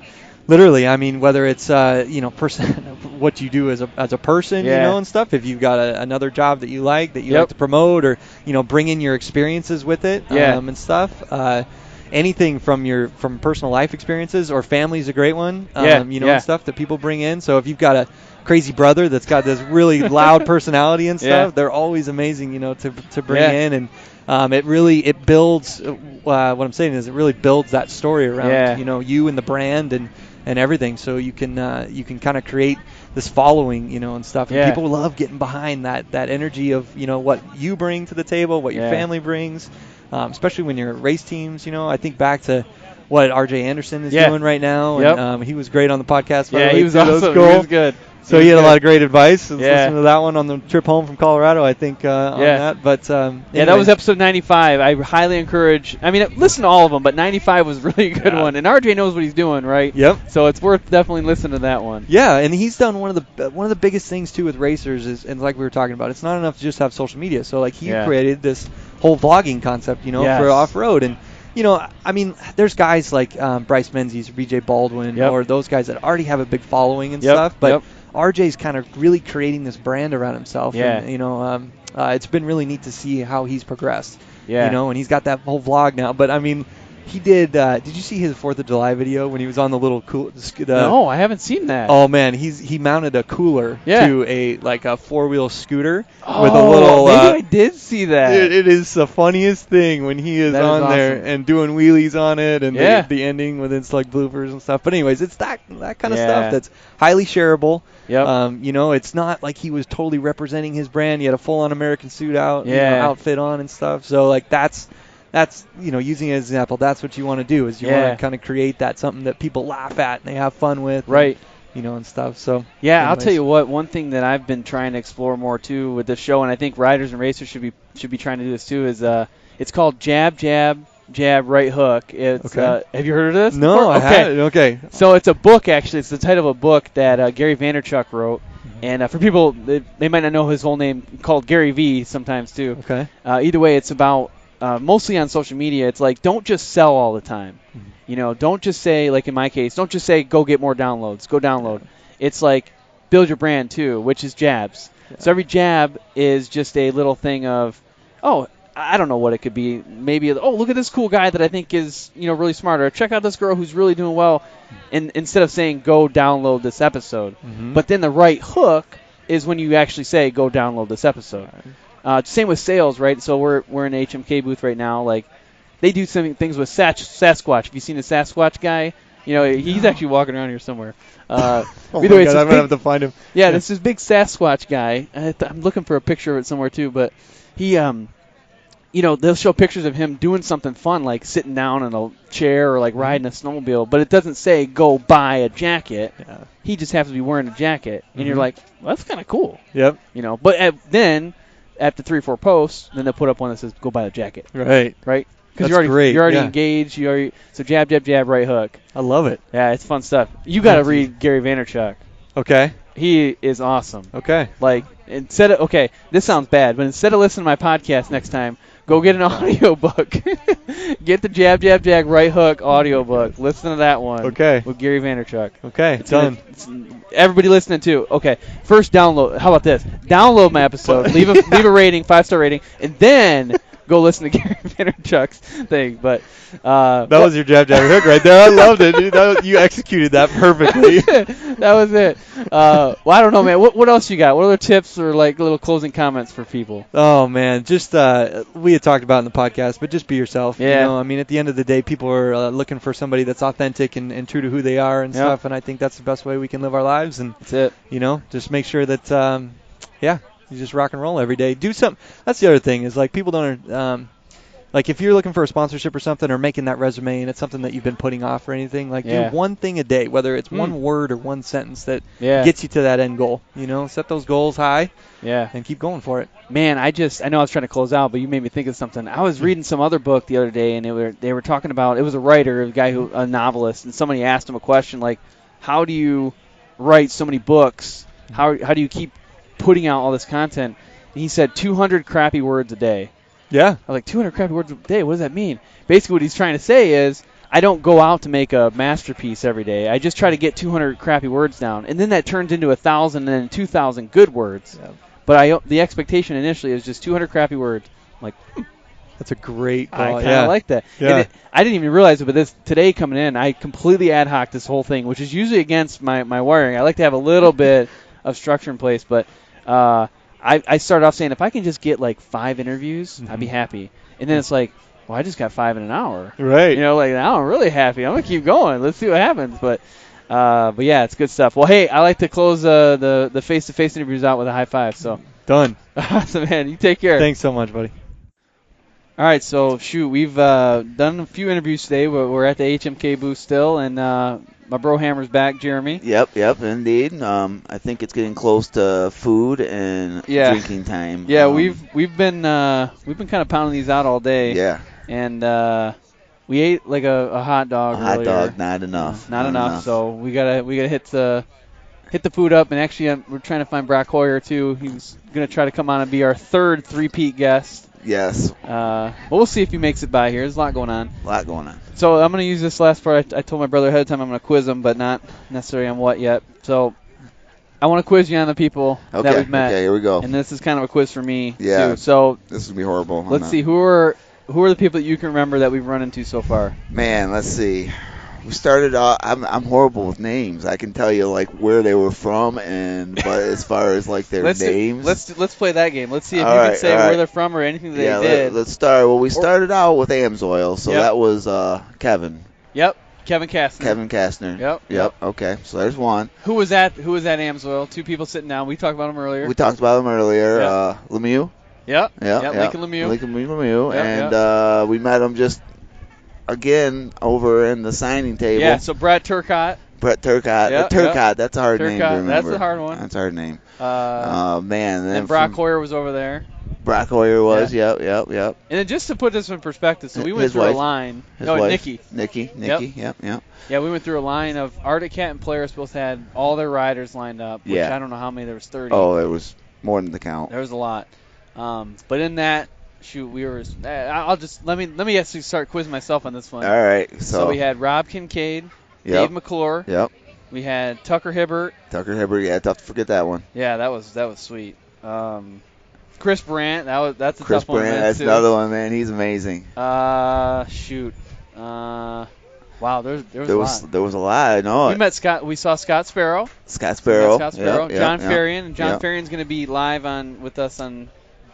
literally, I mean, whether it's what you do as a person, and stuff. If you've got another job that you like like to promote, or bring in your experiences with it, and stuff. Anything from personal life experiences, or family's a great one, and stuff that people bring in. So if you've got a crazy brother that's got this really loud personality and stuff, they're always amazing, to bring in, and it builds. What I'm saying is, it really builds that story around you and the brand and everything. So you can kind of create this following, and stuff. And people love getting behind that energy of what you bring to the table, what your family brings. Especially when you're race teams, I think back to what R.J. Anderson is doing right now. And, he was great on the podcast. He was awesome. That was cool. He was good. So he had a lot of great advice. Listen to that one on the trip home from Colorado, I think, on that. But that was episode 95. I highly encourage. I mean, listen to all of them, but 95 was really a good one. And R.J. knows what he's doing, right? Yep. So it's worth definitely listening to that one. Yeah, and he's done one of the biggest things too with racers is, and like we were talking about, it's not enough to just have social media. So like he created this whole vlogging concept, for off-road. And, I mean, there's guys like Bryce Menzies, BJ Baldwin, or those guys that already have a big following and stuff. But RJ's kind of really creating this brand around himself. And, it's been really neat to see how he's progressed. And he's got that whole vlog now. But, I mean, he did you see his 4th of July video when he was on the little No, I haven't seen that. Oh man, he mounted a cooler to a 4-wheel scooter with a little maybe I did see that. It is the funniest thing when he is on there and doing wheelies on it, and the ending with it's like bloopers and stuff. But anyways, it's that kind of stuff that's highly shareable. It's not like he was totally representing his brand. He had a full-on American suit outfit on and stuff. So like that's using it as an example, that's what you want to do, is you want to kind of create that something that people laugh at and they have fun with. Right. And stuff. So anyways. I'll tell you what, one thing that I've been trying to explore more too with this show, and I think riders and racers should be trying to do this too, is it's called Jab, Jab, Jab, Right Hook. It's have you heard of this? No, I haven't. Okay. So it's a book, actually. It's the title of a book that Gary Vaynerchuk wrote. And for people, they might not know his whole name, called Gary V sometimes too. Okay. Either way, it's about mostly on social media. It's like, don't just sell all the time. Don't just say, like in my case, don't just say go get more downloads, go download. It's like build your brand too, which is jabs. So every jab is just a little thing of, I don't know what it could be. Maybe, look at this cool guy that I think is, really smart. Or check out this girl who's really doing well. And instead of saying go download this episode. But then the right hook is when you actually say go download this episode. Same with sales, right? So we're in the HMK booth right now. Like, they do some things with Sasquatch. Have you seen the Sasquatch guy? He's actually walking around here somewhere. Oh my God, I'm gonna have to find him. Yeah, this is big Sasquatch guy. I'm looking for a picture of it somewhere too. But he, they'll show pictures of him doing something fun, like sitting down in a chair or like riding a snowmobile. But it doesn't say go buy a jacket. Yeah. He just happens to be wearing a jacket, and you're like, well, that's kind of cool. Yep. But then after 3 or 4 posts, then they'll put up one that says go buy the jacket. Right. Because you're already engaged. So jab, jab, jab, right hook. I love it. Yeah, it's fun stuff. You got to read Gary Vaynerchuk. Okay. He is awesome. Okay. Like, this sounds bad, but instead of listening to my podcast next time, Go get an audiobook. Get the Jab, Jab, Jag, Right Hook audiobook. Listen to that one. Okay. With Gary Vaynerchuk. Okay, it's done. Everybody listening too. Okay. First download. How about this? Download my episode. leave a rating, 5-star rating, and then go listen to Gary Vaynerchuk's thing. But that was your Jab, Jab, Hook right there. I loved it, dude. You executed that perfectly. That was it. Well, I don't know, man. What else you got? What other tips or like little closing comments for people? Oh man, just we had talked about in the podcast, but just be yourself. Yeah. You know, I mean, at the end of the day, people are looking for somebody that's authentic and true to who they are and stuff. And I think that's the best way we can live our lives. And that's it. You know, just make sure that you just rock and roll every day. Do something. That's the other thing is like people don't. Like if you're looking for a sponsorship or something or making that resume and it's something that you've been putting off or anything, like do one thing a day, whether it's one word or one sentence that gets you to that end goal. You know, set those goals high and keep going for it. Man, I know I was trying to close out, but you made me think of something. I was reading some other book the other day, and they were talking about, it was a writer, a novelist, and somebody asked him a question like, how do you write so many books? How do you keep putting out all this content? And he said 200 crappy words a day. Yeah. I was like, 200 crappy words a day? What does that mean? Basically what he's trying to say is, I don't go out to make a masterpiece every day. I just try to get 200 crappy words down. And then that turns into 1,000 and then 2,000 good words. Yeah. But the expectation initially is just 200 crappy words. I'm like, that's a great goal. I kind of like that. Yeah. I didn't even realize it, but today coming in, I completely ad hoc this whole thing, which is usually against my wiring. I like to have a little bit of structure in place, but I started off saying if I can just get like 5 interviews, I'd be happy. And then it's like, well, I just got 5 in an hour. Right. You know, like now I'm really happy. I'm gonna keep going. Let's see what happens. But yeah, it's good stuff. Well, hey, I like to close the face-to-face interviews out with a high five. So done. Awesome, man. You take care. Thanks so much, buddy. All right, so we've done a few interviews today. We're at the HMK booth still, and my bro Hammer's back, Jeremy. Yep, indeed. I think it's getting close to food and drinking time. Yeah, we've been kind of pounding these out all day. Yeah. And we ate like a hot dog. Hot dog, not enough. Not enough. So we gotta hit the food up. And actually, we're trying to find Brock Hoyer too. He's gonna try to come on and be our third three-peat guest. Yes. Well, we'll see if he makes it by here. There's a lot going on. So I'm going to use this last part. I told my brother ahead of time I'm going to quiz him, but not necessarily on what yet. So I want to quiz you on the people that we've met. Okay, here we go. And this is kind of a quiz for me, too. So this is going to be horrible. Let's see. Who are the people that you can remember that we've run into so far? Man, let's see. We started off. I'm horrible with names. I can tell you like where they were from, but as far as like their names, let's play that game. Let's see if you can say where they're from or anything that they did. Let's start. Well, we started out with AMSOIL, so that was Kevin. Yep, Kevin Kastner. Kevin Kastner. Yep. Okay, so there's one. Who was at AMSOIL? 2 people sitting down. We talked about them earlier. Lemieux. Yep. Lincoln Lemieux. And we met him just. Again, over in the signing table. Yeah, so Brett Turcotte. Turcotte, that's a hard name to remember. That's a hard one. That's a hard name. Man. And Brock Hoyer was over there. Brock Hoyer was, yep. And then just to put this in perspective, so we went through a line. Nikki. Yep. Yeah, we went through a line of Arctic Cat and Polaris both had all their riders lined up, which I don't know how many, there was 30. Oh, there was more than the count. There was a lot. But in that, we were. I'll just let me actually start quizzing myself on this one. All right. So we had Rob Kincaid, Dave McClure. Yep. We had Tucker Hibbert. Yeah, tough to forget that one. Yeah, that was sweet. Chris Brandt. That's a Chris tough one. Brandt, that's another one, man. He's amazing. Wow, there was a lot. I know. We saw Scott Sparrow. John Ferrion. And John Ferrion's going to be live with us on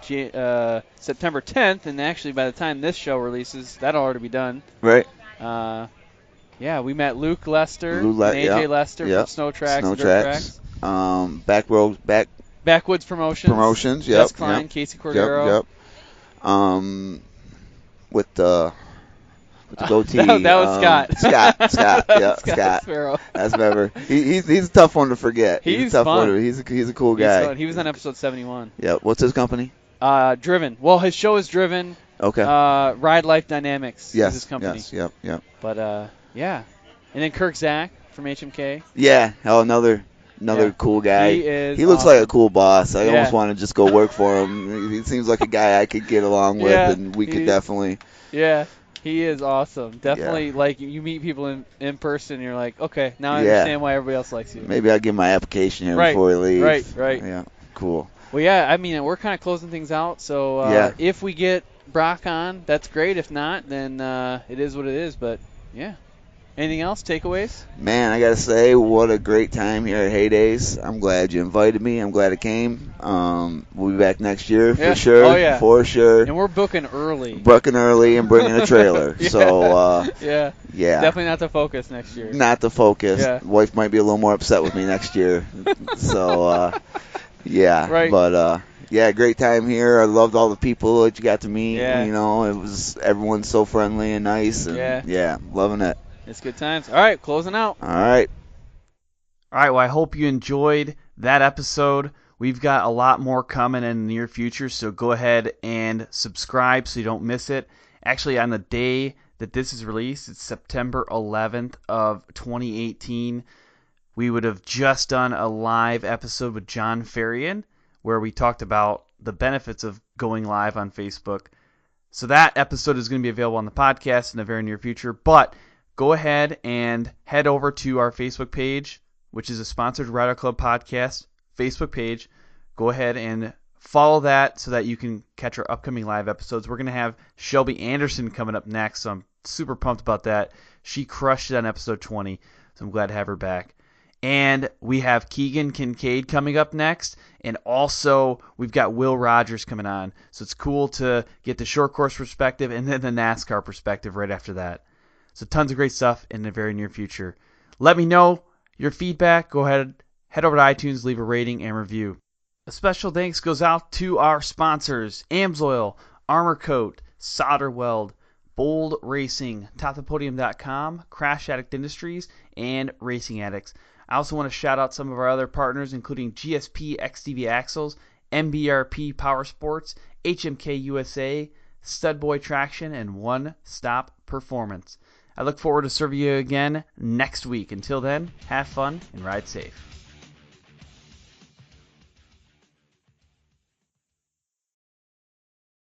September 10th, and actually by the time this show releases, that'll already be done. Right. We met Luke Lester and AJ Lester from SnowTrax. Backwoods Promotions. Yep. Jess Kline, Casey Cordeiro. Yep. With the goatee. That was Scott. Scott. Yeah, Scott. Sparrow. That's remember. He's a tough one to forget. He's a tough fun. one. He's a cool guy. He was on episode 71. Yeah. What's his company? Driven. Well, his show is Driven. Okay. Ride Life Dynamics is his company. Yes. Yep. But yeah. And then Kirk Zach from HMK. Yeah. Another Another cool guy. He looks awesome. like a cool boss. I almost want to just go work for him. He seems like a guy I could get along with, and we could definitely. Yeah, he is awesome. Definitely, like you meet people in person, and you're like, okay, now I understand why everybody else likes you. Maybe I'll give my application here before we leave. Right. Yeah, cool. Well, yeah, I mean, we're kind of closing things out, so if we get Brock on, that's great. If not, then it is what it is. But yeah. Anything else? Takeaways? Man, I got to say, what a great time here at Heydays. I'm glad you invited me. I'm glad I came. We'll be back next year for sure. Oh, yeah. For sure. And we're booking early. And bringing a trailer. So, yeah. Definitely not the focus next year. Not the focus. Yeah. Wife might be a little more upset with me next year. So, yeah. Right. But, yeah, great time here. I loved all the people that you got to meet. Yeah. You know, everyone's so friendly and nice. And yeah, loving it. It's good times. All right, closing out. All right. Well, I hope you enjoyed that episode. We've got a lot more coming in the near future, so go ahead and subscribe so you don't miss it. Actually, on the day that this is released, it's September 11th of 2018, we would have just done a live episode with John Ferrian where we talked about the benefits of going live on Facebook. So that episode is going to be available on the podcast in the very near future, but go ahead and head over to our Facebook page, which is a Sponsored Rider Club podcast Facebook page. Go ahead and follow that so that you can catch our upcoming live episodes. We're going to have Shelby Anderson coming up next, so I'm super pumped about that. She crushed it on episode 20, so I'm glad to have her back. And we have Keegan Kincaid coming up next, and also we've got Will Rogers coming on. So it's cool to get the short course perspective and then the NASCAR perspective right after that. So tons of great stuff in the very near future. Let me know your feedback. Go ahead, head over to iTunes, leave a rating and review. A special thanks goes out to our sponsors, AMSOIL, Armor Coat, SolderWeld, Bold Racing, TopThePodium.com, Crash Addict Industries, and Racing Addicts. I also want to shout out some of our other partners, including GSP XDV Axles, MBRP Power Sports, HMK USA, Studboy Traction, and One Stop Performance. I look forward to serving you again next week. Until then, have fun and ride safe.